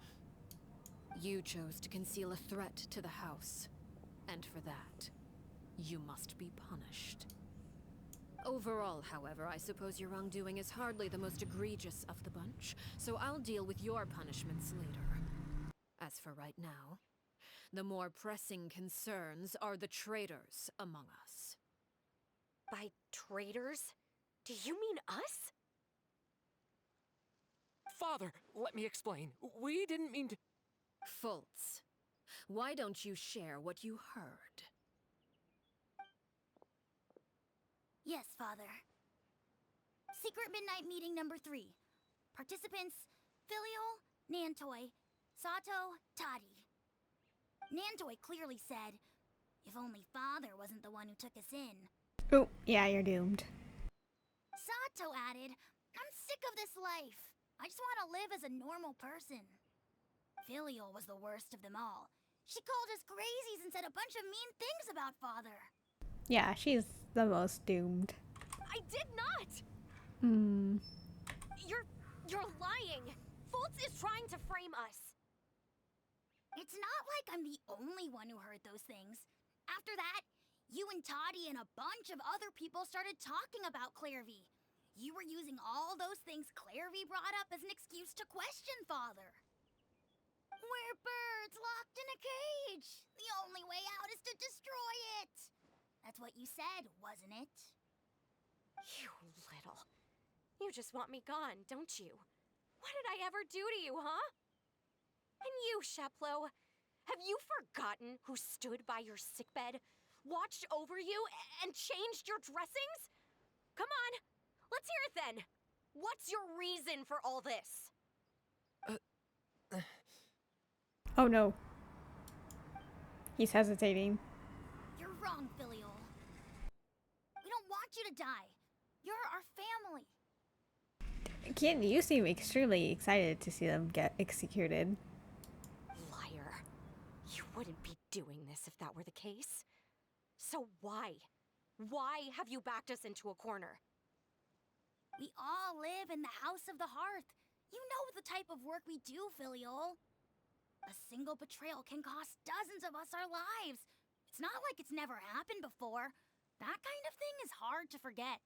You chose to conceal a threat to the house. And for that, you must be punished. Overall, however, I suppose your wrongdoing is hardly the most egregious of the bunch, so I'll deal with your punishments later. As for right now, the more pressing concerns are the traitors among us. By traitors? Do you mean us? Father, let me explain. We didn't mean to. Fultz, why don't you share what you heard? Yes, Father. Secret Midnight Meeting number 3. Participants, Filial, Nantoy, Sato, Toddy. Nantoy clearly said, if only Father wasn't the one who took us in. Oh, yeah, you're doomed. Sato added, I'm sick of this life. I just want to live as a normal person. Filial was the worst of them all. She called us crazies and said a bunch of mean things about Father. Yeah, she's the most doomed. I did not! Hmm. You're lying! Fultz is trying to frame us! It's not like I'm the only one who heard those things. After that, you and Toddy and a bunch of other people started talking about Clairvy. You were using all those things Clairvy brought up as an excuse to question Father. We're birds locked in a cage. The only way out is to destroy it. That's what you said, wasn't it? You little... You just want me gone, don't you? What did I ever do to you, huh? And you, Sheplo, have you forgotten who stood by your sickbed, watched over you, and changed your dressings? Come on, let's hear it then. What's your reason for all this? Oh no. He's hesitating. You're wrong, Filial. We don't want you to die. You're our family. Kid, you seem extremely excited to see them get executed. Liar. You wouldn't be doing this if that were the case. So why? Why have you backed us into a corner? We all live in the House of the Hearth. You know the type of work we do, Filial. A single betrayal can cost dozens of us our lives. It's not like it's never happened before. That kind of thing is hard to forget.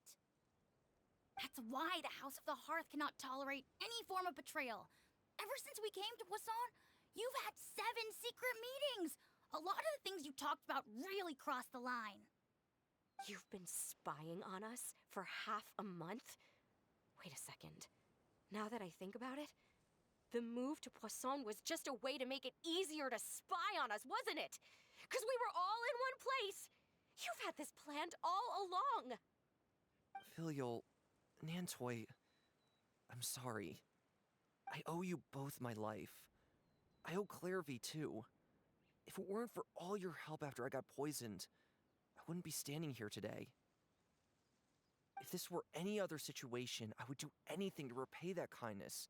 That's why the House of the Hearth cannot tolerate any form of betrayal. Ever since we came to Poisson, you've had 7 secret meetings. A lot of the things you talked about really crossed the line. You've been spying on us for half a month? Wait a second. Now that I think about it, the move to Poisson was just a way to make it easier to spy on us, wasn't it? Because we were all in one place. You've had this planned all along. Filial, Nantoy, I'm sorry. I owe you both my life. I owe Clairvy too. If it weren't for all your help after I got poisoned, I wouldn't be standing here today. If this were any other situation, I would do anything to repay that kindness,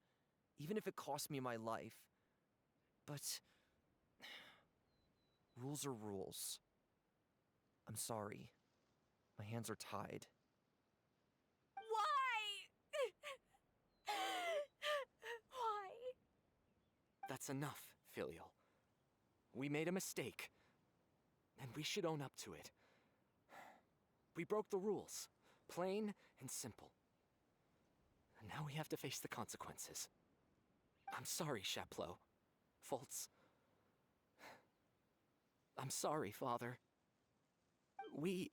even if it cost me my life. But rules are rules. I'm sorry. My hands are tied. Why? Why? That's enough, Filial. We made a mistake, and we should own up to it. We broke the rules, plain and simple. And now we have to face the consequences. I'm sorry, Chapleau. Fultz. I'm sorry, Father. We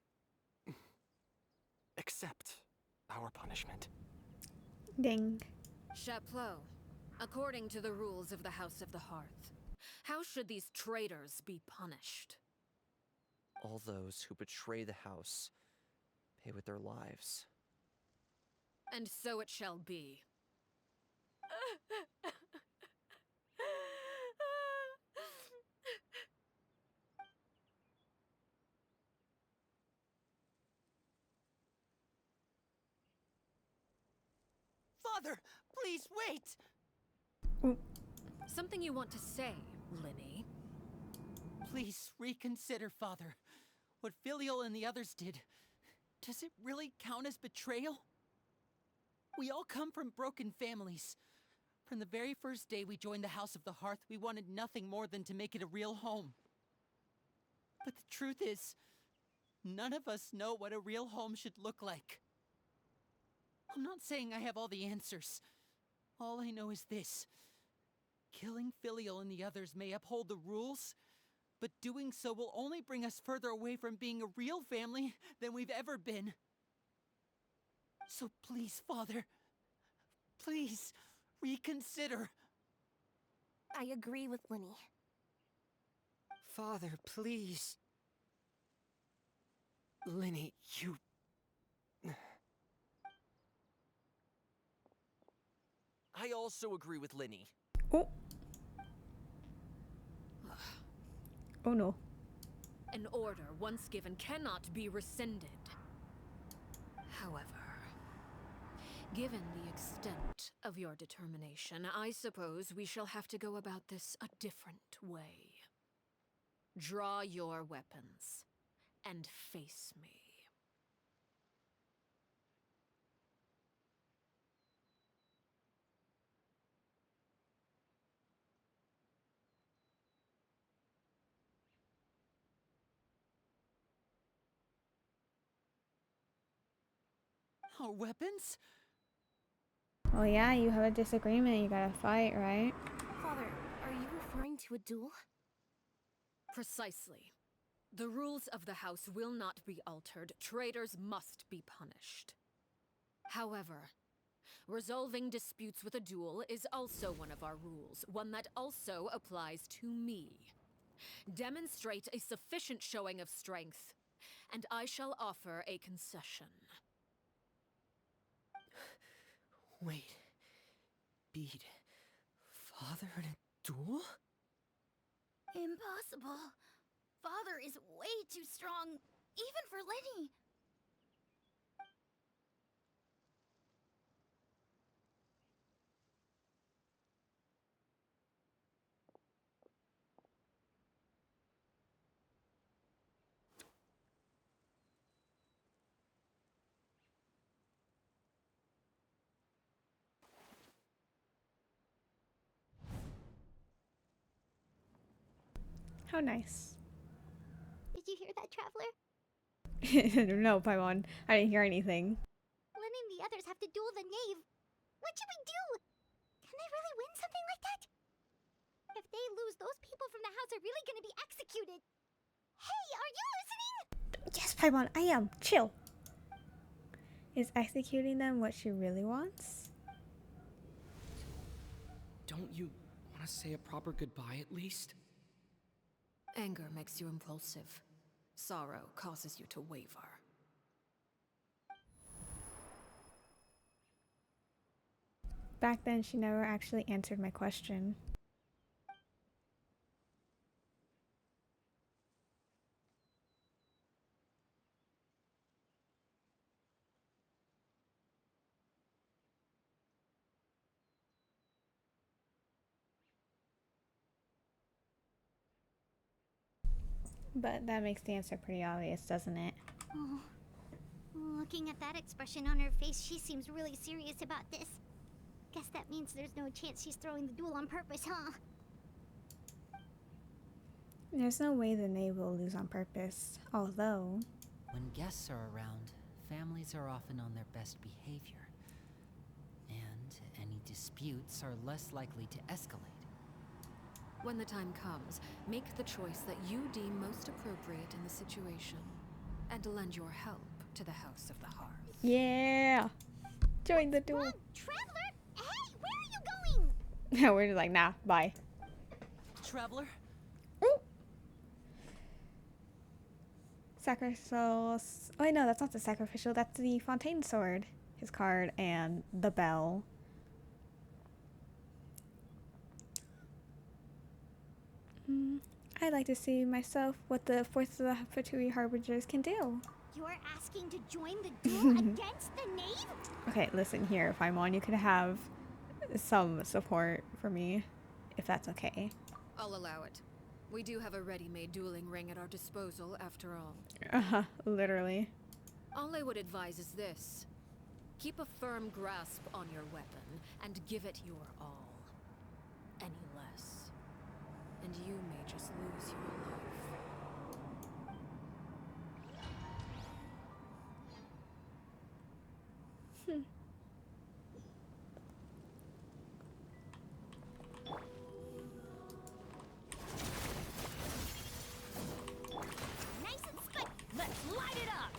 accept our punishment. Ding. Chapleau, according to the rules of the House of the Hearth, How should these traitors be punished? All those who betray the house pay with their lives. And so it shall be. Father, please wait! Something you want to say, Linny? Please reconsider, Father. What Filial and the others did, does it really count as betrayal? We all come from broken families. From the very first day we joined the House of the Hearth, we wanted nothing more than to make it a real home. But the truth is, none of us know what a real home should look like. I'm not saying I have all the answers. All I know is this. Killing Filial and the others may uphold the rules, but doing so will only bring us further away from being a real family than we've ever been. So please, Father, please reconsider. I agree with Linny. Father, please. Linny, you... I also agree with Linny. Oh. Oh no. An order once given cannot be rescinded. However, given the extent of your determination, I suppose we shall have to go about this a different way. Draw your weapons and face me. Our weapons? Oh yeah, you have a disagreement. You gotta fight, right? Father, are you referring to a duel? Precisely. The rules of the house will not be altered. Traitors must be punished. However, resolving disputes with a duel is also one of our rules, one that also applies to me. Demonstrate a sufficient showing of strength, and I shall offer a concession. Wait. Beat Father in a duel? Impossible. Father is way too strong, even for Linny. How nice. Did you hear that, Traveler? No, Paimon. I didn't hear anything. Linny and the others have to duel the knave. What should we do? Can they really win something like that? If they lose, those people from the house are really gonna be executed. Hey, are you listening? Yes, Paimon, I am. Chill. Is executing them what she really wants? Don't you want to say a proper goodbye at least? Anger makes you impulsive. Sorrow causes you to waver. Back then, she never actually answered my question. But that makes the answer pretty obvious, doesn't it? Oh. Looking at that expression on her face, she seems really serious about this. Guess that means there's no chance she's throwing the duel on purpose, huh? There's no way the knave will lose on purpose. Although... When guests are around, families are often on their best behavior. And any disputes are less likely to escalate. When the time comes, make the choice that you deem most appropriate in the situation, and lend your help to the House of the Hearth. Yeah! Join the duel! Traveler! Hey, where are you going? We're just like, nah, bye. traveler. Ooh. Sacrificial. Oh, wait, no, that's not the sacrificial. That's the Fontaine sword. His card and the bell. I'd like to see myself what the Fourth of the Fatui Harbingers can do. You're asking to join the duel against the knave? Okay, listen here, Paimon, you could have some support for me, if that's okay. I'll allow it. We do have a ready-made dueling ring at our disposal, after all. Literally. All I would advise is this. Keep a firm grasp on your weapon, and give it your all. Any less, and you may just lose your life. Nice and split. Let's light it up.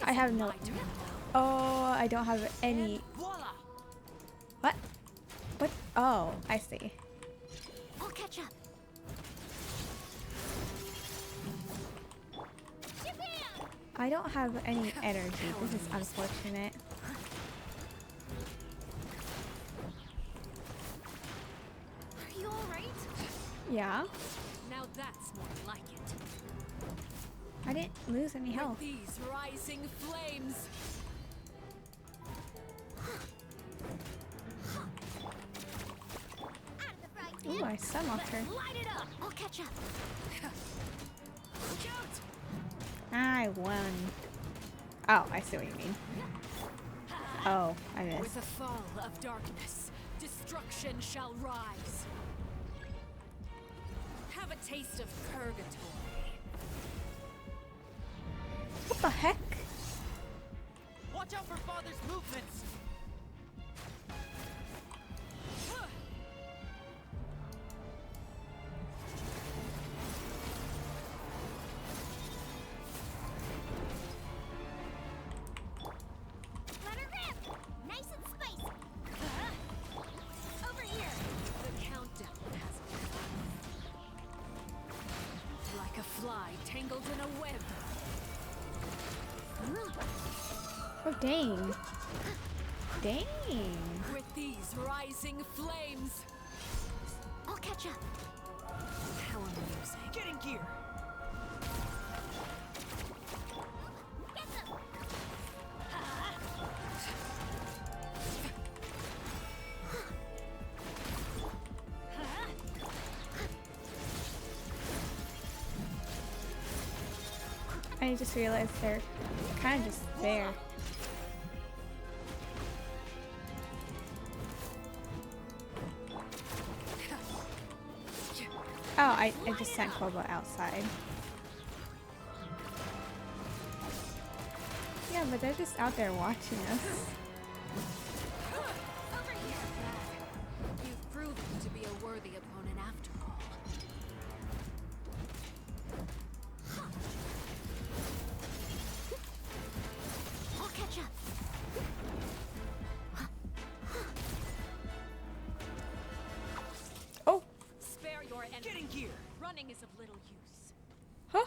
I have no... Oh, I don't have any... Voila! What? What? Oh, I see. I'll catch up. Japan! I don't have any energy. This is unfortunate. Are you alright? Yeah? Now that's more like it. I didn't lose any health. These rising flames. Out of the frying pan. Ooh, I summoned her. Light it up. I'll catch up. Look out! I won. Oh, I see what you mean. Oh, I missed. With the fall of darkness, destruction shall rise. Have a taste of purgatory. What the heck? Watch out for Father's movements! Let her rip. Nice and spicy. Over here. The countdown has begun. Like a fly tangled in a web. Oh, dang. Dang. With these rising flames. I'll catch up. How amusing. Get in gear! Get them. I just realized they're kind of just there. Oh, I just sent Kobo outside. Yeah, but they're just out there watching us. Over here. You've proven to be a worthy opponent after all. I'll catch up. Oh, Spare your energy. Get in gear! Running is of little use. huh?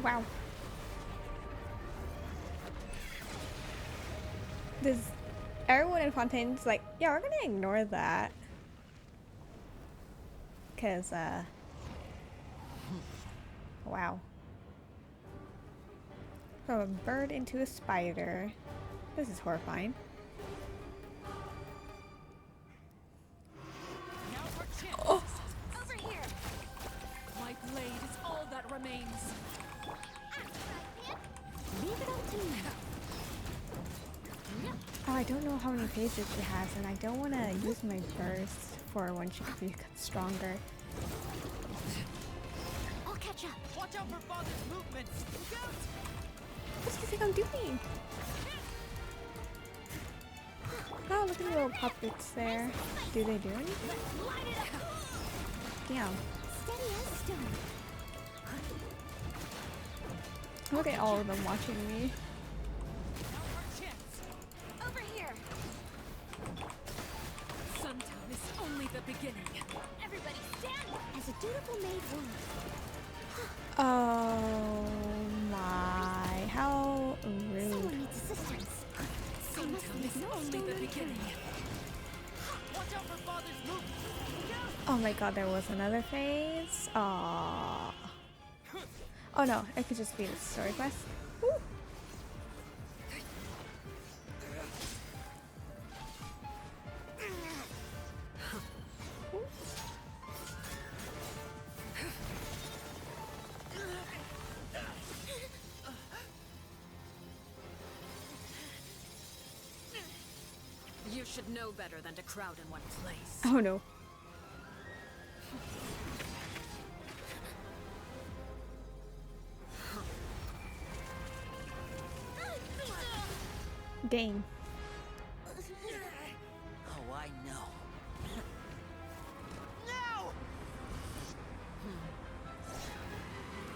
Wow. Does everyone in Fontaine's like, yeah, we're gonna ignore that. Cause, wow. From a bird into a spider. This is horrifying. Now for chance! Oh, Over here. My blade is all that remains. Leave it up to me. oh, I don't know how many phases she has, and I don't want to use my burst for when she becomes stronger. I'll catch up. Watch out for Father's movements! Look out! What do you think I'm doing? Oh, look at the little puppets there. Do they do anything? Light it up. Damn. Steady as stone. Look at all of them watching me. Over here. Sometime is only the beginning. Everybody stand as a dutiful maid would. Oh my, how rude. Someone needs assistance. Sometime is only the beginning. Watch out for Father's move! Oh my god, there was another phase? Aww. Oh no, it could just be the story quest. Woo. You should know better than to crowd in one place. Oh no. Dang. Oh, I know.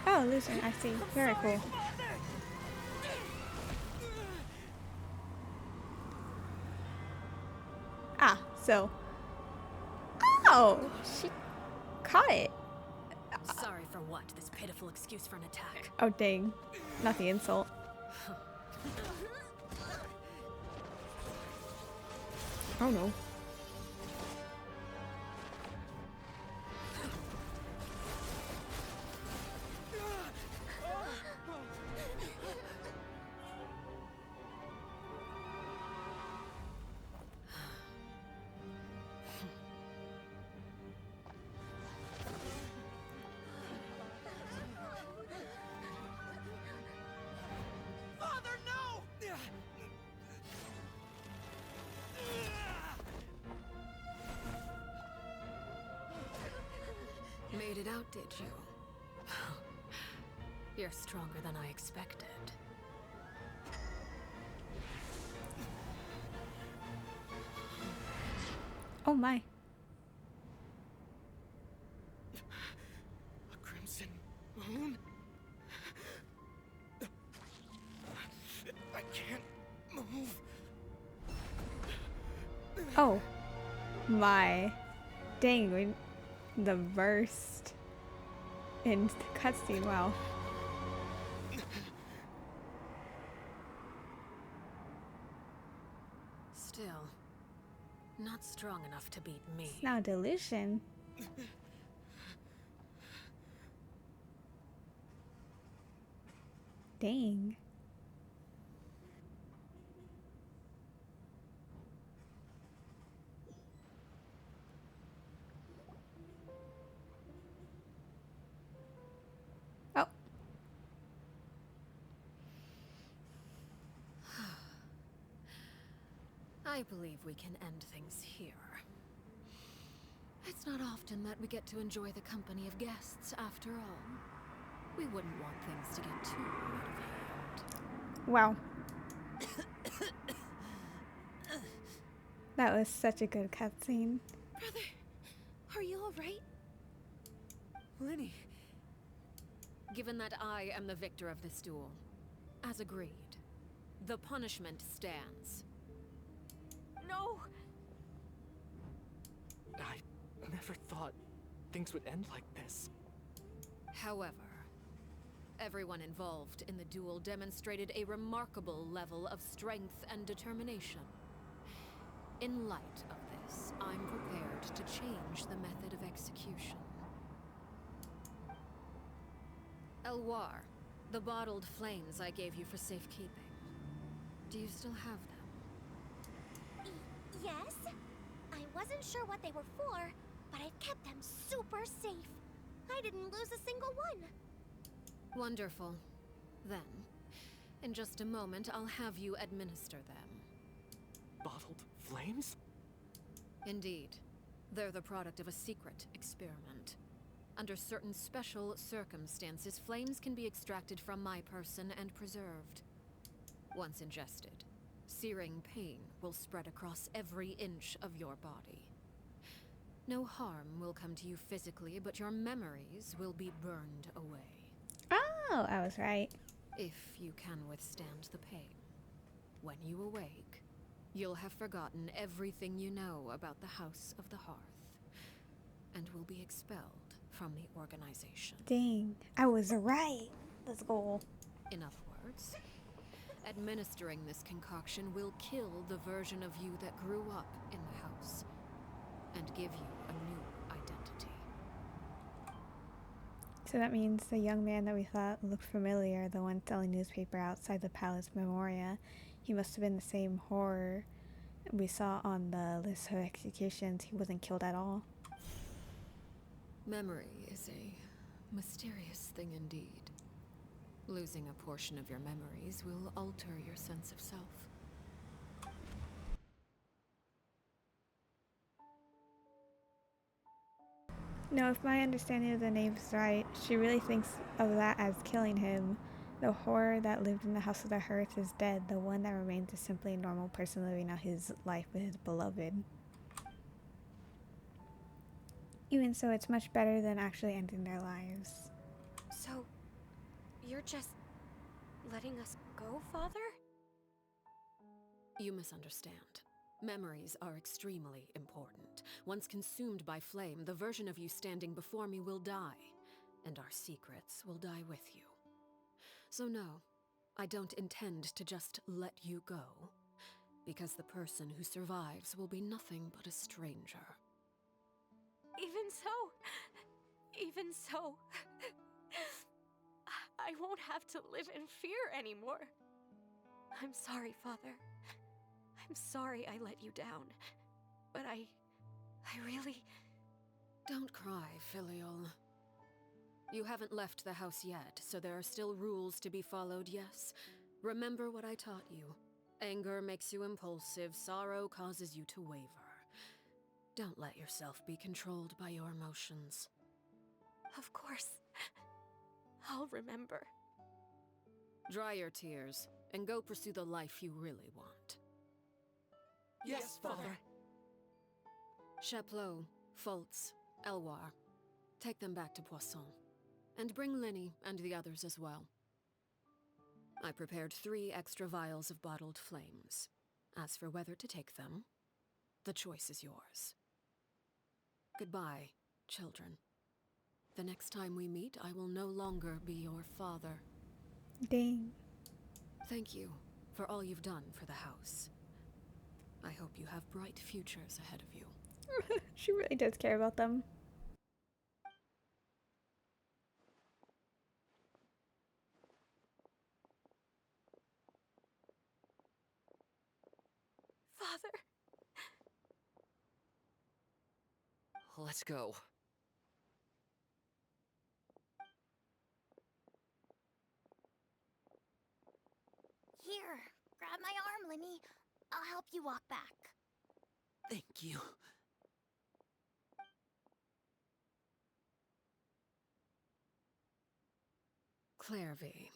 Oh, loser, I see. Very cool. Ah, so. Oh, she caught it. Sorry for what? This pitiful excuse for an attack. Oh, dang. Not the insult. Oh no. Father, no! Made it out, did you? You're stronger than I expected. Oh my. A crimson moon? I can't move. Oh my. Dang, the burst in the cutscene, wow. Still, not strong enough to beat me. It's now delusion. Dang. Oh. I believe we can end things here. It's not often that we get to enjoy the company of guests, after all. We wouldn't want things to get too out of hand. Wow. That was such a good cutscene. Brother, are you alright? Lenny. Given that I am the victor of this duel, as agreed, the punishment stands. No! I never thought things would end like this. However, everyone involved in the duel demonstrated a remarkable level of strength and determination. In light of this, I'm prepared to change the method of execution. Elwar, the bottled flames I gave you for safekeeping. Do you still have them? Yes? I wasn't sure what they were for, but I've kept them super safe. I didn't lose a single one. Wonderful. Then, in just a moment, I'll have you administer them. Bottled flames? Indeed. They're the product of a secret experiment. Under certain special circumstances, flames can be extracted from my person and preserved. Once ingested, searing pain will spread across every inch of your body. No harm will come to you physically, but your memories will be burned away. Oh, I was right. If you can withstand the pain. When you awake, you'll have forgotten everything you know about the House of the Hearth, and will be expelled from the organization. Dang, I was right. Let's go. In other words, administering this concoction will kill the version of you that grew up in the house, and give you a new identity. So that means the young man that we thought looked familiar, the one selling newspaper outside the palace memoria, he must have been the same horror we saw on the list of executions. He wasn't killed at all. Memory is a mysterious thing indeed. Losing a portion of your memories will alter your sense of self. No, if my understanding of the name's right, she really thinks of that as killing him. The horror that lived in the House of the Hearth is dead. The one that remains is simply a normal person living out his life with his beloved. Even so, it's much better than actually ending their lives. So, you're just letting us go, Father? You misunderstand. Memories are extremely important. Once consumed by flame, the version of you standing before me will die, and our secrets will die with you. So no, I don't intend to just let you go, because the person who survives will be nothing but a stranger. Even so, I won't have to live in fear anymore. I'm sorry, Father. I'm sorry I let you down. But I really... Don't cry, Filial. You haven't left the house yet, so there are still rules to be followed, yes? Remember what I taught you. Anger makes you impulsive, sorrow causes you to waver. Don't let yourself be controlled by your emotions. Of course. I'll remember. Dry your tears, and go pursue the life you really want. Yes, Father. Chaplot, Foltz, Elwar. Take them back to Poisson. And bring Linny and the others as well. I prepared 3 extra vials of bottled flames. As for whether to take them, the choice is yours. Goodbye, children. The next time we meet, I will no longer be your father. Dang. Thank you for all you've done for the house. I hope you have bright futures ahead of you. She really does care about them. Father. Let's go. Here, grab my arm, Linny. I'll help you walk back. Thank you. Clairvy.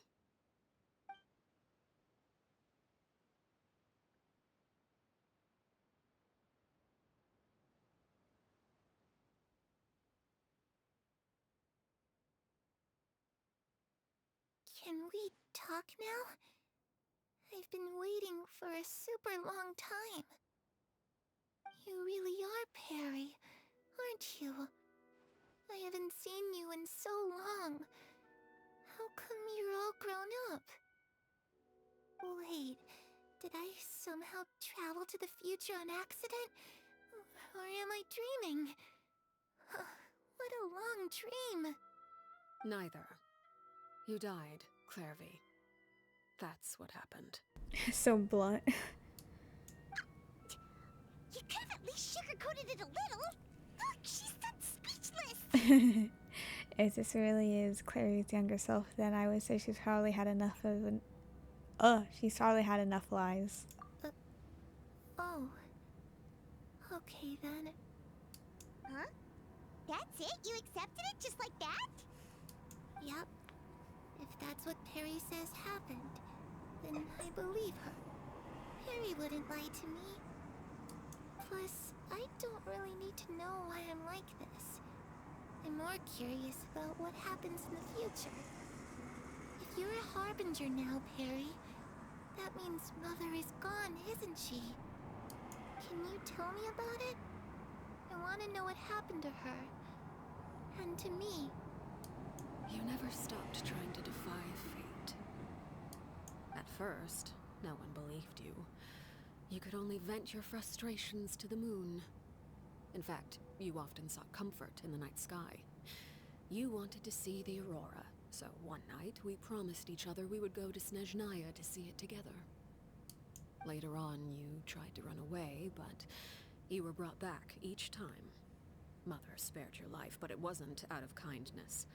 Can we talk now? I've been waiting for a super long time. You really are Perry, aren't you? I haven't seen you in so long. How come you're all grown up? Wait, did I somehow travel to the future on accident? Or am I dreaming? What a long dream. Neither. You died, Clairvy. That's what happened. So blunt. You could have at least sugarcoated it a little. Look, she's done speechless. If this really is Clary's younger self, then I would say she's probably had enough of an... she's probably had enough lies. Oh. Okay then. Huh? That's it? You accepted it just like that? Yep. If that's what Perry says happened, then I believe her. Perry wouldn't lie to me. Plus, I don't really need to know why I'm like this. I'm more curious about what happens in the future. If you're a harbinger now, Perry, that means Mother is gone, isn't she? Can you tell me about it? I want to know what happened to her. And to me. You never stopped trying to defy fate. At first, no one believed you. You could only vent your frustrations to the moon. In fact, you often sought comfort in the night sky. You wanted to see the aurora, so one night we promised each other we would go to Snezhnaya to see it together. Later on, you tried to run away, but you were brought back each time. Mother spared your life, but it wasn't out of kindness.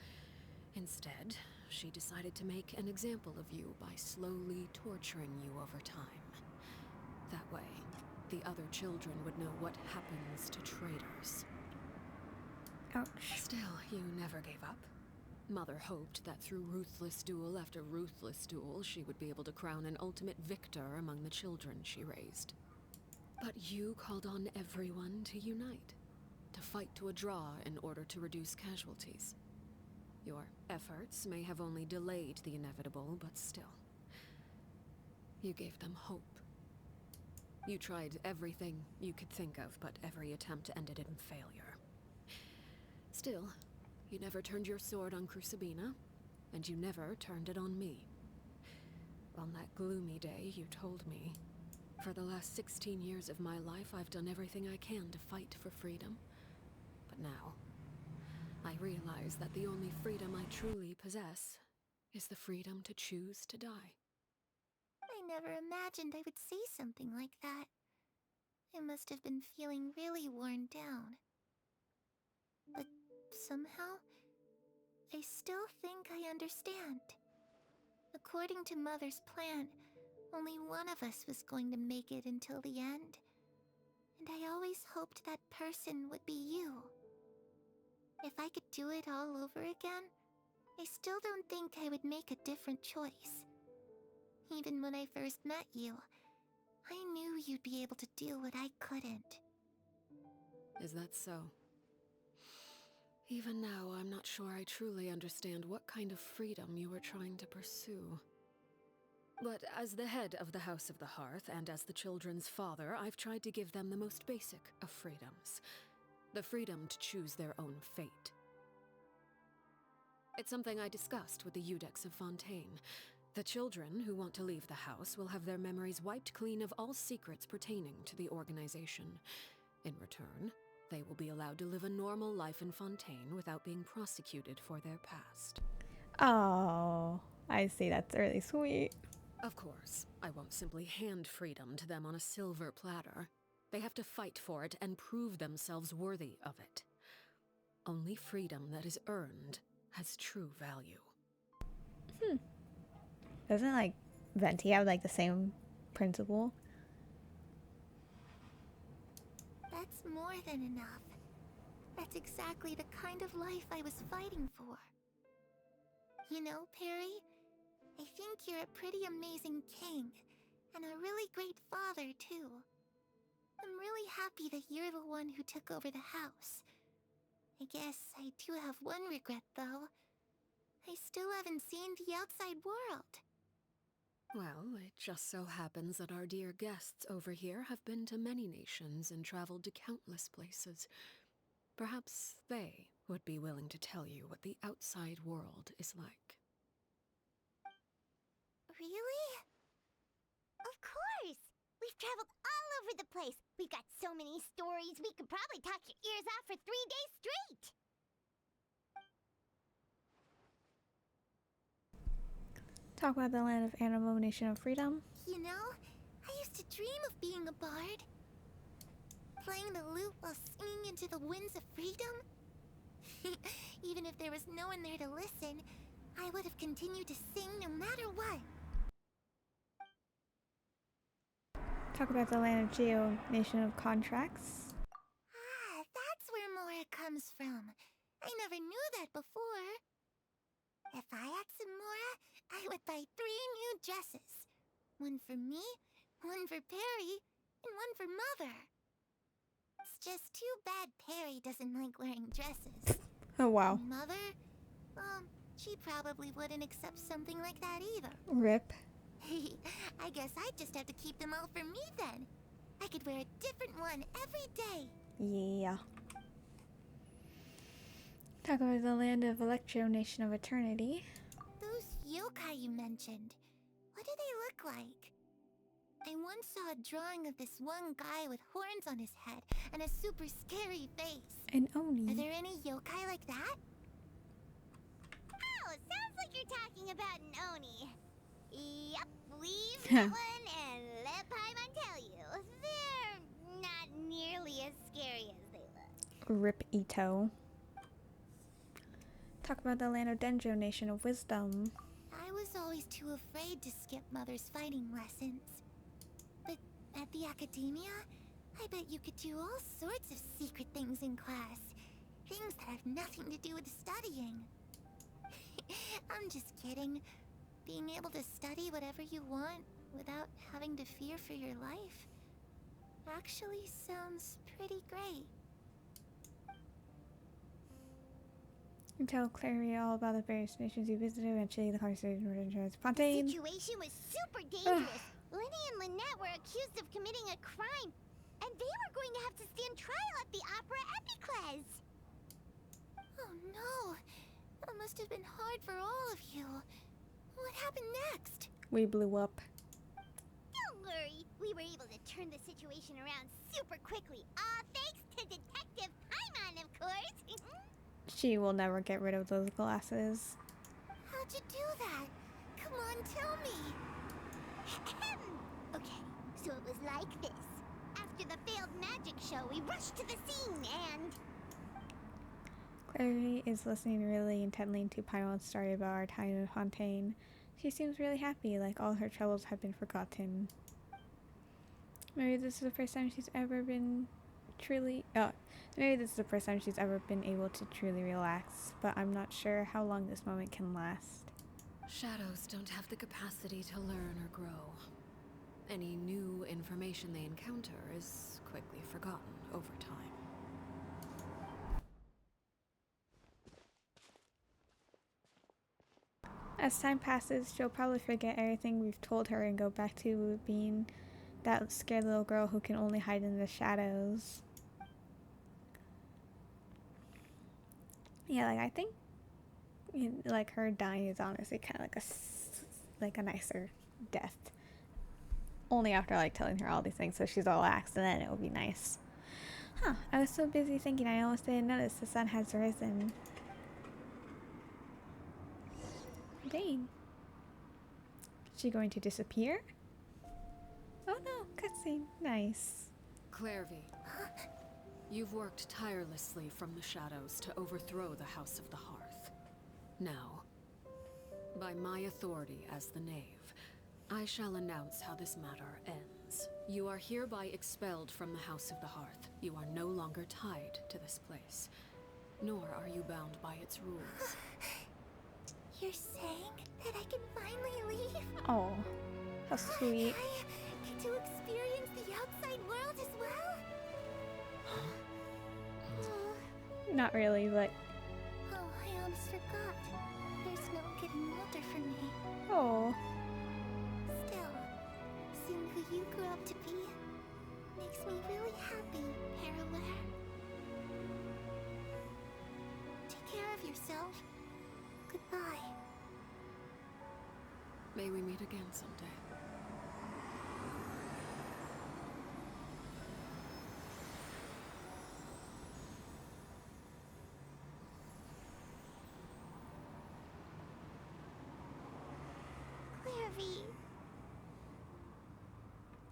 Instead, she decided to make an example of you by slowly torturing you over time. That way, the other children would know what happens to traitors. Ouch. Still, you never gave up. Mother hoped that through ruthless duel after ruthless duel, she would be able to crown an ultimate victor among the children she raised. But you called on everyone to unite, to fight to a draw in order to reduce casualties. Your efforts may have only delayed the inevitable, but still. You gave them hope. You tried everything you could think of, but every attempt ended in failure. Still, you never turned your sword on Crucibina, and you never turned it on me. On that gloomy day, you told me, for the last 16 years of my life, I've done everything I can to fight for freedom. But now, I realize that the only freedom I truly possess is the freedom to choose to die. I never imagined I would say something like that. I must have been feeling really worn down. But somehow, I still think I understand. According to Mother's plan, only one of us was going to make it until the end. And I always hoped that person would be you. If I could do it all over again, I still don't think I would make a different choice. Even when I first met you, I knew you'd be able to do what I couldn't. Is that so? Even now, I'm not sure I truly understand what kind of freedom you were trying to pursue. But as the head of the House of the Hearth, and as the children's father, I've tried to give them the most basic of freedoms. The freedom to choose their own fate. It's something I discussed with the Eudex of Fontaine. The children who want to leave the house will have their memories wiped clean of all secrets pertaining to the organization. In return, they will be allowed to live a normal life in Fontaine without being prosecuted for their past. Oh, I see. That's really sweet. Of course, I won't simply hand freedom to them on a silver platter. They have to fight for it and prove themselves worthy of it. Only freedom that is earned has true value. Doesn't, like, Venti have, like, the same principle? That's more than enough. That's exactly the kind of life I was fighting for. You know, Perry, I think you're a pretty amazing king, and a really great father, too. I'm really happy that you're the one who took over the house. I guess I do have one regret, though. I still haven't seen the outside world. Well, it just so happens that our dear guests over here have been to many nations and traveled to countless places. Perhaps they would be willing to tell you what the outside world is like. Really? Of course! We've traveled all over the place. We've got so many stories, we could probably talk your ears off for 3 days straight. Talk about the land of Animo, Nation of Freedom. You know, I used to dream of being a bard. Playing the lute while singing into the winds of freedom. Even if there was no one there to listen, I would have continued to sing no matter what. Talk about the land of Geo, Nation of Contracts. Ah, that's where Mora comes from. I never knew that before. If I had some Mora, I would buy 3 new dresses. One for me, one for Perry, and one for Mother. It's just too bad Perry doesn't like wearing dresses. Oh, wow. Mother? She probably wouldn't accept something like that either. Rip. I guess I'd just have to keep them all for me then. I could wear a different one every day. Yeah. Talk about the land of Electro, Nation of Eternity. Those yokai you mentioned, what do they look like? I once saw a drawing of this one guy with horns on his head and a super scary face. An Oni. Are there any yokai like that? Oh, sounds like you're talking about an Oni. Yep, we've got one, and let Paimon tell you, they're not nearly as scary as they look. Rip Ito. Talk about the land of Denjo, Nation of Wisdom. I was always too afraid to skip Mother's fighting lessons. But at the academia, I bet you could do all sorts of secret things in class. Things that have nothing to do with studying. I'm just kidding. Being able to study whatever you want without having to fear for your life actually sounds pretty great. You tell Clary all about the various nations you visited. Eventually, the conversation would interest Fontaine. The situation was super dangerous. Lenny and Lynette were accused of committing a crime, and they were going to have to stand trial at the Opera Epicles. Oh no! That must have been hard for all of you. What happened next? We blew up. Don't worry, we were able to turn the situation around super quickly. All thanks to Detective Paimon, of course. She will never get rid of those glasses. How'd you do that? Come on, tell me. Okay, so it was like this. After the failed magic show, we rushed to the scene and... Clary is listening really intently to Paimon's story about our time in Fontaine. She seems really happy, like all her troubles have been forgotten. Maybe this is the first time she's ever been able to truly relax, but I'm not sure how long this moment can last. Shadows don't have the capacity to learn or grow. Any new information they encounter is quickly forgotten over time. As time passes, she'll probably forget everything we've told her and go back to being that scared little girl who can only hide in the shadows. Yeah, like I think, like her dying is honestly kind of like a nicer death. Only after like telling her all these things, so she's relaxed, and then it will be nice. Huh? I was so busy thinking I almost didn't notice the sun has risen. Dang. Is she going to disappear? Oh no, cutscene. Nice. Clairvy, you've worked tirelessly from the shadows to overthrow the House of the Hearth. Now, by my authority as the Knave, I shall announce how this matter ends. You are hereby expelled from the House of the Hearth. You are no longer tied to this place, nor are you bound by its rules. You're saying that I can finally leave? Oh, how sweet. I get to experience the outside world as well? Not really, but Oh, I almost forgot. There's no getting older for me. oh, Still, seeing who you grew up to be makes me really happy, Parallel. Take care of yourself. Goodbye. May we meet again someday. Clairvy.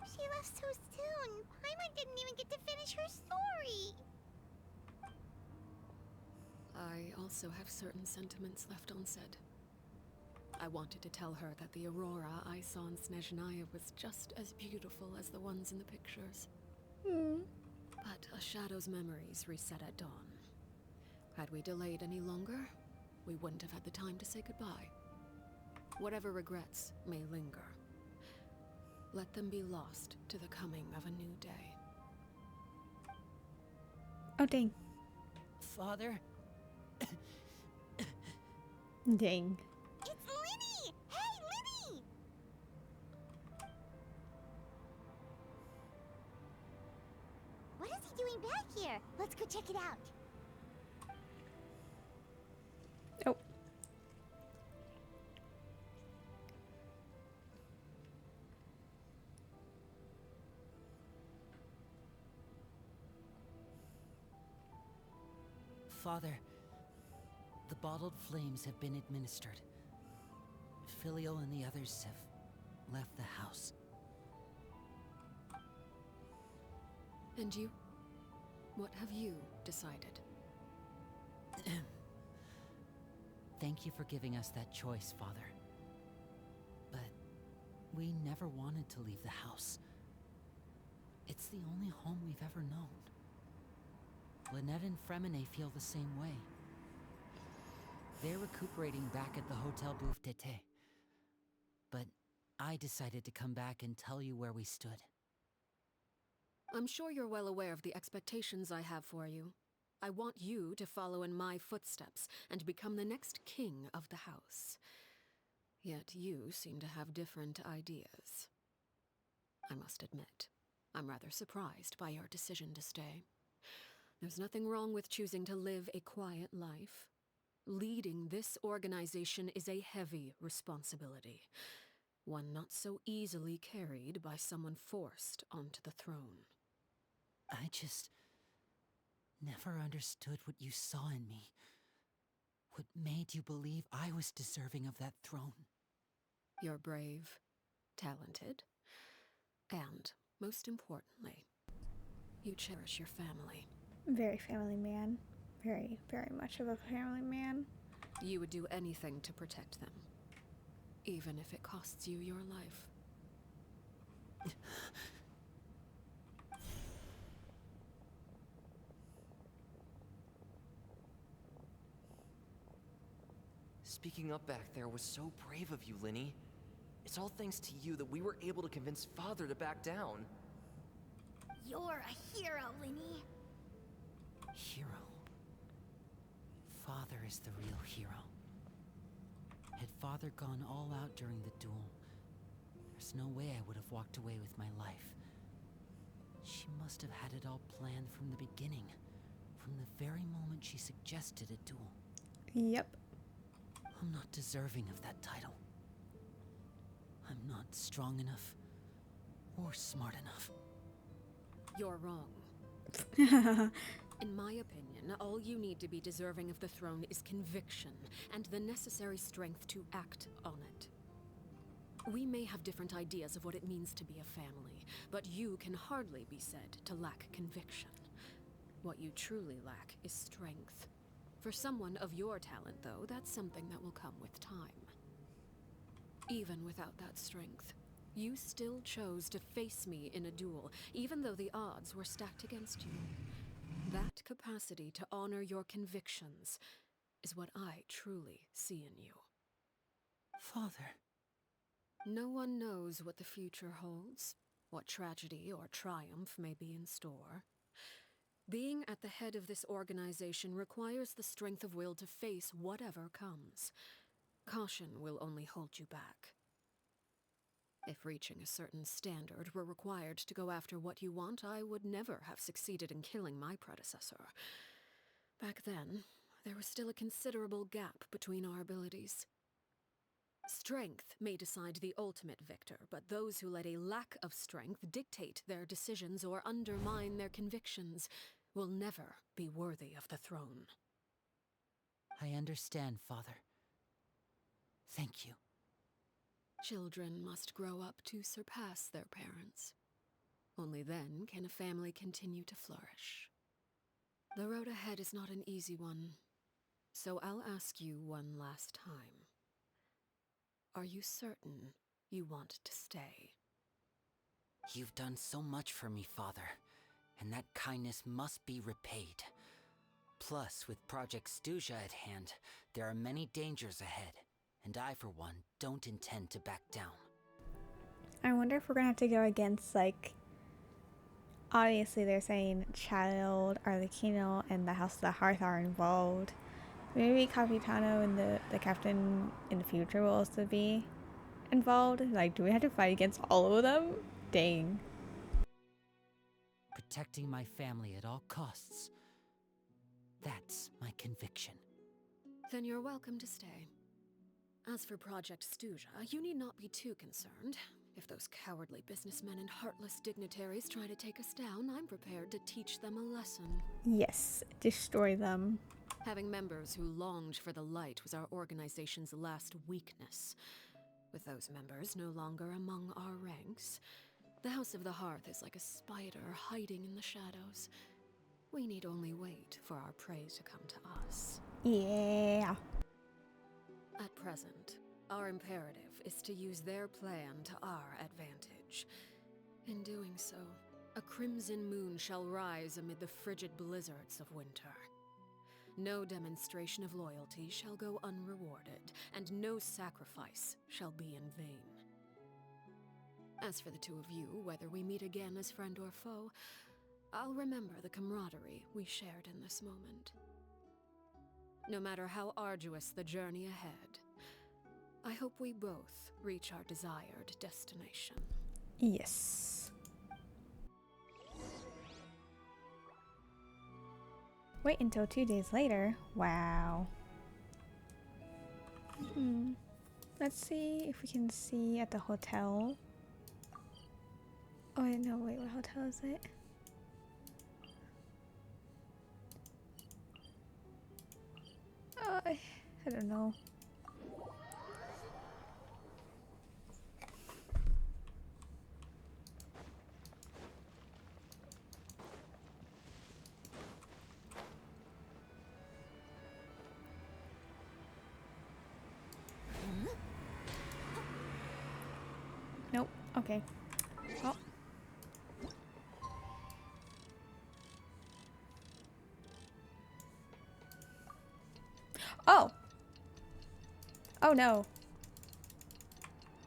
She left so soon. Paimon didn't even get to finish her story. I also have certain sentiments left unsaid. I wanted to tell her that the aurora I saw in Snezhnaya was just as beautiful as the ones in the pictures. But a shadow's memories reset at dawn. Had we delayed any longer, we wouldn't have had the time to say goodbye. Whatever regrets may linger, let them be lost to the coming of a new day. Oh, dang. Father? Dang. It's Linny! Hey, Linny! What is he doing back here? Let's go check it out. Oh. Father, the bottled flames have been administered. Filio and the others have left the house. And you? What have you decided? Thank you for giving us that choice, Father. But we never wanted to leave the house. It's the only home we've ever known. Lynette and Fremine feel the same way. They're recuperating back at the Hotel Bouffe d'été. But I decided to come back and tell you where we stood. I'm sure you're well aware of the expectations I have for you. I want you to follow in my footsteps and become the next king of the house. Yet you seem to have different ideas. I must admit, I'm rather surprised by your decision to stay. There's nothing wrong with choosing to live a quiet life. Leading this organization is a heavy responsibility, one not so easily carried by someone forced onto the throne. I just never understood what you saw in me. What made you believe I was deserving of that throne? You're brave, talented, and, most importantly, you cherish your family. Very family man. Very, very much of a family man. You would do anything to protect them, even if it costs you your life. Speaking up back there was so brave of you, Linny. It's all thanks to you that we were able to convince Father to back down. You're a hero, Linny. Hero. Father is the real hero. Had Father gone all out during the duel, there's no way I would have walked away with my life. She must have had it all planned from the beginning, from the very moment she suggested a duel. Yep. I'm not deserving of that title. I'm not strong enough or smart enough. You're wrong. In my opinion, all you need to be deserving of the throne is conviction and the necessary strength to act on it. We may have different ideas of what it means to be a family, but you can hardly be said to lack conviction. What you truly lack is strength. For someone of your talent, though, that's something that will come with time. Even without that strength, you still chose to face me in a duel, even though the odds were stacked against you. That capacity to honor your convictions is what I truly see in you. Father. No one knows what the future holds, what tragedy or triumph may be in store. Being at the head of this organization requires the strength of will to face whatever comes. Caution will only hold you back. If reaching a certain standard were required to go after what you want, I would never have succeeded in killing my predecessor. Back then, there was still a considerable gap between our abilities. Strength may decide the ultimate victor, but those who let a lack of strength dictate their decisions or undermine their convictions will never be worthy of the throne. I understand, Father. Thank you. Children must grow up to surpass their parents. Only then can a family continue to flourish. The road ahead is not an easy one, so I'll ask you one last time. Are you certain you want to stay? You've done so much for me, Father, and that kindness must be repaid. Plus, with Project Stuja at hand, there are many dangers ahead, and I, for one, don't intend to back down. I wonder if we're gonna have to go against, like, Obviously, they're saying Child, Arlecchino, and the House of the Hearth are involved. Maybe Capitano and the captain in the future will also be involved. Like, do we have to fight against all of them? Dang. Protecting my family at all costs. That's my conviction. Then you're welcome to stay. As for Project Stuja, you need not be too concerned. If those cowardly businessmen and heartless dignitaries try to take us down, I'm prepared to teach them a lesson. Yes, destroy them. Having members who longed for the light was our organization's last weakness. With those members no longer among our ranks, the House of the Hearth is like a spider hiding in the shadows. We need only wait for our prey to come to us. Yeah. At present, our imperative is to use their plan to our advantage. In doing so, a crimson moon shall rise amid the frigid blizzards of winter. No demonstration of loyalty shall go unrewarded, and no sacrifice shall be in vain. As for the two of you, whether we meet again as friend or foe, I'll remember the camaraderie we shared in this moment. No matter how arduous the journey ahead, I hope we both reach our desired destination. Yes. Wait until 2 days later. Wow. Let's see if we can see at the hotel. Oh, no, wait, what hotel is it? I don't know. Nope. Okay. Well. Oh! Oh no.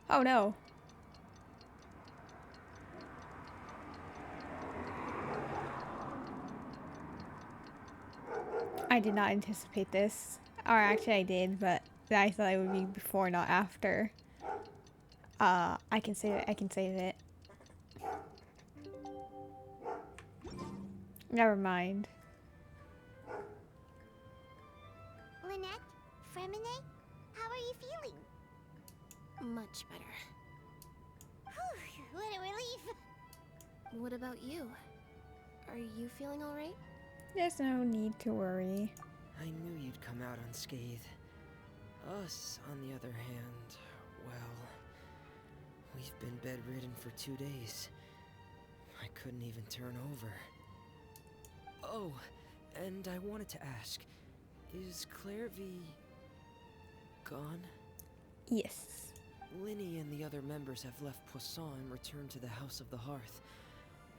Oh no. I did not anticipate this. Or actually I did, but I thought it would be before, not after. I can save it. I can save it. Never mind. Lynette, Fremine, how are you feeling? Much better. Whew, what a relief. What about you? Are you feeling alright? There's no need to worry. I knew you'd come out unscathed. Us, on the other hand, well, we've been bedridden for 2 days. I couldn't even turn over. Oh, and I wanted to ask, is Clairvy gone? Yes. Linny and the other members have left Poisson and returned to the House of the Hearth.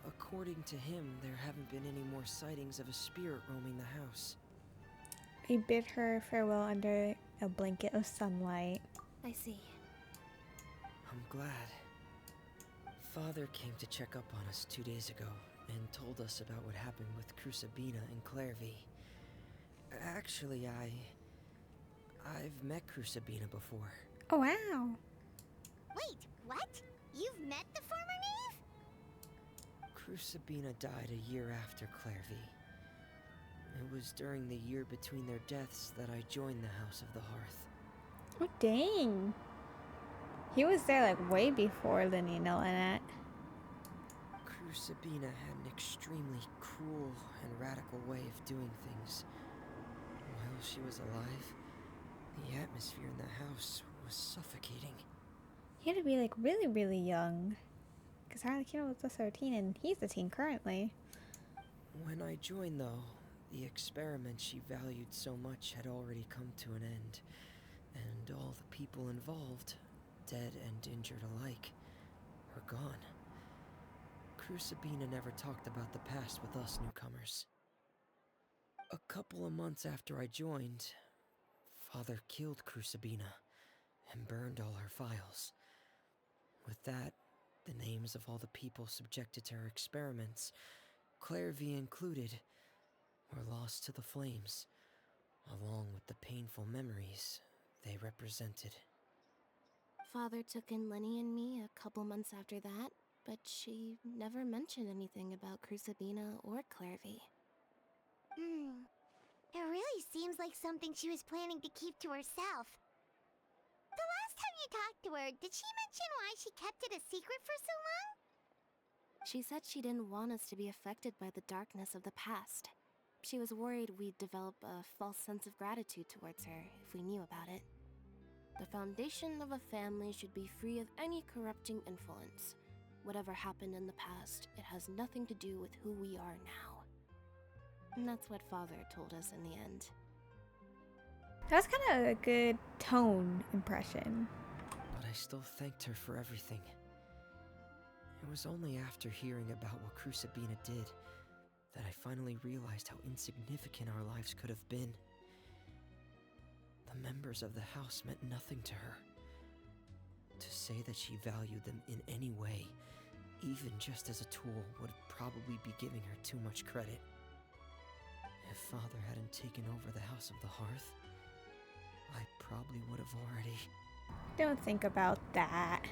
According to him, there haven't been any more sightings of a spirit roaming the house. I bid her farewell under a blanket of sunlight. I see. I'm glad. Father came to check up on us 2 days ago and told us about what happened with Crusabina and Clairvy. Actually, I've met Crusabina before. Oh wow. Wait, what? You've met the former knave? Crusabina died a year after Clairvy. It was during the year between their deaths that I joined the House of the Hearth. Oh dang. He was there like way before Linny and Lynette. Crusabina had an extremely cruel and radical way of doing things. While she was alive, the atmosphere in the house was suffocating. He had to be like really, really young. Because Arlecchino was just 13 and he's a teen currently. When I joined, though, the experiment she valued so much had already come to an end, and all the people involved, dead and injured alike, were gone. Crusabina never talked about the past with us newcomers. A couple of months after I joined, Father killed Crusabina and burned all her files. With that, The names of all the people subjected to her experiments, Clairvy included, were lost to the flames, along with the painful memories they represented. Father took in Lenny and me a couple months after that, but she never mentioned anything about Crucibina or Clairvy. It really seems like something she was planning to keep to herself. The last time you talked to her, did she mention why she kept it a secret for so long? She said she didn't want us to be affected by the darkness of the past. She was worried we'd develop a false sense of gratitude towards her if we knew about it. The foundation of a family should be free of any corrupting influence. Whatever happened in the past, it has nothing to do with who we are now. And that's what Father told us in the end. That was kind of a good tone impression. But I still thanked her for everything. It was only after hearing about what Crucibina did that I finally realized how insignificant our lives could have been. The members of the house meant nothing to her. To say that she valued them in any way, even just as a tool, would probably be giving her too much credit. If Father hadn't taken over the House of the Hearth, I probably would have already... Don't think about that.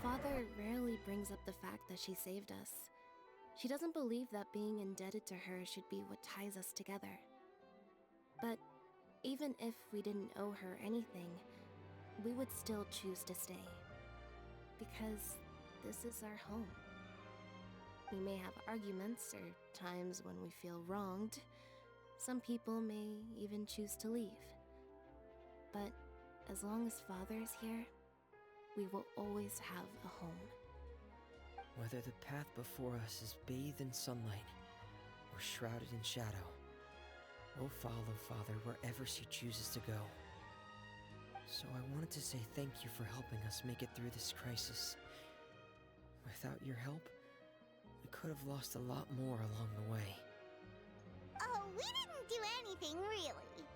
Father rarely brings up the fact that she saved us. She doesn't believe that being indebted to her should be what ties us together. But even if we didn't owe her anything, we would still choose to stay. Because this is our home. We may have arguments or times when we feel wronged. Some people may even choose to leave. But as long as Father is here, we will always have a home. Whether the path before us is bathed in sunlight or shrouded in shadow, we'll follow Father wherever she chooses to go. So I wanted to say thank you for helping us make it through this crisis. Without your help, we could have lost a lot more along the way. Oh, we didn't do anything, really.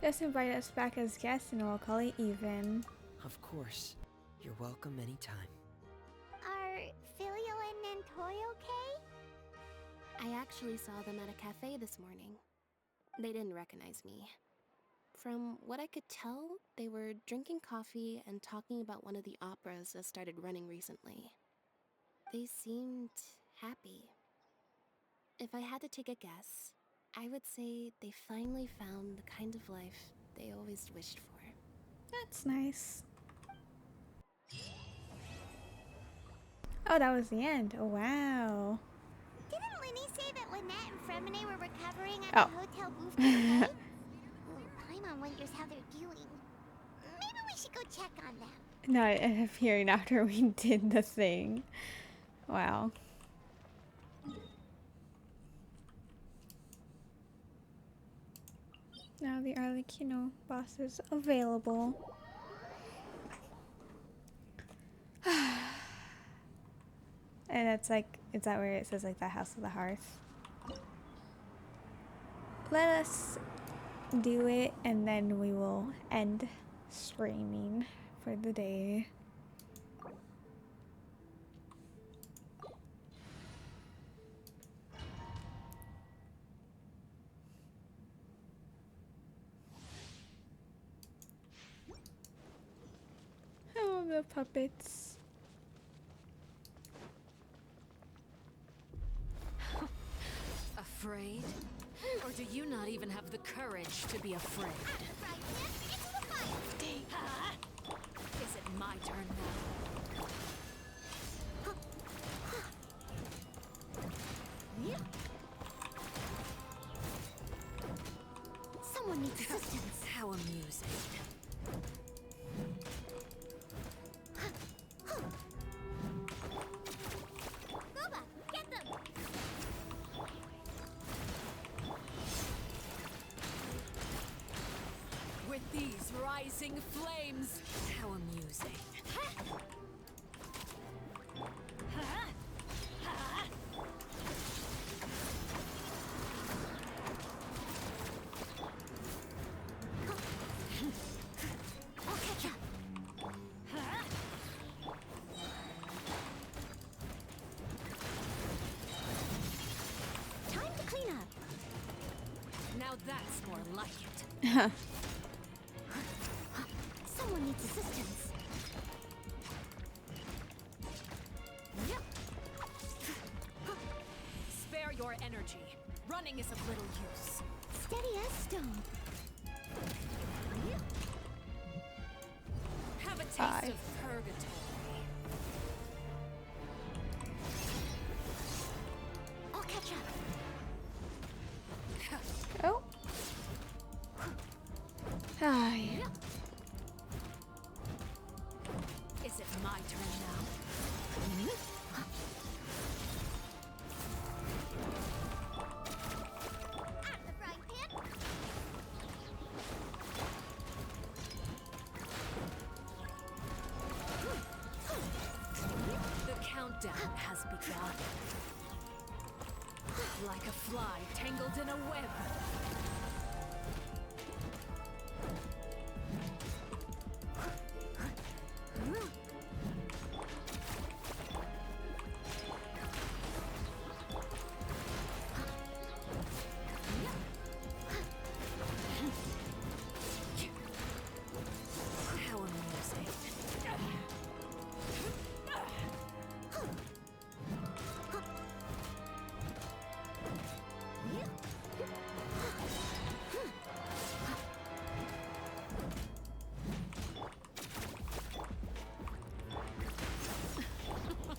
Just invite us back as guests and we'll call it even. Of course. You're welcome anytime. Are Filio and Nantoy okay? I actually saw them at a cafe this morning. They didn't recognize me. From what I could tell, they were drinking coffee and talking about one of the operas that started running recently. They seemed happy. If I had to take a guess, I would say they finally found the kind of life they always wished for. That's nice. Oh, that was the end. Oh, wow. Didn't Linny say that Lynette and Fremine were recovering at the Hotel Booth today? Paimon wonders how they're doing. Maybe we should go check on them. No, I ended up hearing after we did the thing. Wow. Now the Arlecchino boss is available. And it's like, is that where it says like the House of the Hearth? Let us do it and then we will end streaming for the day. Oh, the puppets. Afraid? Or do you not even have the courage to be afraid? Is it my turn now? Someone needs assistance. How amusing. Boba, get them! With these rising flames, how amusing. I'll catch up. Now that's more like it. Someone needs assistance. Spare your energy. Running is of little use. Steady as stone. Have a taste Bye. of purgatory. I'll catch up. Oh. Hi. Is it my turn now? Out of the frying pan. The countdown has begun. Like a fly tangled in a web. How amusing.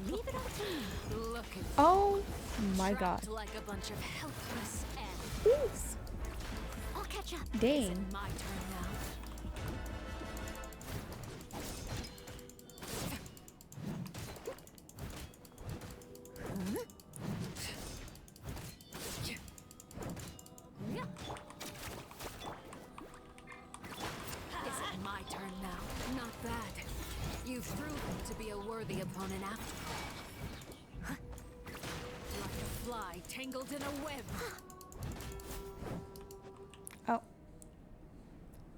Leave it all to me. Look at Oh my god. trapped like a bunch of helpless Ooh. animals. I'll catch up. Is Dang. it my turn now? Is it my turn now? Not bad. You've proven to be a worthy opponent after all. Like a fly tangled in a web. Oh.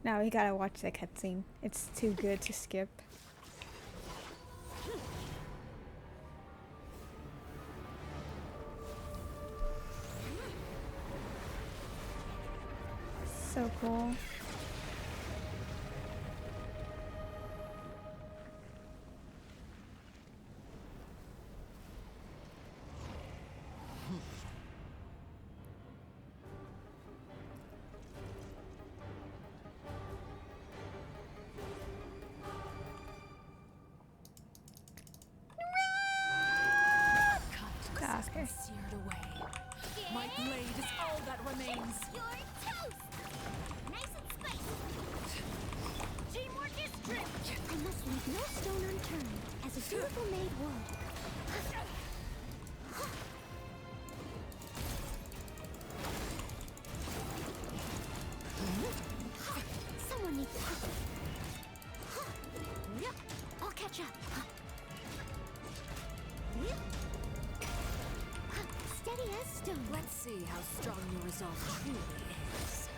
Now we gotta watch the cutscene. It's too good to skip. So cool. Cut Okay. and seared away. My blade is all that remains. You're toast. Nice and spicy. Teamwork is strength. I must leave no stone unturned, as a dutiful maid would. Someone needs I'll catch up. Steady as stone. Let's see how strong your resolve truly is.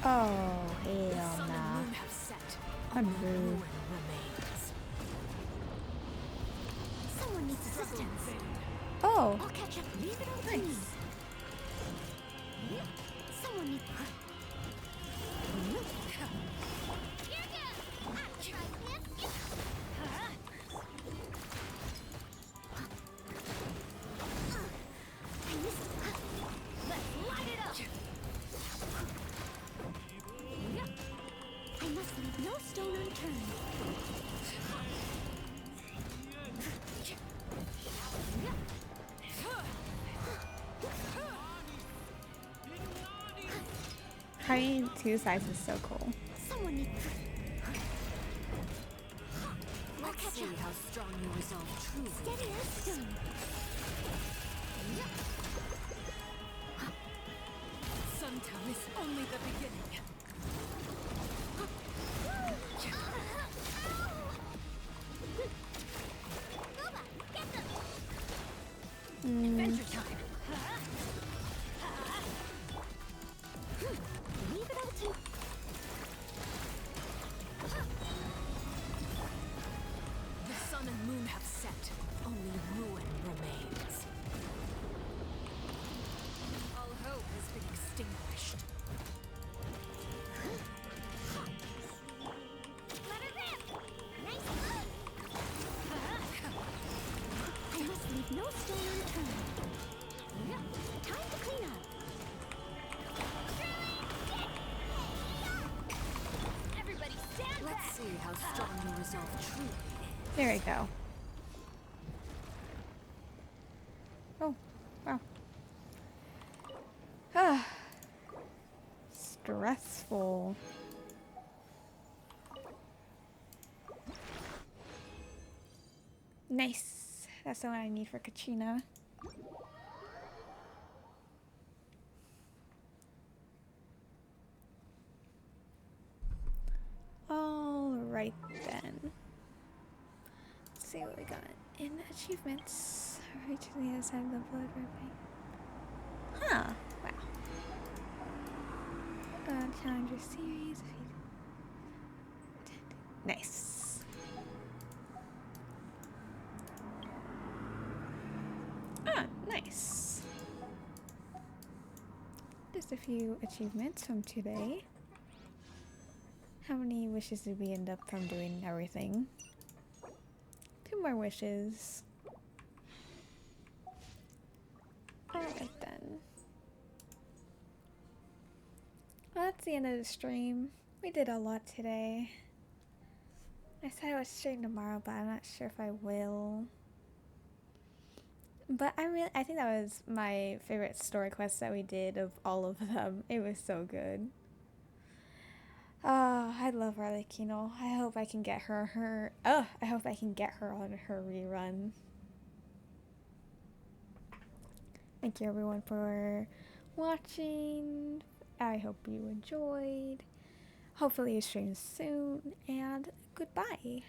Oh, The hell sun and nah. moon have set. I'm Only rude. ruin remains. Someone needs assistance. Oh, I'll catch up. Leave it all to me. nice. Someone needs. Here goes. Out the frying pan. I missed it. Let's light it up. I must leave no stone unturned. Having two sides is so cool. Someone needs. I'll Let's catch see up. how strong your resolve truly Steady as is. stone. Suntown is only the beginning. Adventure time. Leave it all to. No stone unturned. Yep, time to clean up. Everybody stand back! Let's see how strong your resolve truly is. There we go. Oh, wow. Ah. Stressful. Nice. That's the one I need for Kachina. Alright then. Let's see what we got in achievements. Reach to the other side of the blood ribbon. Huh. Wow. Challenger series. Nice. Ah, nice. Just a few achievements from today. How many wishes did we end up from doing everything? 2 more wishes. Alright then. Well, that's the end of the stream. We did a lot today. I said I would stream tomorrow, but I'm not sure if I will. But I think that was my favorite story quest that we did of all of them. It was so good. I love Arlecchino. I hope I can get her I hope I can get her on her rerun. Thank you everyone for watching. I hope you enjoyed. Hopefully you stream soon, and goodbye.